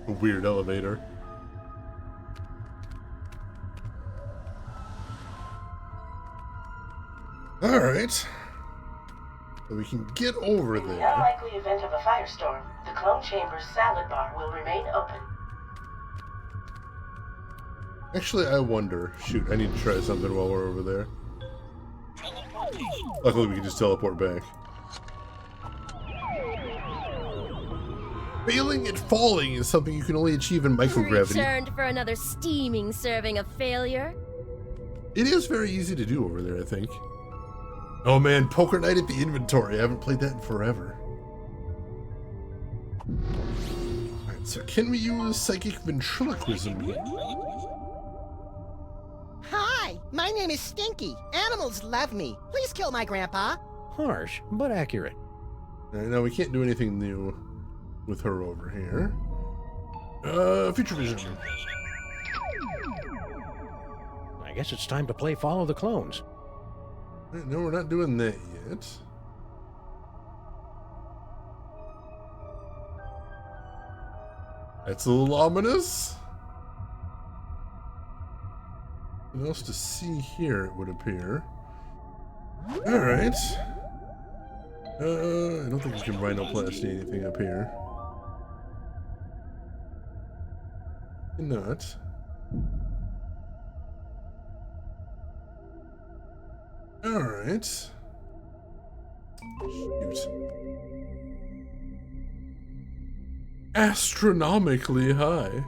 A weird elevator. Alright. So we can get over In the there. unlikely event of a firestorm, the clone chamber's salad bar will remain open. Actually, I wonder. Shoot, I need to try something while we're over there. Luckily, we can just teleport back. Failing at falling is something you can only achieve in microgravity. Returned for another steaming serving of failure. It is very easy to do over there, I think. Oh man, Poker Night at the Inventory. I haven't played that in forever. Alright, so can we use psychic ventriloquism here? Hi, my name is Stinky. Animals love me. Please kill my grandpa. Harsh, but accurate. No, we can't do anything new with her over here. Future vision. I guess it's time to play Follow the Clones. No, we're not doing that yet. That's a little ominous. What else to see here, it would appear. Alright. I don't think we can rhinoplasty anything up here. Not. Alright. Shoot. Astronomically high.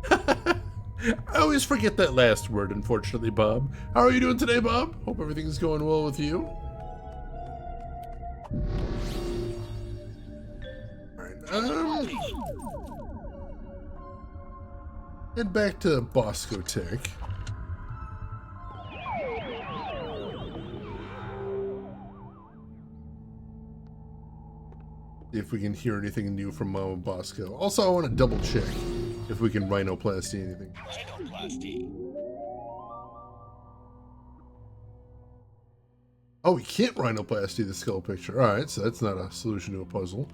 I always forget that last word, unfortunately, Bob. How are you doing today, Bob? Hope everything's going well with you. Alright, head back to Bosco Tech. See if we can hear anything new from Mama Bosco. Also, I want to double check if we can rhinoplasty anything. Oh, we can't rhinoplasty the skull picture. Alright, so that's not a solution to a puzzle.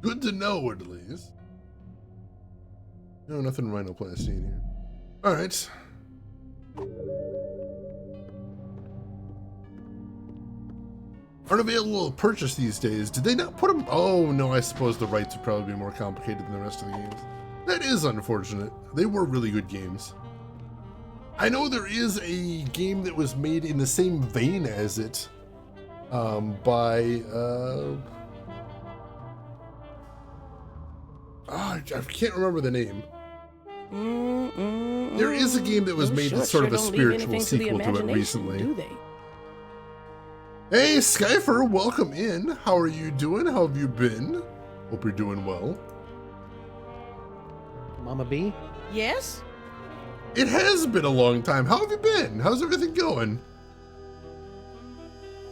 Good to know, at least. No, nothing rhinoplasty in here. Alright. Aren't available to purchase these days. Did they not put them? Oh, no, I suppose the rights would probably be more complicated than the rest of the games. That is unfortunate. They were really good games. I know there is a game that was made in the same vein as it by I can't remember the name. There is a game that was made that's sort of a spiritual sequel to it recently. Hey, Skyfer, welcome in. How are you doing? How have you been? Hope you're doing well. Mama B? Yes? It has been a long time. How have you been? How's everything going?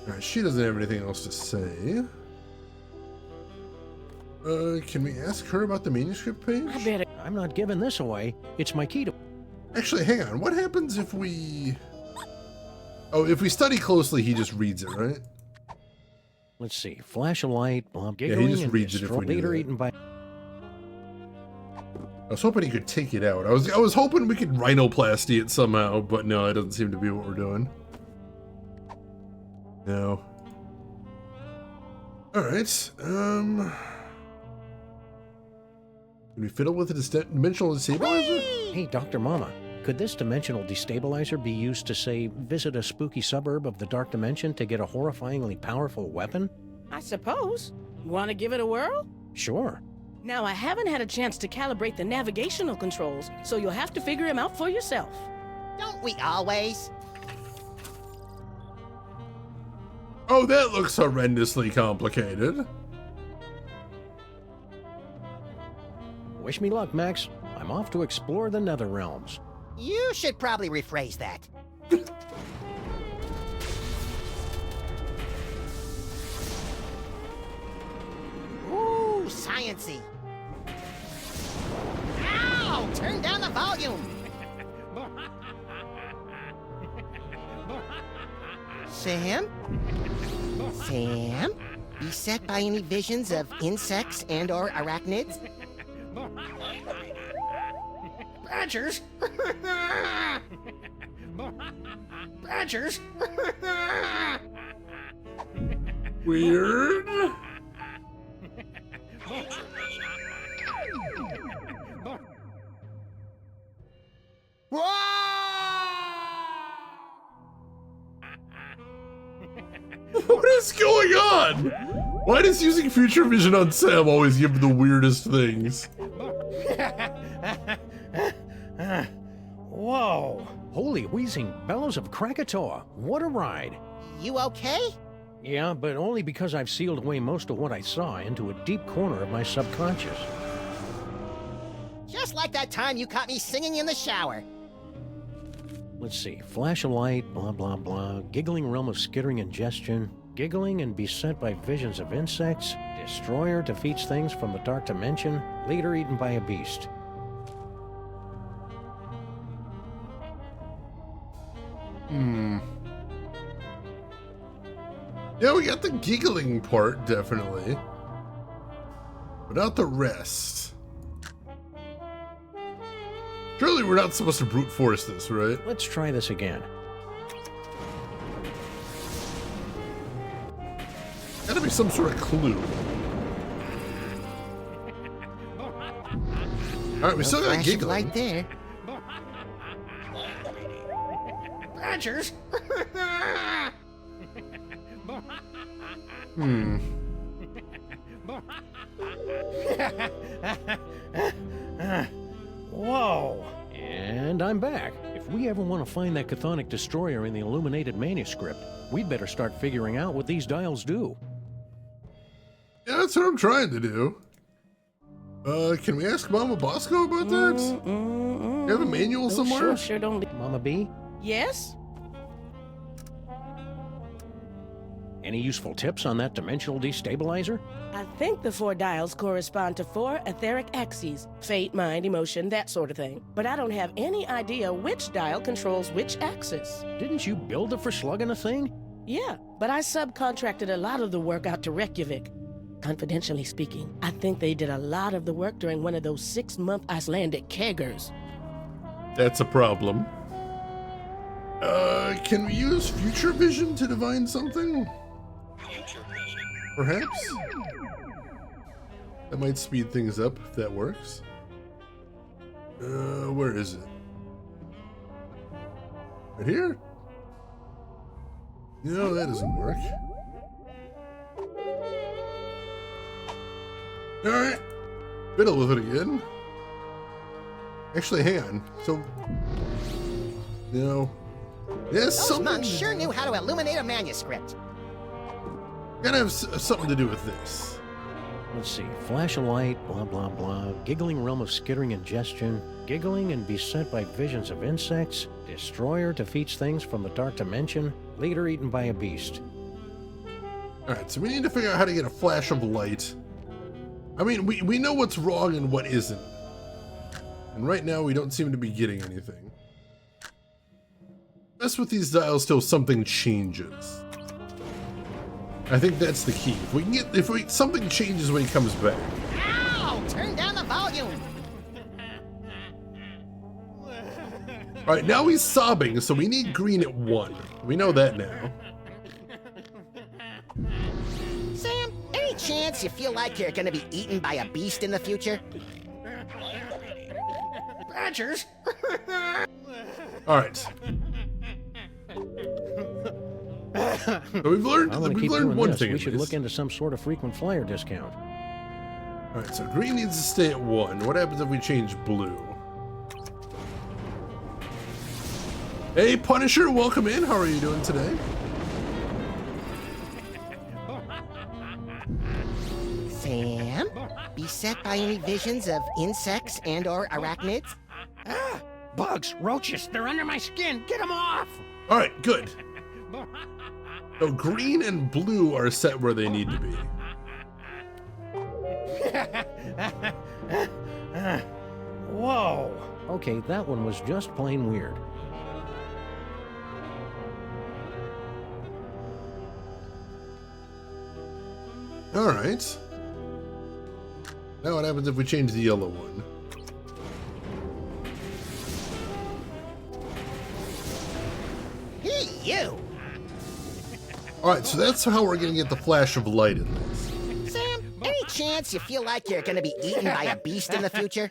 Alright, she doesn't have anything else to say. Can we ask her about the manuscript page? I bet I'm not giving this away. It's my key to... Actually, hang on. What happens if we... Oh, if we study closely, he just reads it, right? Let's see. Flash a light, Bob giggling, yeah, he just and reads it if we do later that. eaten by... I was hoping he could take it out. I was hoping we could rhinoplasty it somehow, but no, it doesn't seem to be what we're doing. No. Alright, Can we fiddle with a dimensional destabilizer? Hey, Dr. Mama, could this dimensional destabilizer be used to, say, visit a spooky suburb of the Dark Dimension to get a horrifyingly powerful weapon? I suppose. Want to give it a whirl? Sure. Now, I haven't had a chance to calibrate the navigational controls, so you'll have to figure him out for yourself. Don't we always? Oh, that looks horrendously complicated. Wish me luck, Max. I'm off to explore the Nether Realms. You should probably rephrase that. Ooh, science-y. Ow! Turn down the volume! Sam? Sam? Beset by any visions of insects and or arachnids? Badgers? Badgers? Weird. What is going on? Why does using future vision on Sam always give the weirdest things? Whoa! Holy wheezing bellows of Krakatoa. What a ride. You okay? Yeah, but only because I've sealed away most of what I saw into a deep corner of my subconscious. Just like that time you caught me singing in the shower. Let's see. Flash a light, blah, blah, blah. Giggling realm of skittering ingestion. Giggling and beset by visions of insects. Destroyer defeats things from the Dark Dimension. Leader eaten by a beast. Yeah, we got the giggling part, definitely. But not the rest. Surely we're not supposed to brute force this, right? Let's try this again. Gotta be some sort of clue. Alright, we still got Flashing giggling. light there. Badgers? Whoa! And I'm back. If we ever want to find that chthonic destroyer in the illuminated manuscript, we'd better start figuring out what these dials do. Yeah, that's what I'm trying to do. Can we ask Mama Bosco about that? You have a manual somewhere? Sure don't. Mama B? Yes? Any useful tips on that dimensional destabilizer? I think the 4 dials correspond to 4 etheric axes. Fate, mind, emotion, that sort of thing. But I don't have any idea which dial controls which axis. Didn't you build it for slugging a thing? Yeah, but I subcontracted a lot of the work out to Reykjavik. Confidentially speaking, I think they did a lot of the work during one of those 6-month Icelandic keggers. That's a problem. Can we use future vision to divine something? Perhaps? That might speed things up if that works. Where is it? Right here? No, that doesn't work. Alright. Fiddle with it again. Actually, hang on. So... No. Yes, Those something... monks sure knew how to illuminate a manuscript. Gotta have something to do with this. Let's see. Flash a light, blah, blah, blah. Giggling realm of skittering ingestion. Giggling and beset by visions of insects. Destroyer defeats things from the dark dimension. Leader eaten by a beast. Alright, so we need to figure out how to get a flash of light. I mean, we know what's wrong and what isn't. And right now we don't seem to be getting anything. Mess with these dials till something changes. I think that's the key. If we can get, something changes when he comes back. Ow! Turn down the volume! Alright, now he's sobbing, so we need green at 1. We know that now. Sam, any chance you feel like you're gonna be eaten by a beast in the future? Badgers? Alright. So we've learned one thing. We should look into some sort of frequent flyer discount. Alright, so green needs to stay at 1. What happens if we change blue? Hey, Punisher, welcome in. How are you doing today? Sam, beset by any visions of insects and or arachnids? Ah, bugs, roaches, they're under my skin. Get them off! Alright, good. So green and blue are set where they need to be. Whoa. Okay, that one was just plain weird. Alright. Now what happens if we change the yellow one? Hey, you! Alright, so that's how we're gonna get the flash of light in this. Sam, any chance you feel like you're gonna be eaten by a beast in the future?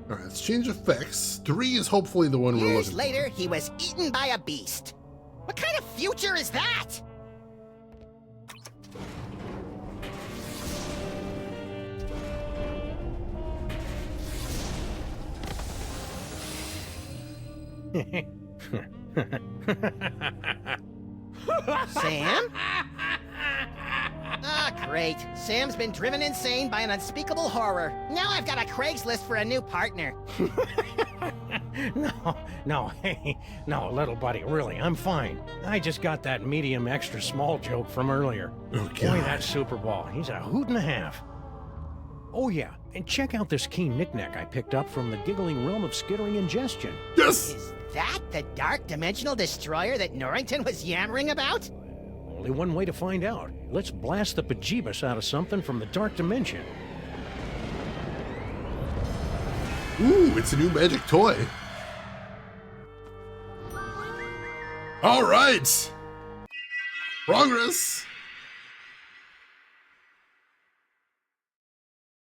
Alright, let's change effects. 3 is hopefully the one we're Years looking later, he was eaten by a beast. What kind of future is that? Sam? Ah, great. Sam's been driven insane by an unspeakable horror. Now I've got a Craigslist for a new partner. No, little buddy, really, I'm fine. I just got that medium extra small joke from earlier. Okay. Boy, that Super Ball, he's a hoot and a half. Oh yeah, and check out this key knickknack I picked up from the giggling realm of skittering ingestion. Yes! Is that the dark dimensional destroyer that Norrington was yammering about? Only one way to find out. Let's blast the bejeebus out of something from the dark dimension. Ooh, it's a new magic toy. All right. Progress.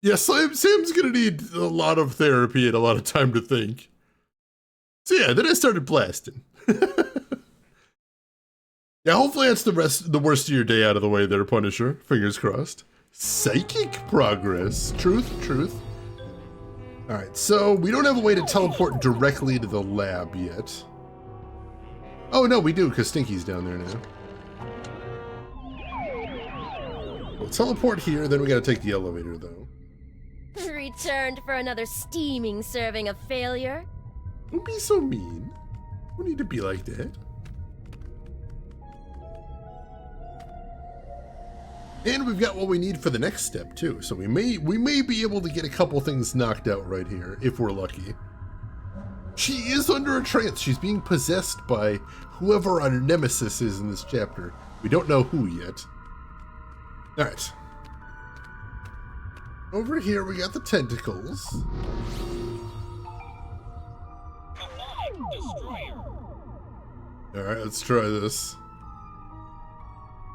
Yeah, Sam's gonna need a lot of therapy and a lot of time to think. So yeah, then I started blasting. Yeah, hopefully that's the worst of your day out of the way there, Punisher. Fingers crossed. Psychic progress. Truth. Alright, so we don't have a way to teleport directly to the lab yet. Oh no, we do, because Stinky's down there now. We'll teleport here, then we gotta take the elevator though. Returned for another steaming serving of failure. Don't be so mean. We need to be like that. And we've got what we need for the next step too, so we may be able to get a couple things knocked out right here, if we're lucky. She is under a trance. She's being possessed by whoever our nemesis is in this chapter. We don't know who yet. Alright. Over here we got the tentacles. Alright, let's try this.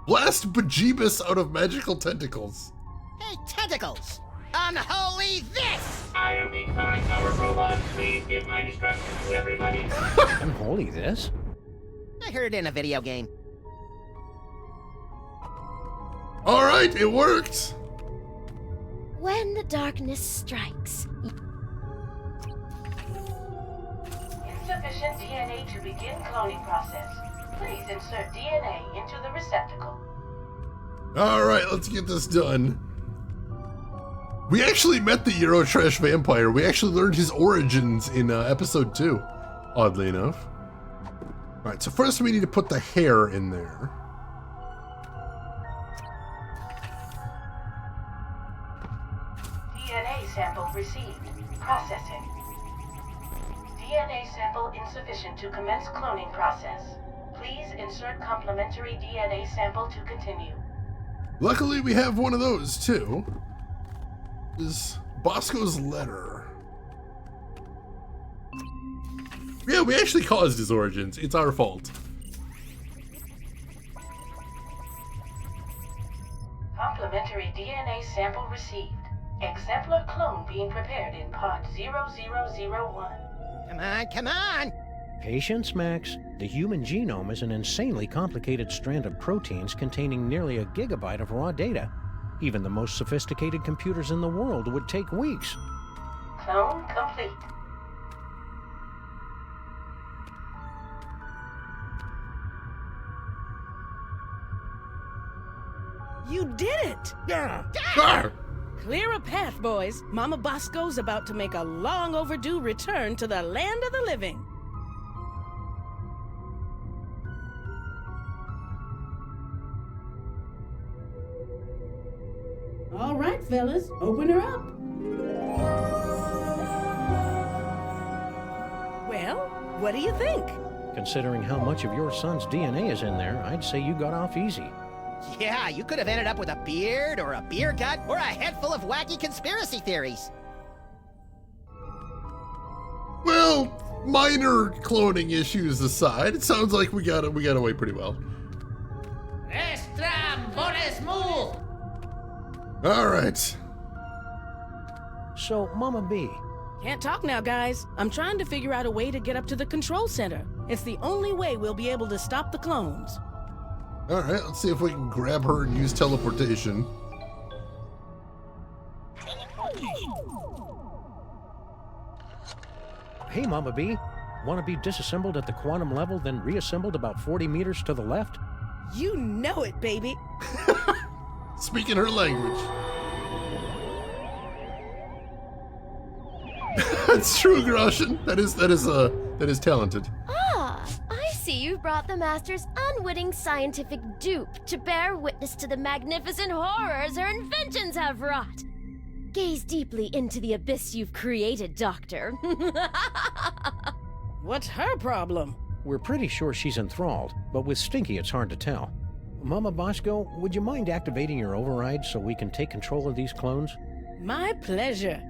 Blast bejeebus out of magical tentacles. Hey, tentacles! Unholy this! I am the incoming power robot. Please give my instructions to everybody. Unholy this? I heard it in a video game. Alright, it worked! When the darkness strikes. DNA to begin cloning process. Please insert DNA into the receptacle. Alright, let's get this done. We actually met the Eurotrash vampire. We actually learned his origins in episode 2, oddly enough. Alright, so first we need to put the hair in there. DNA sample received. Processing. DNA sample insufficient to commence cloning process. Please insert complementary DNA sample to continue. Luckily, we have one of those, too. This is Bosco's letter. Yeah, we actually caused his origins. It's our fault. Complementary DNA sample received. Exemplar clone being prepared in part 0001. Come on, come on! Patience, Max. The human genome is an insanely complicated strand of proteins containing nearly a gigabyte of raw data. Even the most sophisticated computers in the world would take weeks. Clone complete. You did it! Clear a path, boys. Mama Bosco's about to make a long overdue return to the land of the living. All right, fellas, open her up. Well, what do you think? Considering how much of your son's DNA is in there, I'd say you got off easy. Yeah, you could have ended up with a beard, or a beer gut, or a head full of wacky conspiracy theories. Well, minor cloning issues aside, it sounds like we got away pretty well. All right. So, Mama B. Can't talk now, guys. I'm trying to figure out a way to get up to the control center. It's the only way we'll be able to stop the clones. All right, let's see if we can grab her and use teleportation. Hey, Mama B. Want to be disassembled at the quantum level, then reassembled about 40 meters to the left? You know it, baby. Speaking her language. That's true, Groshin. That is talented. Ah, I see you've brought the Master's unwitting scientific dupe to bear witness to the magnificent horrors her inventions have wrought. Gaze deeply into the abyss you've created, Doctor. What's her problem? We're pretty sure she's enthralled, but with Stinky it's hard to tell. Mama Bosco, would you mind activating your override so we can take control of these clones? My pleasure.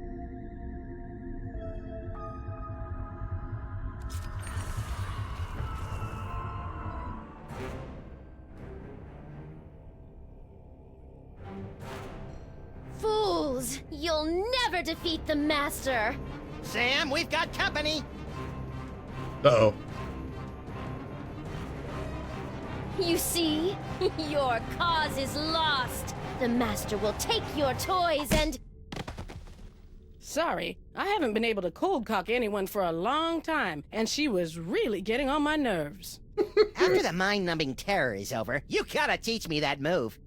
Fools! You'll never defeat the Master! Sam, we've got company! Uh-oh. You see? Your cause is lost! The Master will take your toys and... Sorry, I haven't been able to cold cock anyone for a long time, and she was really getting on my nerves. After the mind-numbing terror is over, you gotta teach me that move.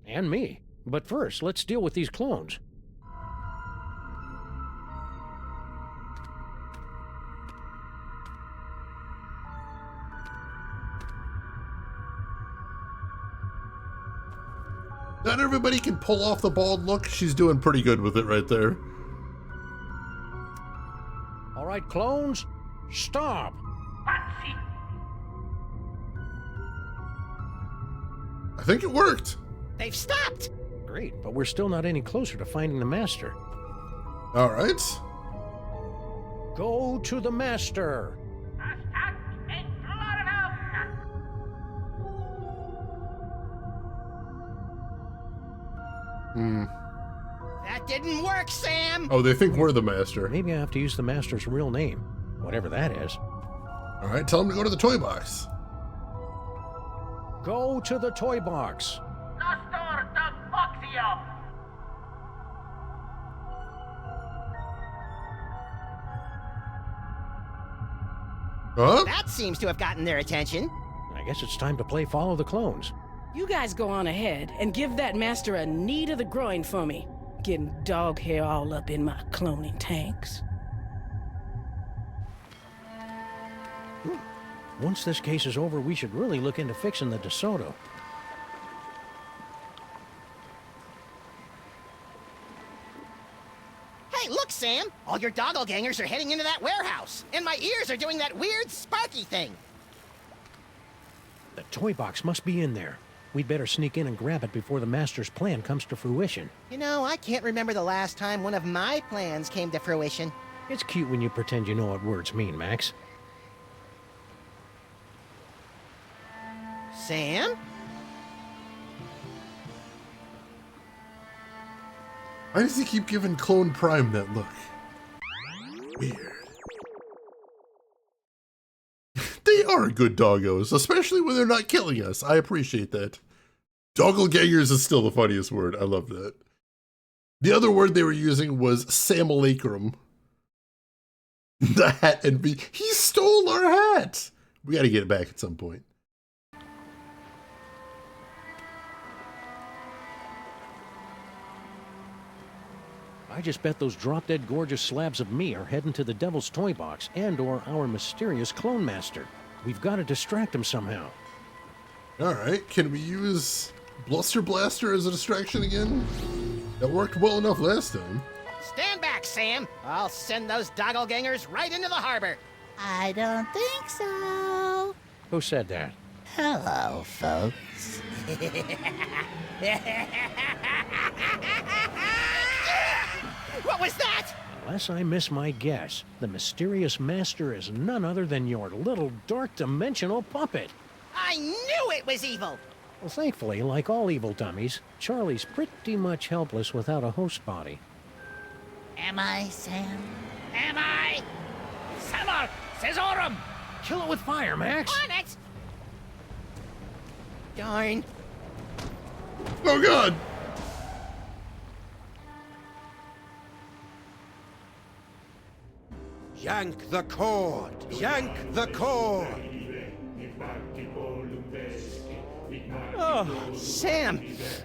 And me. But first, let's deal with these clones. Not everybody can pull off the bald look. She's doing pretty good with it right there. All right, clones, stop. I think it worked. They've stopped. Great, but we're still not any closer to finding the Master. All right. Go to the Master. That didn't work, Sam! Oh, they think we're the Master. Maybe I have to use the Master's real name, whatever that is. All right, tell him to go to the toy box. Go to the toy box. Huh? That seems to have gotten their attention. I guess it's time to play Follow the Clones. You guys go on ahead and give that master a knee to the groin for me. Getting dog hair all up in my cloning tanks. Once this case is over, we should really look into fixing the DeSoto. Hey, look, Sam! All your doppelgangers are heading into that warehouse, and my ears are doing that weird sparky thing. The toy box must be in there. We'd better sneak in and grab it before the Master's plan comes to fruition. You know, I can't remember the last time one of my plans came to fruition. It's cute when you pretend you know what words mean, Max. Sam? Why does he keep giving Clone Prime that look? Weird. They are good doggos, especially when they're not killing us. I appreciate that. Doppelgangers is still the funniest word. I love that. The other word they were using was Samolacrum. The hat and he stole our hat! We gotta get it back at some point. I just bet those drop-dead gorgeous slabs of me are heading to the Devil's Toy Box and/or our mysterious Clone Master. We've got to distract him somehow. Alright, can we use Bluster Blaster as a distraction again? That worked well enough last time. Stand back, Sam! I'll send those doppelgangers right into the harbor. I don't think so. Who said that? Hello, folks. What was that? Unless I miss my guess, the mysterious Master is none other than your little dark dimensional puppet. I knew it was evil! Well, thankfully, like all evil dummies, Charlie's pretty much helpless without a host body. Am I, Sam? Am I? Samar! Caesarum! Kill it with fire, Max! On it! Darn. Oh god! Yank the cord! Yank the cord! Oh, Sam.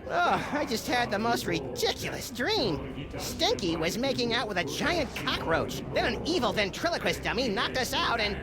Oh, I just had the most ridiculous dream. Stinky was making out with a giant cockroach. Then an evil ventriloquist dummy knocked us out and...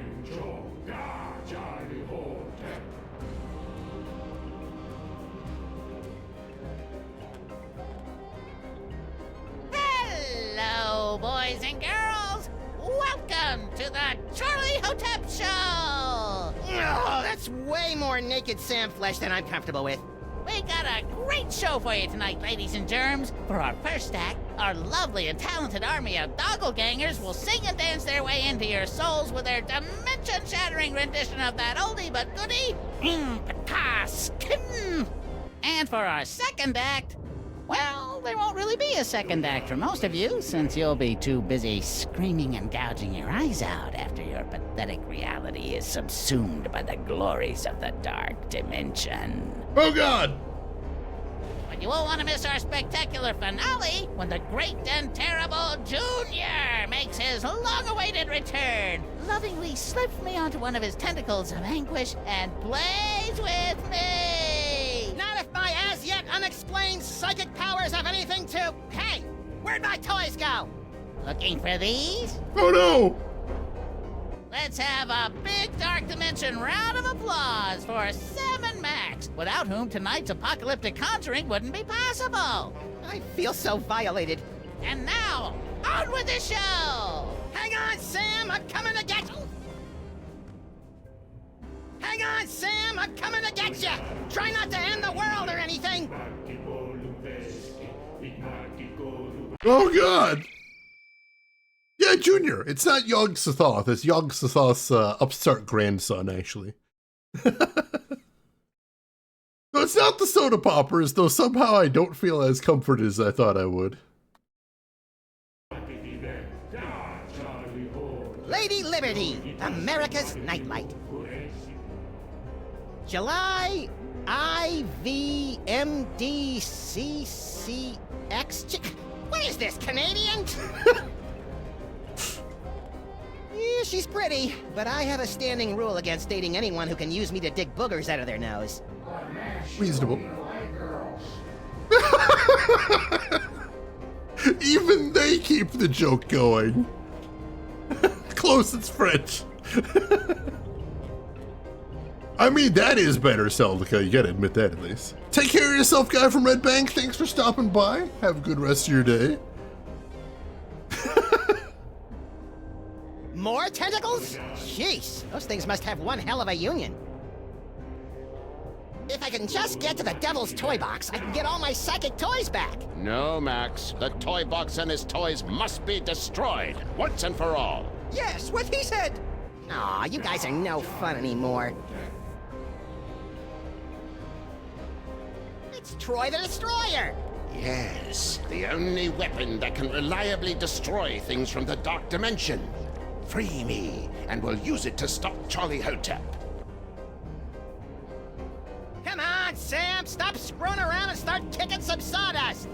Hello, boys and girls. Welcome to the Charlie Hotep Show. Oh, that's way more naked Sam flesh than I'm comfortable with. We got a great show for you tonight, ladies and germs. For our first act, our lovely and talented army of doppelgangers will sing and dance their way into your souls with their dimension-shattering rendition of that oldie but goodie, Pataskin. And for our second act, well, there won't really be a second act for most of you, since you'll be too busy screaming and gouging your eyes out after your pathetic reality is subsumed by the glories of the dark dimension. Oh god! But you won't want to miss our spectacular finale when the great and terrible Junior makes his long-awaited return, lovingly slips me onto one of his tentacles of anguish and plays with me! Not if my as-yet unexplained psychic powers have anything to... Hey, where'd my toys go? Looking for these? Oh no! Let's have a big Dark Dimension round of applause for Sam and Max, without whom tonight's apocalyptic conjuring wouldn't be possible. I feel so violated. And now, on with the show! Hang on, Sam, I'm coming to get you! Hang on, Sam, I'm coming to get you! Try not to end the world or anything! Oh god! Yeah, Junior. It's not Yog Sothoth. It's Yog Sothoth's upstart grandson, actually. No, it's not the soda poppers, though somehow I don't feel as comforted as I thought I would. Lady Liberty, America's Nightlight. July IVMDCCX. What is this, Canadian? Yeah, she's pretty, but I have a standing rule against dating anyone who can use me to dig boogers out of their nose. Reasonable. Even they keep the joke going. Close, it's French. I mean, that is better, Celica. You gotta admit that at least. Take care of yourself, guy from Red Bank. Thanks for stopping by. Have a good rest of your day. More tentacles? Jeez, those things must have one hell of a union. If I can just get to the Devil's Toy Box, I can get all my psychic toys back. No, Max. The toy box and his toys must be destroyed, once and for all. Yes, what he said. Aw, you guys are no fun anymore. It's Troy the Destroyer! Yes, the only weapon that can reliably destroy things from the Dark Dimension. Free me, and we'll use it to stop Charlie Hotep. Come on, Sam, stop screwing around and start kicking some sawdust!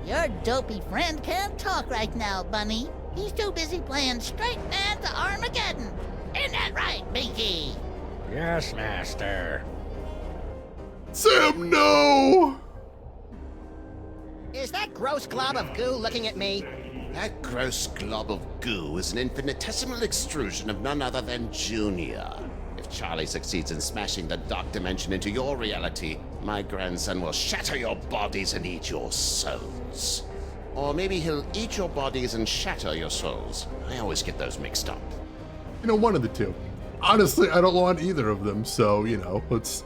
Your dopey friend can't talk right now, Bunny. He's too busy playing straight man to Armageddon. Isn't that right, Binky? Yes, Master. Sam, no! Is that gross glob of goo looking at me? That gross glob of goo is an infinitesimal extrusion of none other than Junior. If Charlie succeeds in smashing the Dark Dimension into your reality, my grandson will shatter your bodies and eat your souls. Or maybe he'll eat your bodies and shatter your souls. I always get those mixed up. You know, one of the two. Honestly, I don't want either of them, so, you know, let's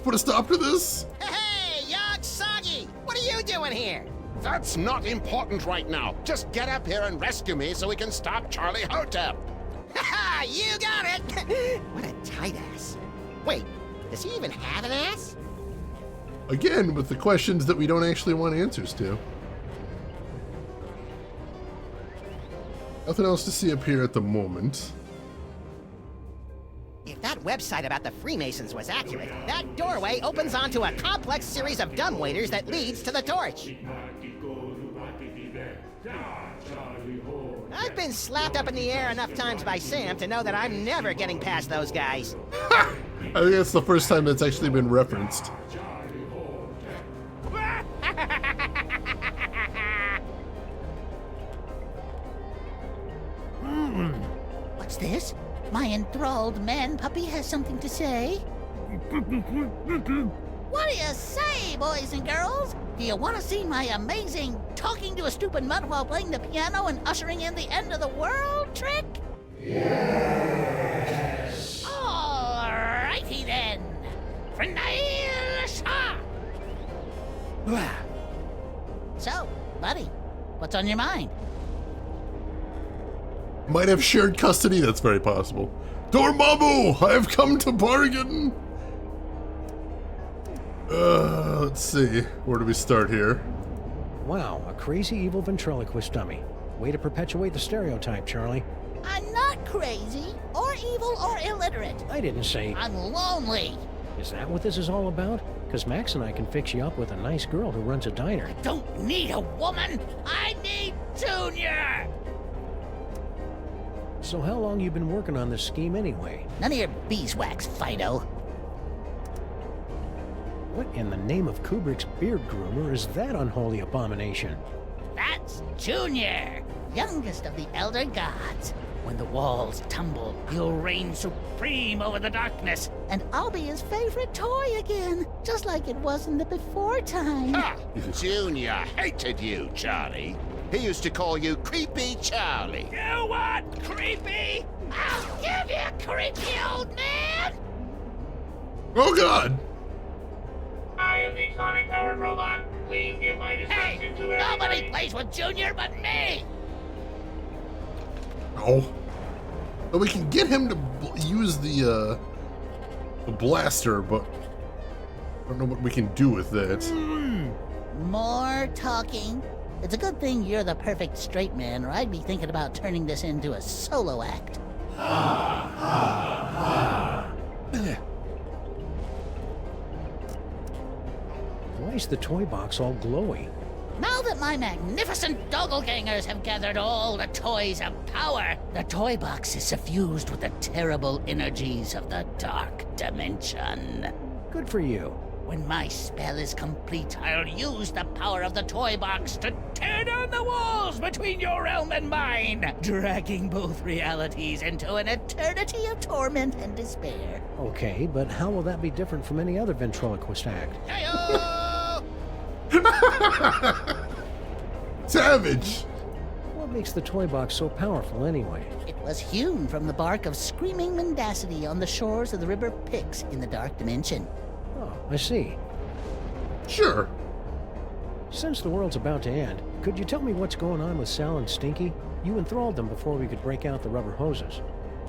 put a stop to this. Hey, young Soggy! What are you doing here? That's not important right now. Just get up here and rescue me so we can stop Charlie Hotep. Haha, you got it! What a tight ass. Wait, does he even have an ass? Again, with the questions that we don't actually want answers to. Nothing else to see up here at the moment. If that website about the Freemasons was accurate, that doorway opens onto a complex series of dumbwaiters that leads to the torch. I've been slapped up in the air enough times by Sam to know that I'm never getting past those guys. I think that's the first time that's actually been referenced. What's this? My enthralled man puppy has something to say. What do you say, boys and girls? Do you want to see my amazing talking to a stupid mutt while playing the piano and ushering in the end of the world trick? Yes! Alrighty then. So, buddy, what's on your mind? Might have shared custody, that's very possible. Dormammu, I have come to bargain! Let's see, where do we start here? Wow, a crazy evil ventriloquist dummy. Way to perpetuate the stereotype, Charlie. I'm not crazy, or evil, or illiterate. I didn't say... I'm lonely. Is that what this is all about? Because Max and I can fix you up with a nice girl who runs a diner. I don't need a woman. I need Junior. So how long you been working on this scheme anyway? None of your beeswax, Fido. What in the name of Kubrick's beard groomer is that unholy abomination? That's Junior, youngest of the Elder Gods. When the walls tumble, he'll reign supreme over the darkness, and I'll be his favorite toy again, just like it was in the before time. Ha! Junior hated you, Charlie. He used to call you Creepy Charlie. You what? Creepy? I'll give you, creepy old man! Oh god! I am the sonic-powered robot. Please give my destruction to everybody. Nobody plays with Junior but me! Oh. But we can get him to use the blaster, but I don't know what we can do with that. More talking. It's a good thing you're the perfect straight man, or I'd be thinking about turning this into a solo act. Why is the toy box all glowy? Now that my magnificent doppelgangers have gathered all the toys of power, the toy box is suffused with the terrible energies of the dark dimension. Good for you. When my spell is complete, I'll use the power of the toy box to tear down the walls between your realm and mine, dragging both realities into an eternity of torment and despair. Okay, but how will that be different from any other ventriloquist act? Savage! What makes the toy box so powerful anyway? It was hewn from the bark of screaming mendacity on the shores of the river Pyx in the dark dimension. Oh, I see. Sure. Since the world's about to end, could you tell me what's going on with Sal and Stinky? You enthralled them before we could break out the rubber hoses.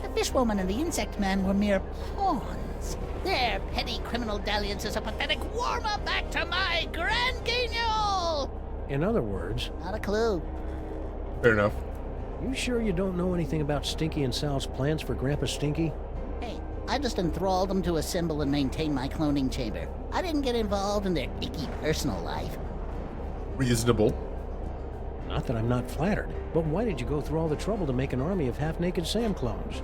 The fishwoman and the insect man were mere pawns. Their petty criminal dalliance is a pathetic warm-up back to my grand guignol! In other words... Not a clue. Fair enough. You sure you don't know anything about Stinky and Sal's plans for Grandpa Stinky? Hey, I just enthralled them to assemble and maintain my cloning chamber. I didn't get involved in their icky personal life. Reasonable. Not that I'm not flattered, but why did you go through all the trouble to make an army of half-naked Sam clones?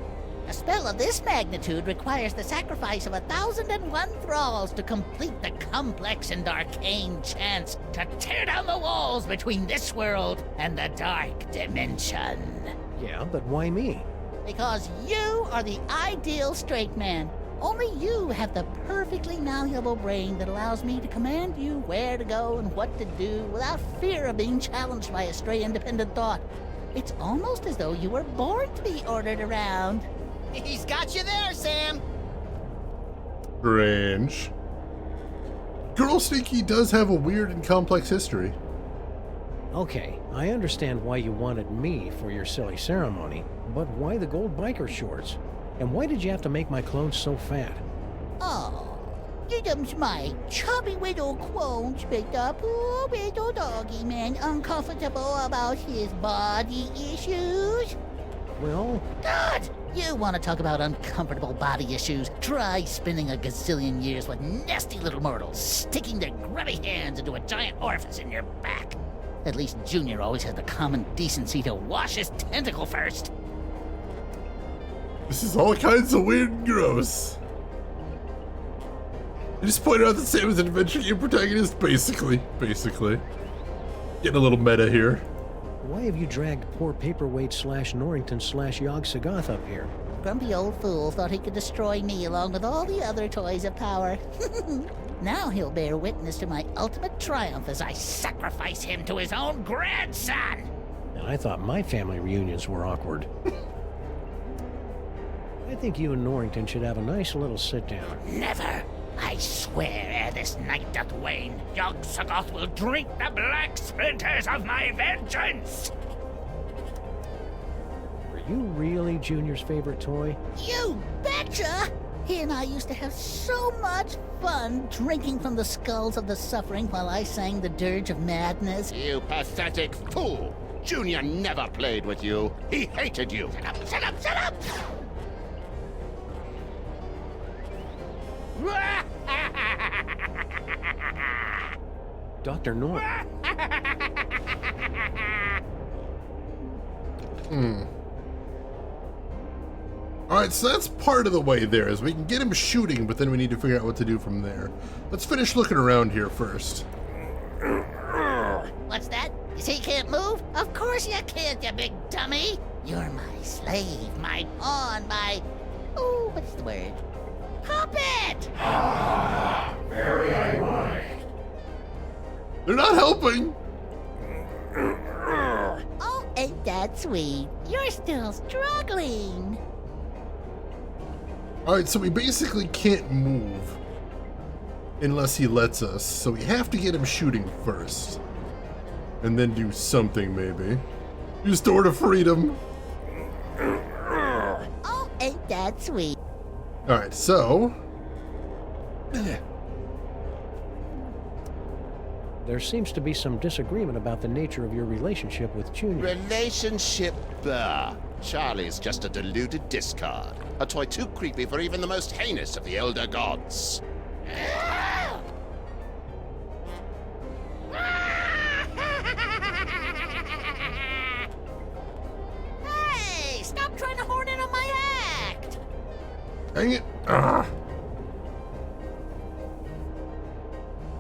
A spell of this magnitude requires the sacrifice of 1,001 thralls to complete the complex and arcane chance to tear down the walls between this world and the dark dimension. Yeah, but why me? Because you are the ideal straight man. Only you have the perfectly malleable brain that allows me to command you where to go and what to do without fear of being challenged by a stray independent thought. It's almost as though you were born to be ordered around. He's got you there, Sam. Strange. Girl Stinky does have a weird and complex history. Okay, I understand why you wanted me for your silly ceremony, but why the gold biker shorts? And why did you have to make my clones so fat? Oh, Didum's my chubby little clones make the poor little doggy man uncomfortable about his body issues. Well... God! You want to talk about uncomfortable body issues? Try spending a gazillion years with nasty little mortals sticking their grubby hands into a giant orifice in your back. At least Junior always had the common decency to wash his tentacle first. This is all kinds of weird and gross. I just pointed out that Sam is an adventure game protagonist, basically. Getting a little meta here. Why have you dragged poor Paperweight / Norrington / Yog Sagoth up here? Grumpy old fool thought he could destroy me along with all the other toys of power. Now he'll bear witness to my ultimate triumph as I sacrifice him to his own grandson! And I thought my family reunions were awkward. I think you and Norrington should have a nice little sit-down. Never! I swear, ere this night doth wane, Yog Sagoth will drink the black splinters of my vengeance! Are you really Junior's favorite toy? You betcha! He and I used to have so much fun drinking from the skulls of the suffering while I sang the dirge of madness. You pathetic fool! Junior never played with you. He hated you. Shut up, shut up, shut up! Dr. North. Alright, so that's part of the way there, is we can get him shooting, but then we need to figure out what to do from there. Let's finish looking around here first. What's that? You say you can't move? Of course you can't, you big dummy! You're my slave, my pawn, my... Oh, what's the word? Puppet! Very ironic. They're not helping! Oh, ain't that sweet? You're still struggling. Alright, so we basically can't move unless he lets us, so we have to get him shooting first. And then do something, maybe. Use Door to Freedom. Oh, ain't that sweet? Alright, so... There seems to be some disagreement about the nature of your relationship with Junior. Relationship blah. Charlie's just a deluded discard. A toy too creepy for even the most heinous of the elder gods. Dang it. Ah.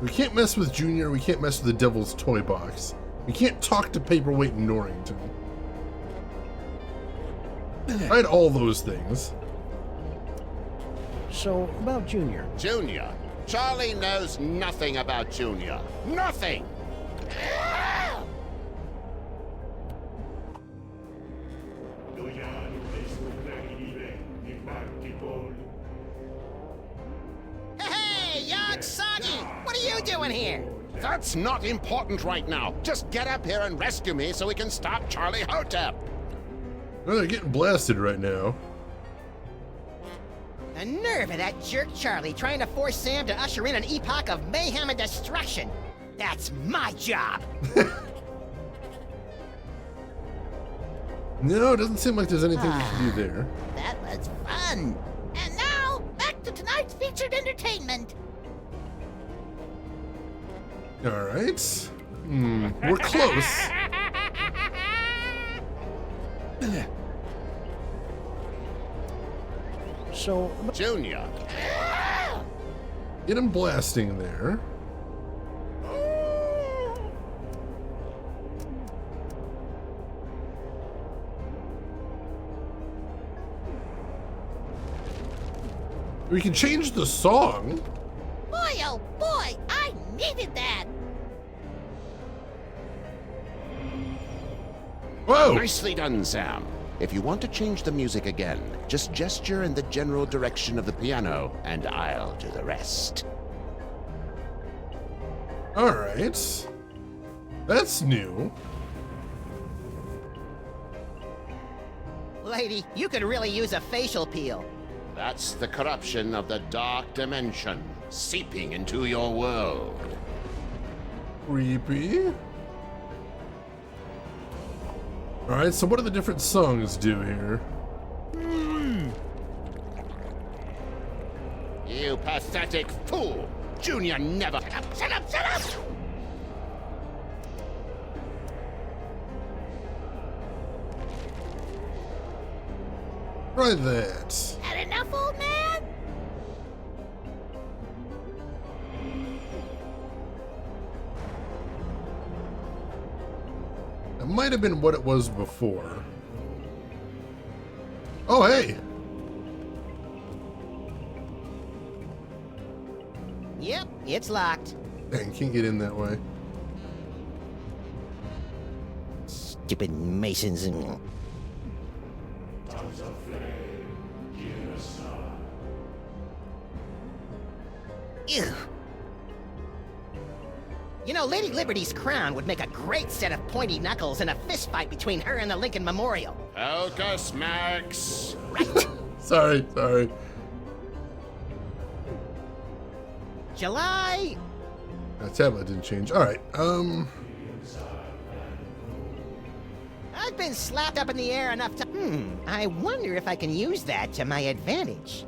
We can't mess with Junior. We can't mess with the Devil's Toy Box. We can't talk to Paperweight and Norrington. I had all those things. So, about Junior. Junior? Charlie knows nothing about Junior. Nothing! Hey, young Soggy! What are you doing here? That's not important right now. Just get up here and rescue me so we can stop Charlie Hotep. Oh, they're getting blasted right now. The nerve of that jerk Charlie trying to force Sam to usher in an epoch of mayhem and destruction. That's my job. No, it doesn't seem like there's anything we can do there. That was fun. And now, back to tonight's featured entertainment. All right. We're close. So, Junior. Get him blasting there. We can change the song. Boy, oh boy, I needed that. Whoa! Nicely done, Sam. If you want to change the music again, just gesture in the general direction of the piano, and I'll do the rest. All right. That's new. Lady, you could really use a facial peel. That's the corruption of the dark dimension seeping into your world. Creepy. All right, so what do the different songs do here? You pathetic fool! Junior never... Shut up, shut up, shut up! Try that. Had enough, old man? That might have been what it was before. Oh, hey! Yep, it's locked. Dang, can't get in that way. Stupid Masons. Ew. You know, Lady Liberty's crown would make a great set of pointy knuckles in a fist fight between her and the Lincoln Memorial. Focus, Max! Right. Sorry. July. That tablet didn't change. All right. I've been slapped up in the air enough to... I wonder if I can use that to my advantage.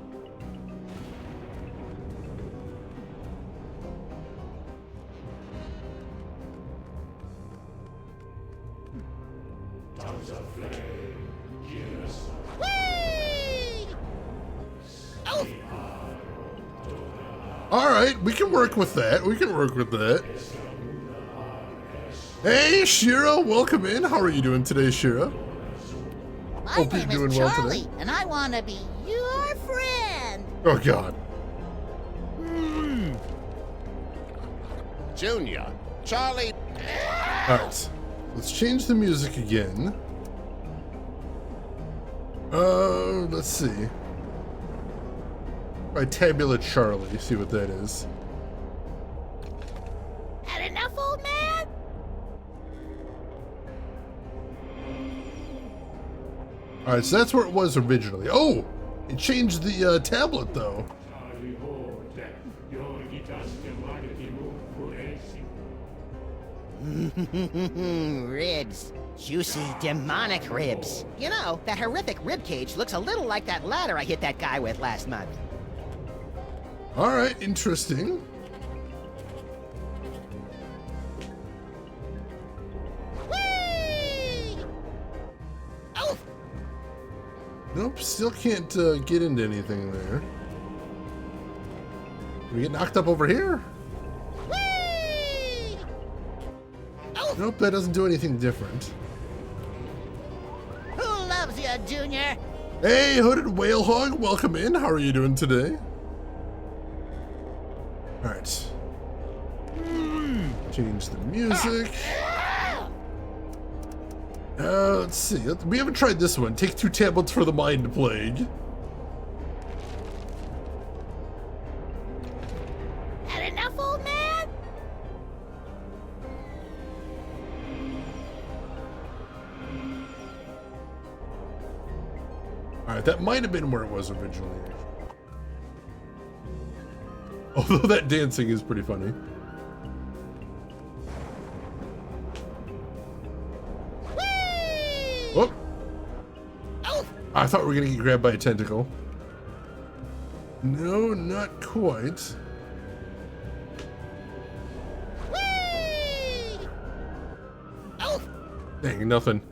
All right, we can work with that. Hey, Shira, welcome in. How are you doing today, Shira? My Hope you're name doing is well Charlie, today. and I want to be your friend. Oh, God. Junior, Charlie... All right, let's change the music again. Let's see. By Tabula Charlie, see what that is. Had enough, old man? All right, so that's where it was originally. Oh, it changed the tablet though. Ribs. Juicy, demonic ribs. You know, that horrific rib cage looks a little like that ladder I hit that guy with last month. All right, interesting. Nope, still can't get into anything there. We get knocked up over here? Whee! Oh. Nope, that doesn't do anything different. Who loves you, Junior? Hey, Hooded Whale Hog, welcome in. How are you doing today? Alright. Change the music. Let's see. We haven't tried this one. Take 2 tablets for the Mind Plague. Had enough, old man? Alright, that might have been where it was originally. Although that dancing is pretty funny. Whoop! Oh. I thought we were gonna get grabbed by a tentacle. No, not quite. Whee! Oh. Dang, nothing.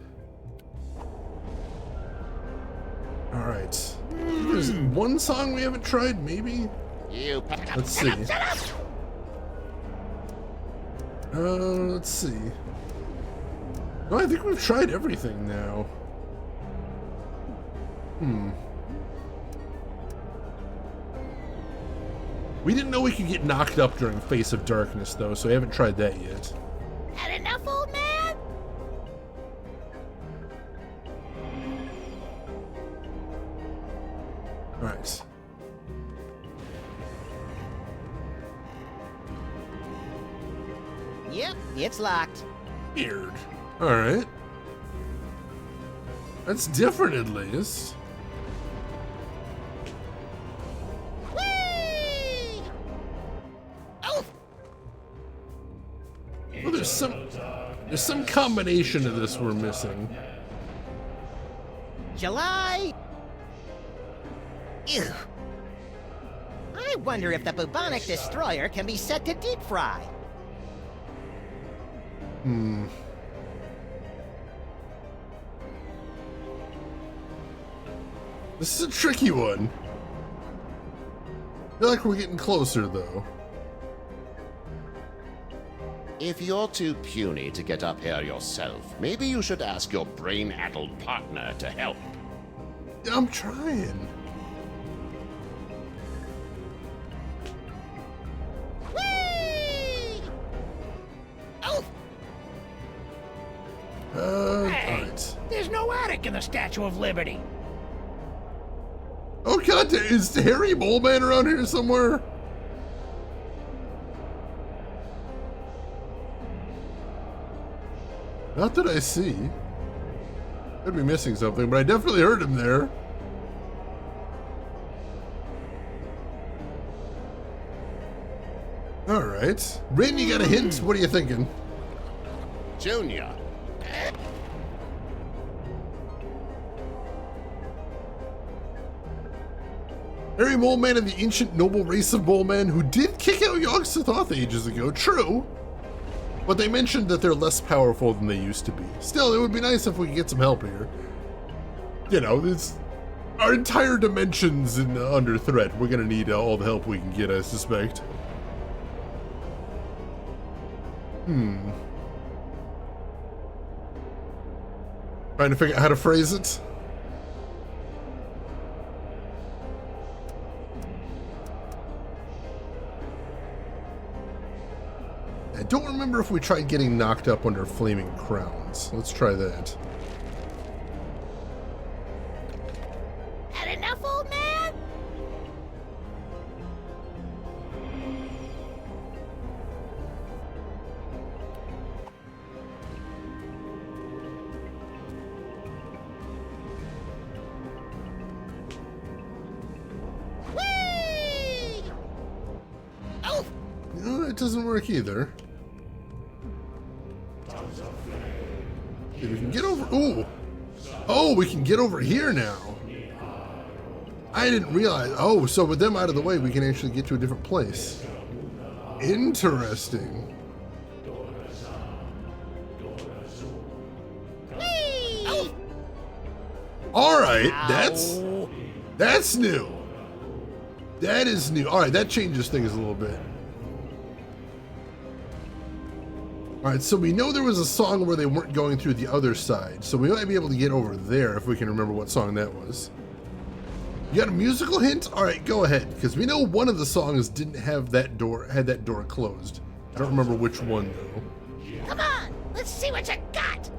Alright. There's one song we haven't tried, maybe? Let's see. Let's see. No, I think we've tried everything now. We didn't know we could get knocked up during Face of Darkness, though, so we haven't tried that yet. Had enough, old man? Alright. Yep, it's locked. Weird. Alright. That's different, at least. Whee! Oh. Well, there's some combination of this we're missing. July. Ew. I wonder if the bubonic destroyer can be set to deep fry. This is a tricky one. I feel like we're getting closer, though. If you're too puny to get up here yourself, maybe you should ask your brain-addled partner to help. I'm trying. Whee! Oh. Alright. There's no attic in the Statue of Liberty. Oh god, is Harry Moleman around here somewhere? Not that I see. Could be missing something, but I definitely heard him there. Alright. Rin, you got a hint? What are you thinking? Junior. Harry Moleman of the ancient noble race of Moleman who did kick out Yogg-Sothoth ages ago, true. But they mentioned that they're less powerful than they used to be. Still, it would be nice if we could get some help here. You know, our entire dimension's under threat. We're gonna need all the help we can get, I suspect. Trying to figure out how to phrase it. I don't remember if we tried getting knocked up under flaming crowns. Let's try that. Had enough, old man? Whee! Oh. No, it doesn't work either. Okay, we can get over. Ooh. Oh, we can get over here now. I didn't realize. Oh, so with them out of the way, we can actually get to a different place. Interesting. Whee! Oh. All right, that's new. That is new. All right, that changes things a little bit. All right, so we know there was a song where they weren't going through the other side, so we might be able to get over there if we can remember what song that was. You got a musical hint? All right, go ahead, because we know one of the songs didn't have that door, had that door closed. I don't remember which one though. Come on, let's see what you got.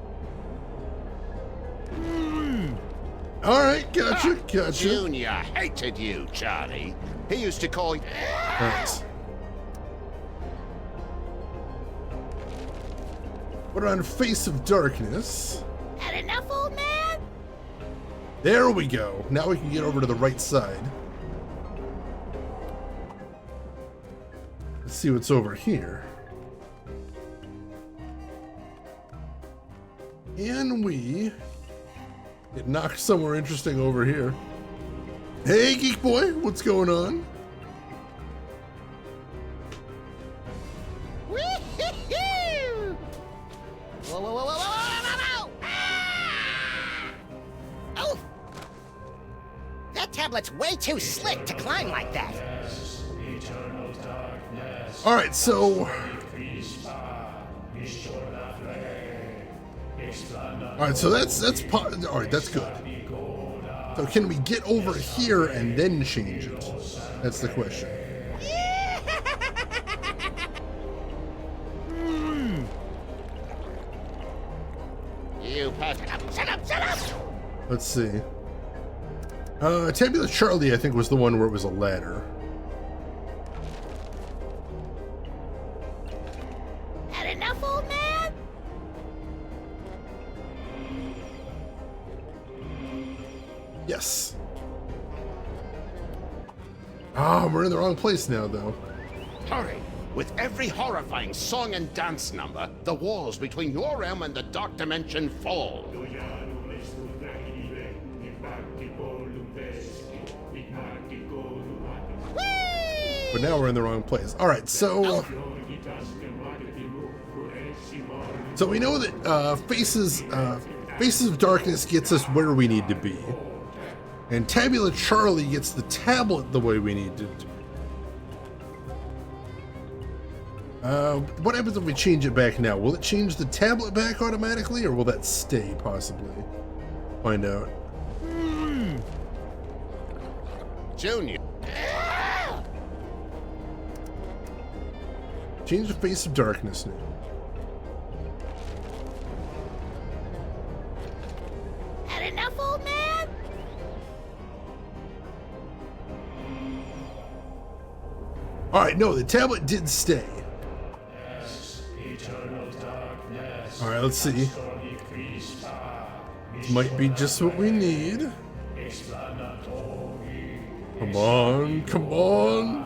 All right, gotcha. Junior hated you, Charlie. He used to call you... Nice. We're on Face of Darkness. Had enough, old man? There we go. Now we can get over to the right side. Let's see what's over here. And we get knocked somewhere interesting over here. Hey, Geek Boy, what's going on? Woo-hoo-hoo! Whoa, whoa, whoa, whoa, whoa, whoa, whoa, whoa! Ah! Oh! That tablet's way too slick to climb like that. All right, so... All right, so that's all right, that's good. So can we get over here and then change it? That's the question. You Shut up! Let's see. Tabula Charlie, I think, was the one where it was a ladder. Had enough, old man? Yes. Ah, we're in the wrong place now, though. Hurry! With every horrifying song and dance number, the walls between your realm and the dark dimension fall. But now we're in the wrong place. All right, so we know that Faces of Darkness gets us where we need to be, and Tabula Charlie gets the tablet the way we need to. What happens if we change it back now? Will it change the tablet back automatically, or will that stay, possibly? Find out. Junior. Change the Face of Darkness now. Had enough, old man? All right, no, the tablet did stay. All right, let's see. Might be just what we need. Come on, come on.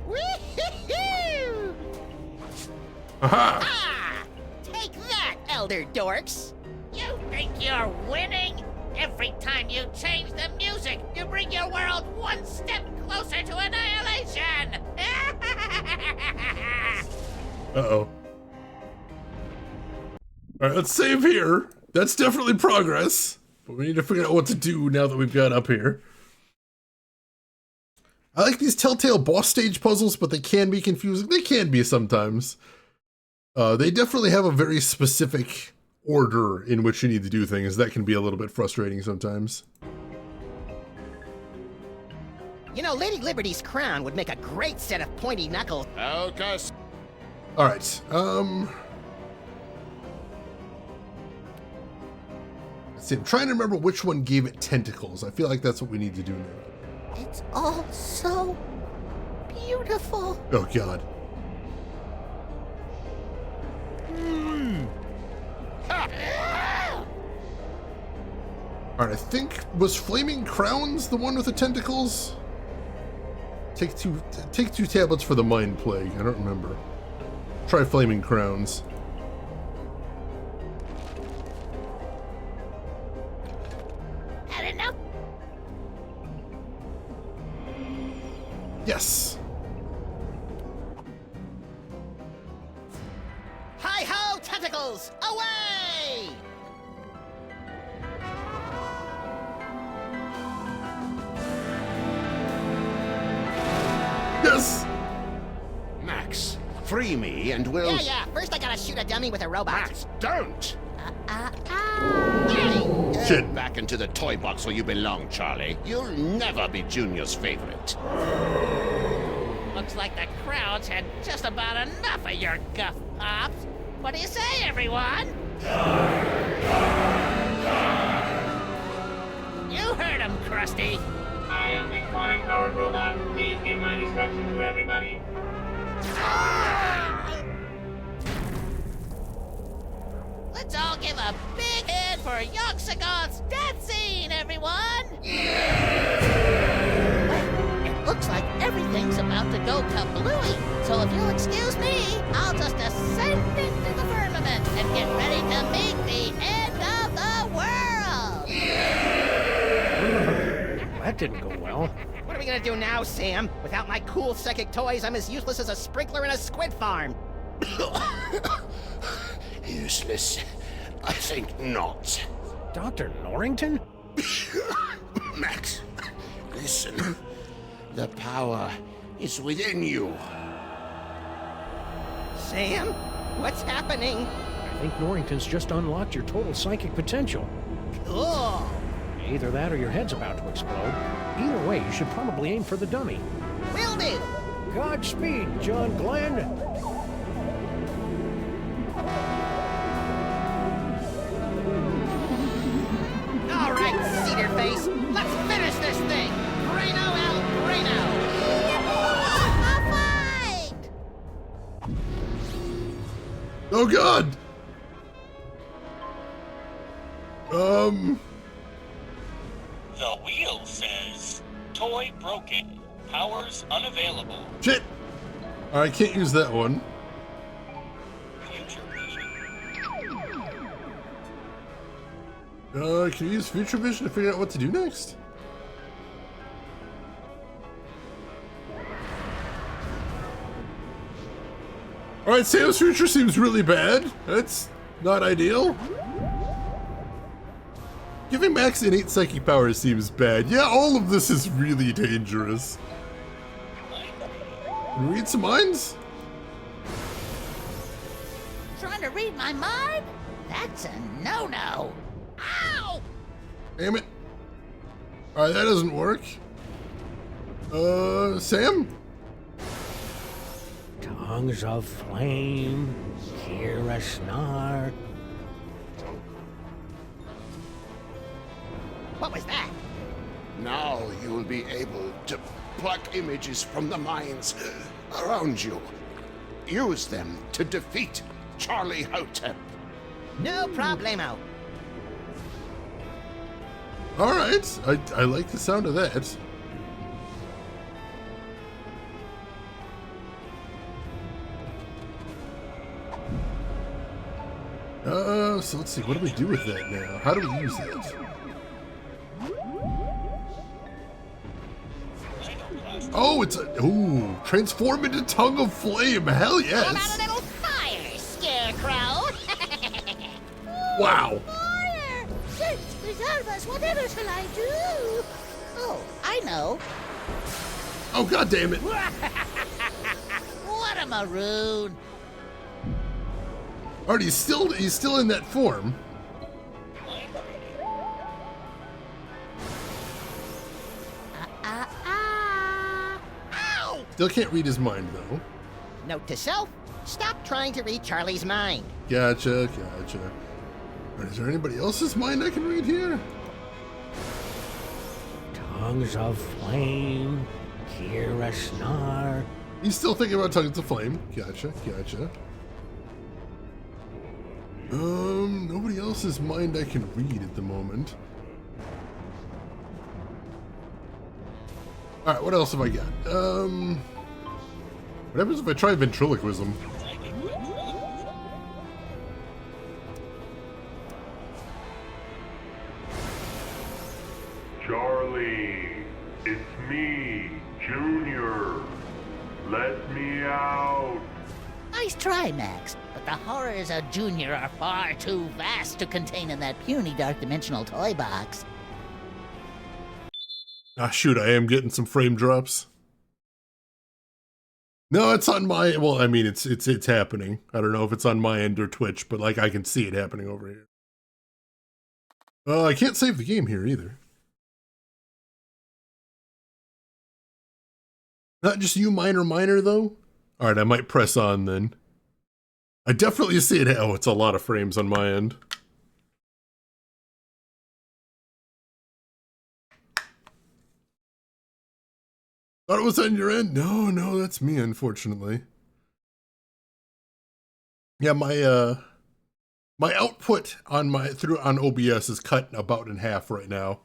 Woo-hoo-hoo! Aha! Ah! Take that, elder dorks! You think you're winning? Every time you change the music, you bring your world one step closer to annihilation! Uh-oh. All right, let's save here. That's definitely progress. But we need to figure out what to do now that we've got up here. I like these Telltale boss stage puzzles, but they can be confusing. They can be sometimes. They definitely have a very specific order in which you need to do things. That can be a little bit frustrating sometimes. You know, Lady Liberty's crown would make a great set of pointy knuckles. Focus. All right. Let's see. I'm trying to remember which one gave it tentacles. I feel like that's what we need to do now. It's all so beautiful. Oh, God. All right, I think, was Flaming Crowns the one with the tentacles? Take two tablets for the Mind Plague. I don't remember. Try Flaming Crowns. Had enough? Yes. Hi-ho, tentacles! Rebels! Away! Yes! Max, free me and we'll... Yeah. First I gotta shoot a dummy with a robot. Max, don't! Yay! Shit. Back into the toy box where you belong, Charlie. You'll never be Junior's favorite. Looks like the crowd's had just about enough of your guff pops. What do you say, everyone? You heard him, Krusty. I am the cloning powered robot. Please give my instructions to everybody. Let's all give a big hand for Young Sagon's death scene, everyone! It looks like everything's about to go kablooey, so if you'll excuse me, I'll just ascend into the firmament and get ready to meet the end of the world! That didn't go well. What are we gonna do now, Sam? Without my cool psychic toys, I'm as useless as a sprinkler in a squid farm. Useless? I think not. Dr. Norrington? Max, listen. The power is within you. Sam? What's happening? I think Norrington's just unlocked your total psychic potential. Cool. Either that or your head's about to explode. Either way, you should probably aim for the dummy. Will do. Godspeed, John Glenn. All right, Cedar Face. Let's finish this thing. Drano El Drano. Fight! Oh god! The wheel says, toy broken. Powers unavailable. Shit! I can't use that one. Future vision. Can you use future vision to figure out what to do next? Alright, Sam's future seems really bad. That's not ideal. Giving Max innate psychic powers seems bad. Yeah, all of this is really dangerous. Can we read some minds? Trying to read my mind? That's a no-no. Ow! Damn it. Alright, that doesn't work. Sam? Tongues of flame, Kira Snar. What was that? Now you will be able to pluck images from the minds around you. Use them to defeat Charlie Hotep. No problemo. Alright, I like the sound of that. So let's see, what do we do with that now? How do we use it? Oh, it's a, ooh, transform into tongue of flame, hell How about a yes! little fire, Scarecrow? Wow! Fire! Since resolve us, whatever shall I do? Oh, I know. Oh god damn it! What a maroon! Alright, he's still in that form. Ow! Still can't read his mind though. Note to self, stop trying to read Charlie's mind. Gotcha. Is there anybody else's mind I can read here? Tongues of flame, Kira Snar. He's still thinking about tongues of flame. Gotcha. Nobody else's mind I can read at the moment. Alright, what else have I got? What happens if I try ventriloquism? Charlie, it's me, Junior. Let me out. I Nice try, Max, but the horrors of Junior are far too vast to contain in that puny dark dimensional toy box. Ah, shoot, I am getting some frame drops. No, it's on my, well, I mean, it's happening. I don't know if it's on my end or Twitch, but like I can see it happening over here. I can't save the game here either. Not just you, minor though? All right, I might press on then. I definitely see it. Oh, it's a lot of frames on my end. Thought it was on your end? No, that's me, unfortunately. Yeah, my my output on on OBS is cut about in half right now.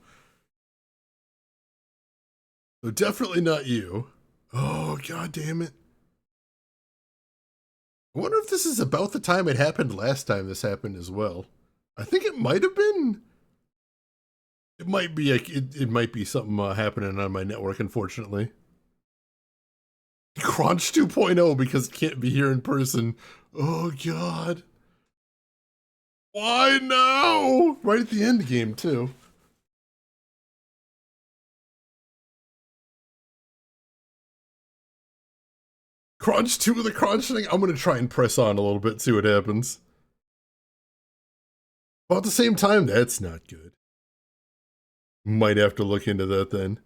So definitely not you. Oh, god damn it. I wonder if this is about the time it happened last time this happened as well. I think it might have been. It might be it might be something happening on my network, unfortunately. Crunch 2.0 because it can't be here in person. Oh god. Why now? Right at the end game too. Crunch 2 of the crunching. I'm gonna try and press on a little bit, see what happens. Well, at the same time, that's not good. Might have to look into that then.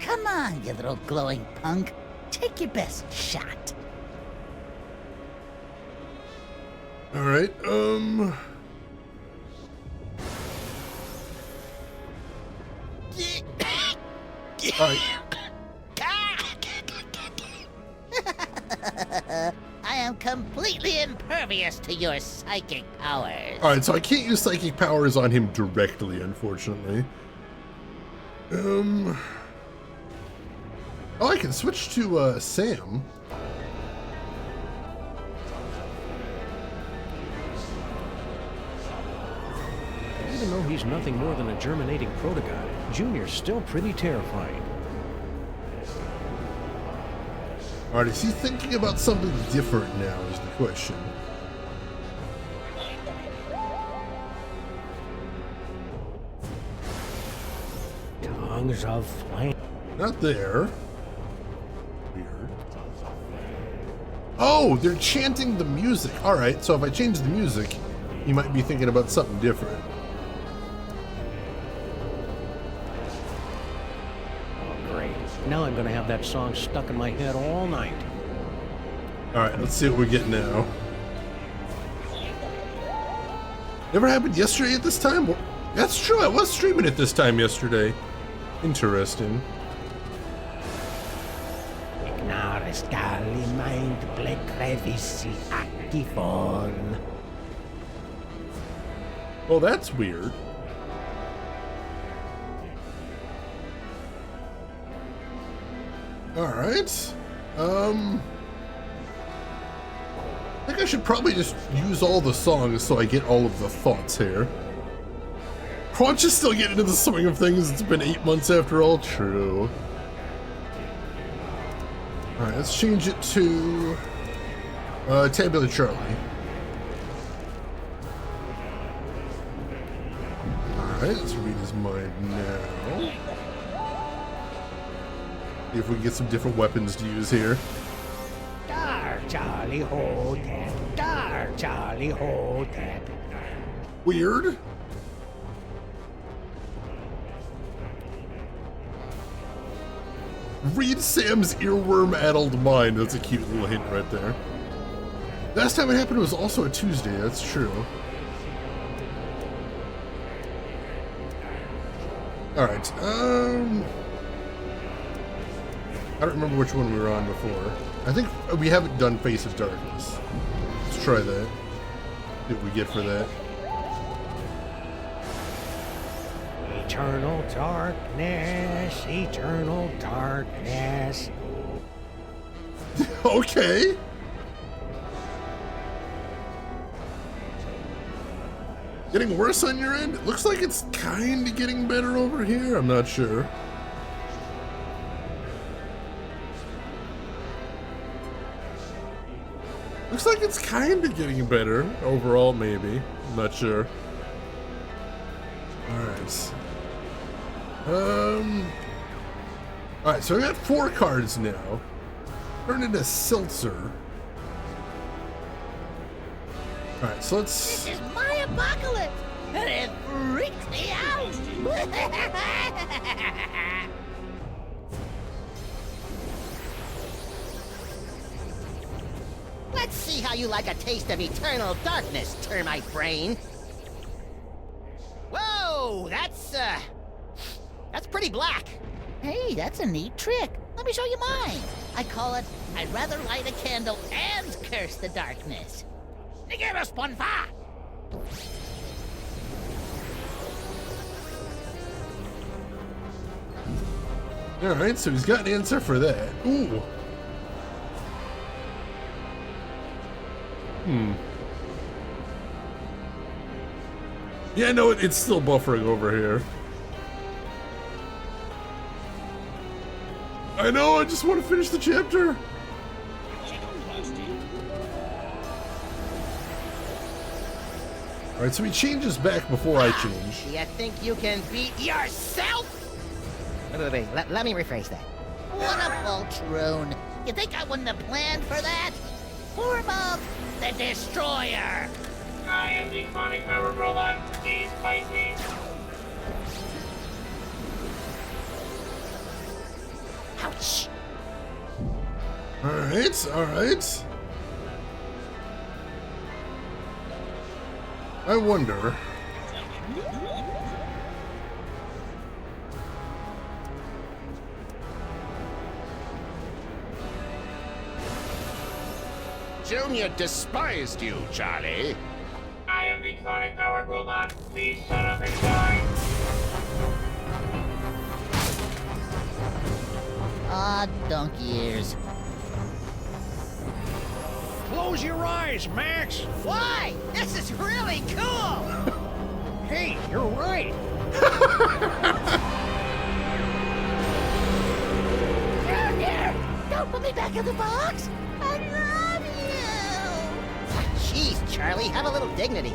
Come on, you little glowing punk. Take your best shot. Alright, Alright. I am completely impervious to your psychic powers. Alright, so I can't use psychic powers on him directly, unfortunately. Oh, I can switch to, Sam. Even though he's nothing more than a germinating proto-god, Junior's still pretty terrifying. Alright, is he thinking about something different now is the question. Tongues of flame. Not there. Weird. Oh, they're chanting the music. Alright, so if I change the music, he might be thinking about something different. Now I'm gonna have that song stuck in my head all night. Alright, let's see what we get now. Never happened yesterday at this time? Well, that's true, I was streaming at this time yesterday. Interesting. Ignaris gali mind ble crevisi activon. Well, that's weird. Alright. I think I should probably just use all the songs so I get all of the thoughts here. Crunch is still getting into the swing of things. It's been 8 months after all. True. Alright, let's change it to Tabular Charlie. Alright, let's read his mind now. See if we can get some different weapons to use here. Dar Charlie Hotep, Dar Charlie Hotep. Weird. Read Sam's earworm-addled mind. That's a cute little hint right there. Last time it happened was also a Tuesday. That's true. Alright, I don't remember which one we were on before. I think we haven't done Face of Darkness. Let's try that. See what we get for that. Eternal darkness, eternal darkness. Okay. Getting worse on your end? It looks like it's kind of getting better over here. I'm not sure. Looks like it's kind of getting better overall, maybe. I'm not sure. Alright. Alright, so I got 4 cards now. Turn into Seltzer. Alright, so let's... This is my apocalypse, and it freaks me out! Let's see how you like a taste of eternal darkness, termite brain. Whoa, that's pretty black. Hey, that's a neat trick. Let me show you mine. I call it, I'd rather light a candle and curse the darkness. Nigeros ponfa! Alright, so he's got an answer for that. Ooh. Yeah, no, it's still buffering over here. I know, I just want to finish the chapter. Alright, so he changes back before I change. Do you think you can beat yourself? Wait, let me rephrase that. What a poltroon. You think I wouldn't have planned for that? Form of the Destroyer. I am the chronic power robot. Please fight me. Ouch. Alright, alright. I wonder. Junior despised you, Charlie. I am the chronic power robot. Please shut up and die. Ah, donkey ears. Close your eyes, Max! Why? This is really cool! Hey, you're right! Here! Don't put me back in the box! I love you! Jeez, Charlie, have a little dignity.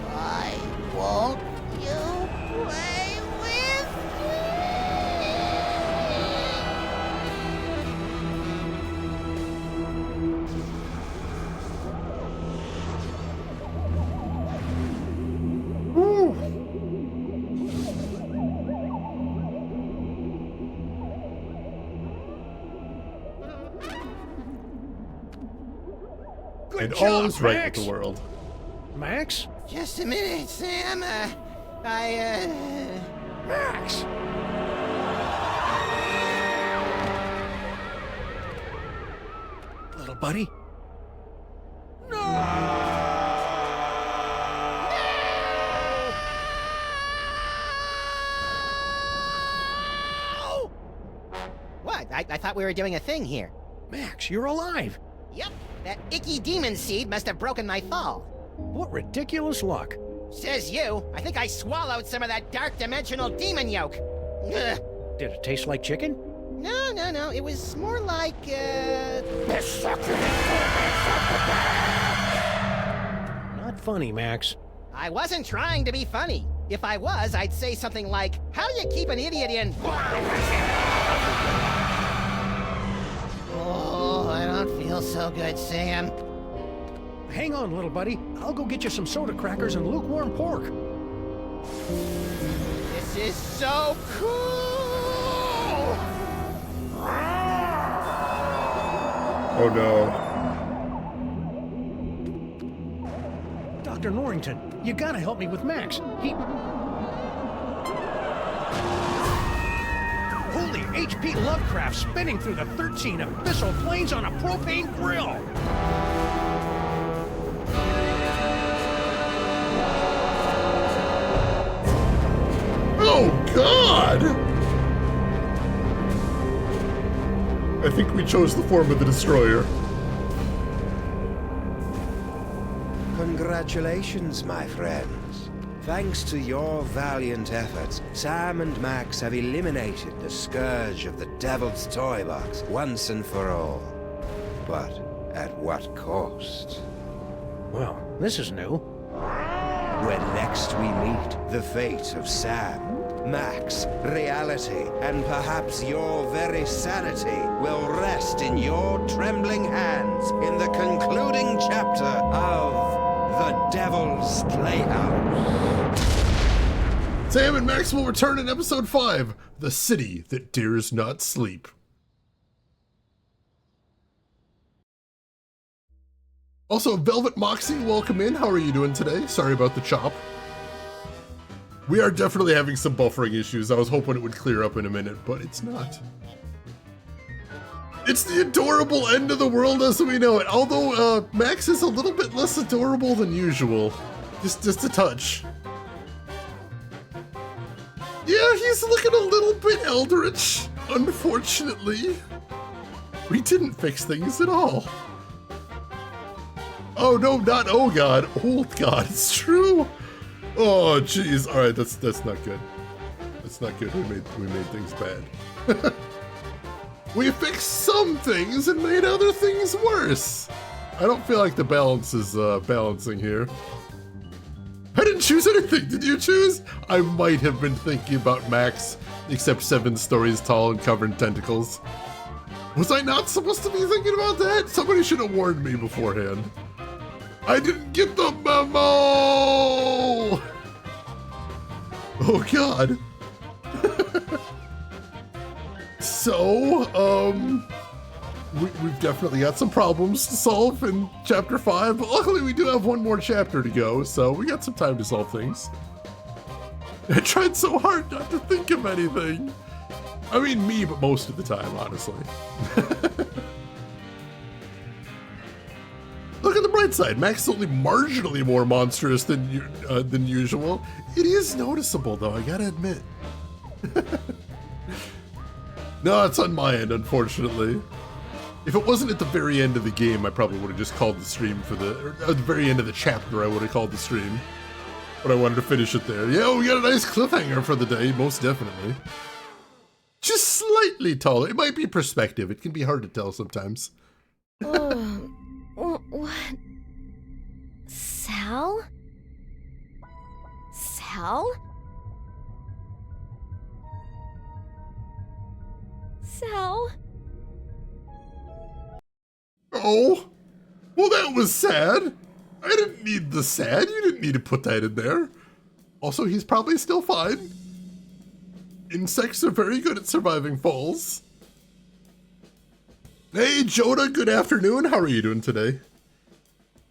Why won't you play with Good And job, all is right Max. with the world. Max? Just a minute, Sam. Max! Little buddy? What? I thought we were doing a thing here. Max, you're alive! Yep, that icky demon seed must have broken my fall. What ridiculous luck. Says you. I think I swallowed some of that dark dimensional demon yolk. Ugh. Did it taste like chicken? No. It was more like, Not funny, Max. I wasn't trying to be funny. If I was, I'd say something like, how do you keep an idiot in... Oh, I don't feel so good, Sam. Hang on, little buddy. I'll go get you some soda crackers and lukewarm pork. This is so cool! Oh no. Dr. Norrington, you gotta help me with Max. Holy H.P. Lovecraft spinning through the 13 abyssal planes on a propane grill! Oh God! I think we chose the form of the destroyer. Congratulations, my friends. Thanks to your valiant efforts, Sam and Max have eliminated the scourge of the Devil's Toy Box once and for all. But at what cost? Well, this is new. When next we meet, the fate of Sam, Max, reality, and perhaps your very sanity will rest in your trembling hands in the concluding chapter of The Devil's Playhouse. Sam and Max will return in episode 5, The City That Dares Not Sleep. Also, Velvet Moxie, welcome in. How are you doing today? Sorry about the chop. We are definitely having some buffering issues. I was hoping it would clear up in a minute, but it's not. It's the adorable end of the world as we know it. Although Max is a little bit less adorable than usual. Just a touch. Yeah, he's looking a little bit eldritch, unfortunately. We didn't fix things at all. Oh no, not oh god, old god, it's true. Oh jeez, all right, that's not good. That's not good. We made things bad. We fixed some things and made other things worse. I don't feel like the balance is balancing here. I didn't choose anything. Did you choose? I might have been thinking about Max, except 7 stories tall and covered in tentacles. Was I not supposed to be thinking about that? Somebody should have warned me beforehand. I didn't get the memo! Oh god. So, we've definitely got some problems to solve in chapter 5, but luckily we do have one more chapter to go, so we got some time to solve things. I tried so hard not to think of anything. I mean me, but most of the time, honestly. Look at the bright side. Max is only marginally more monstrous than usual. It is noticeable, though, I gotta admit. No, it's on my end, unfortunately. If it wasn't at the very end of the game, I probably would have just called the stream for or at the very end of the chapter, I would have called the stream. But I wanted to finish it there. Yeah, we got a nice cliffhanger for the day, most definitely. Just slightly taller. It might be perspective. It can be hard to tell sometimes. What? Sal? Sal? Sal? Oh? Well, that was sad. I didn't need the sad. You didn't need to put that in there. Also, he's probably still fine. Insects are very good at surviving falls. Hey, Joda, good afternoon. How are you doing today?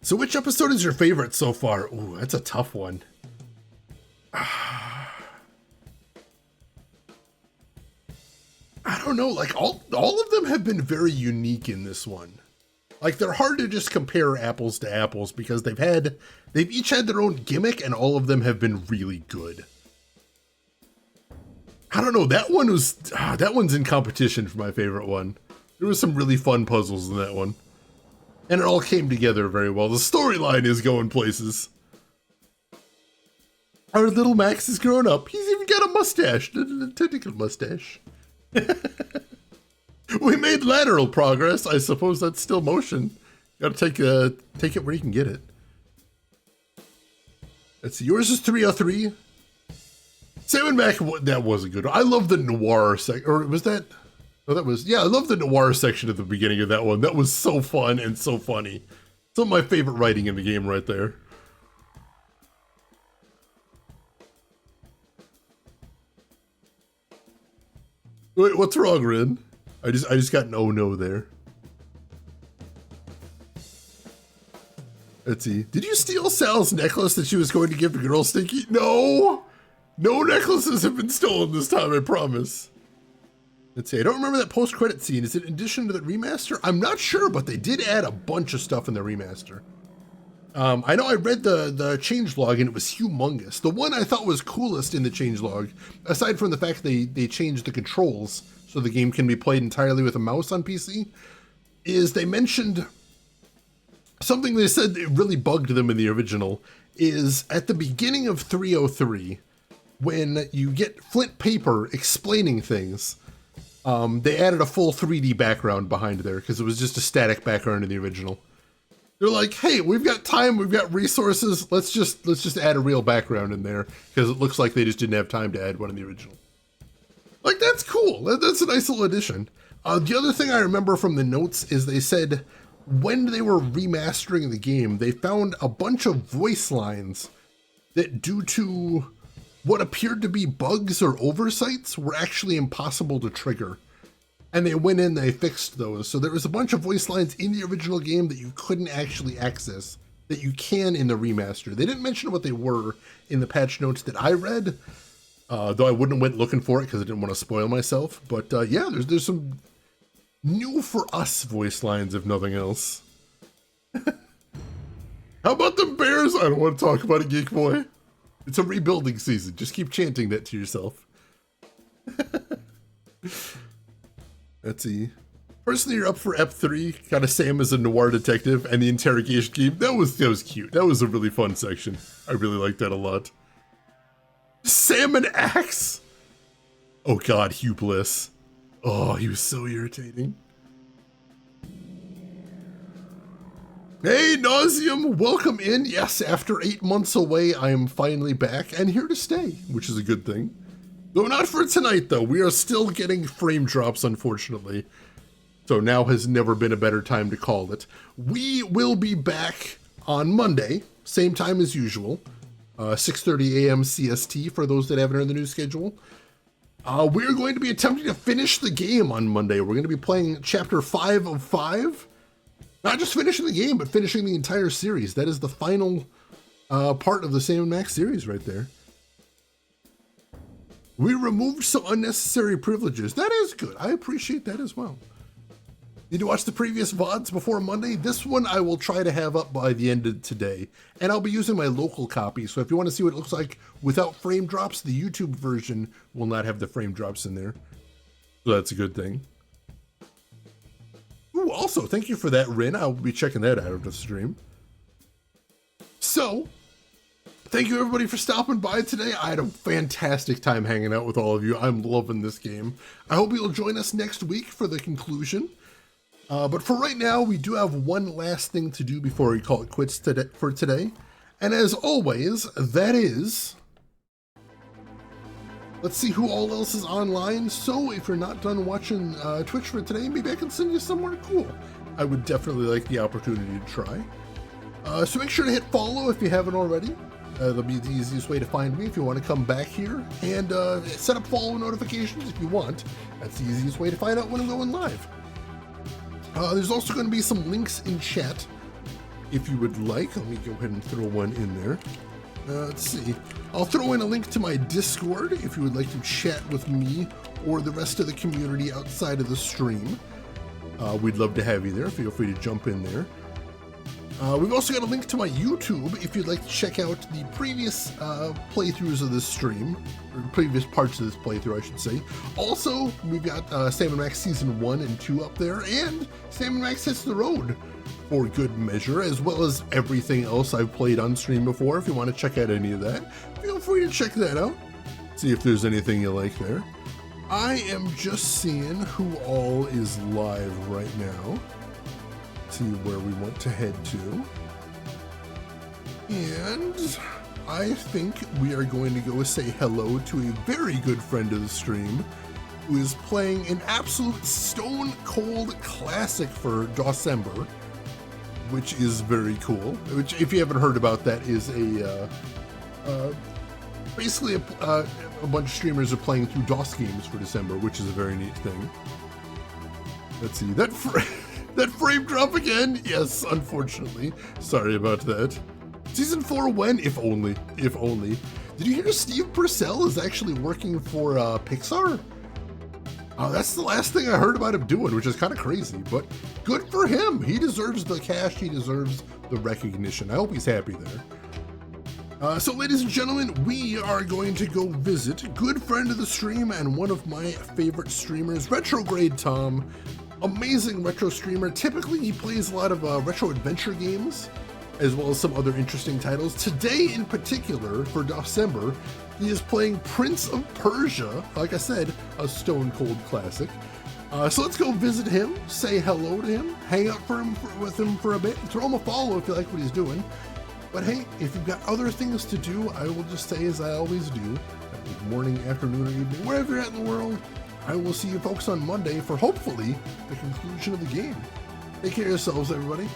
So which episode is your favorite so far? Ooh, that's a tough one. I don't know, like all of them have been very unique in this one. Like they're hard to just compare apples to apples because they've each had their own gimmick and all of them have been really good. I don't know, that one's in competition for my favorite one. There was some really fun puzzles in that one. And it all came together very well. The storyline is going places. Our little Max is grown up. He's even got a mustache, a tentacle mustache. We made lateral progress. I suppose that's still motion. Gotta take it where you can get it. Let's see, yours is 303. Sam and Max, that was a good one. I love the noir or was that? Oh, that was, yeah, I love the noir section at the beginning of that one. That was so fun and so funny. Some of my favorite writing in the game right there. Wait, what's wrong, Rin? I just got an oh no there. Let's see. Did you steal Sal's necklace that she was going to give the girl, Stinky? No! No necklaces have been stolen this time, I promise. Let's see, I don't remember that post-credit scene. Is it in addition to the remaster? I'm not sure, but they did add a bunch of stuff in the remaster. I know I read the changelog and it was humongous. The one I thought was coolest in the changelog, aside from the fact they changed the controls so the game can be played entirely with a mouse on PC, is they mentioned something they said that really bugged them in the original, is at the beginning of 303, when you get Flint Paper explaining things, they added a full 3D background behind there because it was just a static background in the original. They're like, hey, we've got time, we've got resources, let's just add a real background in there because it looks like they just didn't have time to add one in the original. Like, that's cool. That's a nice little addition. The other thing I remember from the notes is they said when they were remastering the game, they found a bunch of voice lines that, due to what appeared to be bugs or oversights, were actually impossible to trigger. And they went in, they fixed those. So there was a bunch of voice lines in the original game that you couldn't actually access, that you can in the remaster. They didn't mention what they were in the patch notes that I read, though I wouldn't have went looking for it because I didn't want to spoil myself. But yeah, there's some new for us voice lines, if nothing else. How about the Bears? I don't want to talk about it, Geek Boy. It's a rebuilding season. Just keep chanting that to yourself. Let's see. Personally, you're up for Ep 3. Got a Sam as a noir detective and the interrogation game. That was cute. That was a really fun section. I really liked that a lot. Sam and Axe. Oh God, Hugh Bliss. Oh, he was so irritating. Hey, Nauseum, welcome in. Yes, after 8 months away, I am finally back and here to stay, which is a good thing. Though not for tonight, though. We are still getting frame drops, unfortunately. So now has never been a better time to call it. We will be back on Monday, same time as usual, 6:30 a.m. CST for those that haven't heard the new schedule. We're going to be attempting to finish the game on Monday. We're going to be playing Chapter 5 of 5. Not just finishing the game, but finishing the entire series. That is the final part of the Sam & Max series right there. We removed some unnecessary privileges. That is good. I appreciate that as well. Need to watch the previous VODs before Monday? This one I will try to have up by the end of today. And I'll be using my local copy. So if you want to see what it looks like without frame drops, the YouTube version will not have the frame drops in there. So that's a good thing. Ooh, also, thank you for that, Rin. I'll be checking that out of the stream. So, thank you everybody for stopping by today. I had a fantastic time hanging out with all of you. I'm loving this game. I hope you'll join us next week for the conclusion. But for right now, we do have one last thing to do before we call it quits for today. And as always, that is... Let's see who all else is online. So if you're not done watching Twitch for today, maybe I can send you somewhere cool. I would definitely like the opportunity to try. So make sure to hit follow if you haven't already. That'll be the easiest way to find me if you want to come back here. And set up follow notifications if you want. That's the easiest way to find out when I'm going live. There's also going to be some links in chat if you would like. Let me go ahead and throw one in there. Let's see. I'll throw in a link to my Discord if you would like to chat with me or the rest of the community outside of the stream. We'd love to have you there. Feel free to jump in there. We've also got a link to my YouTube if you'd like to check out the previous playthroughs of this stream, or previous parts of this playthrough, I should say. Also, we've got Sam & Max Season 1 and 2 up there, and Sam & Max Hits the Road for good measure, as well as everything else I've played on stream before. If you want to check out any of that, feel free to check that out. See if there's anything you like there. I am just seeing who all is live right now. See where we want to head to. And I think we are going to go say hello to a very good friend of the stream who is playing an absolute stone cold classic for December, which is very cool. Which, if you haven't heard about that, is a basically a bunch of streamers are playing through DOS games for December, which is a very neat thing. Let's see, that frame drop again? Yes, unfortunately. Sorry about that. Season 4 when? If only. If only. Did you hear Steve Purcell is actually working for Pixar? That's the last thing I heard about him doing, which is kind of crazy, but good for him. He deserves the cash. He deserves the recognition. I hope he's happy there. So ladies and gentlemen, we are going to go visit good friend of the stream and one of my favorite streamers, Retrograde Tom. Amazing retro streamer. Typically he plays a lot of retro adventure games as well as some other interesting titles. Today in particular, for December, he is playing Prince of Persia, like I said, a stone cold classic. So let's go visit him, say hello to him, hang out with him for a bit, throw him a follow if you like what he's doing. But hey, if you've got other things to do, I will just say as I always do, morning, afternoon, or evening, wherever you're at in the world, I will see you folks on Monday for hopefully the conclusion of the game. Take care of yourselves, everybody.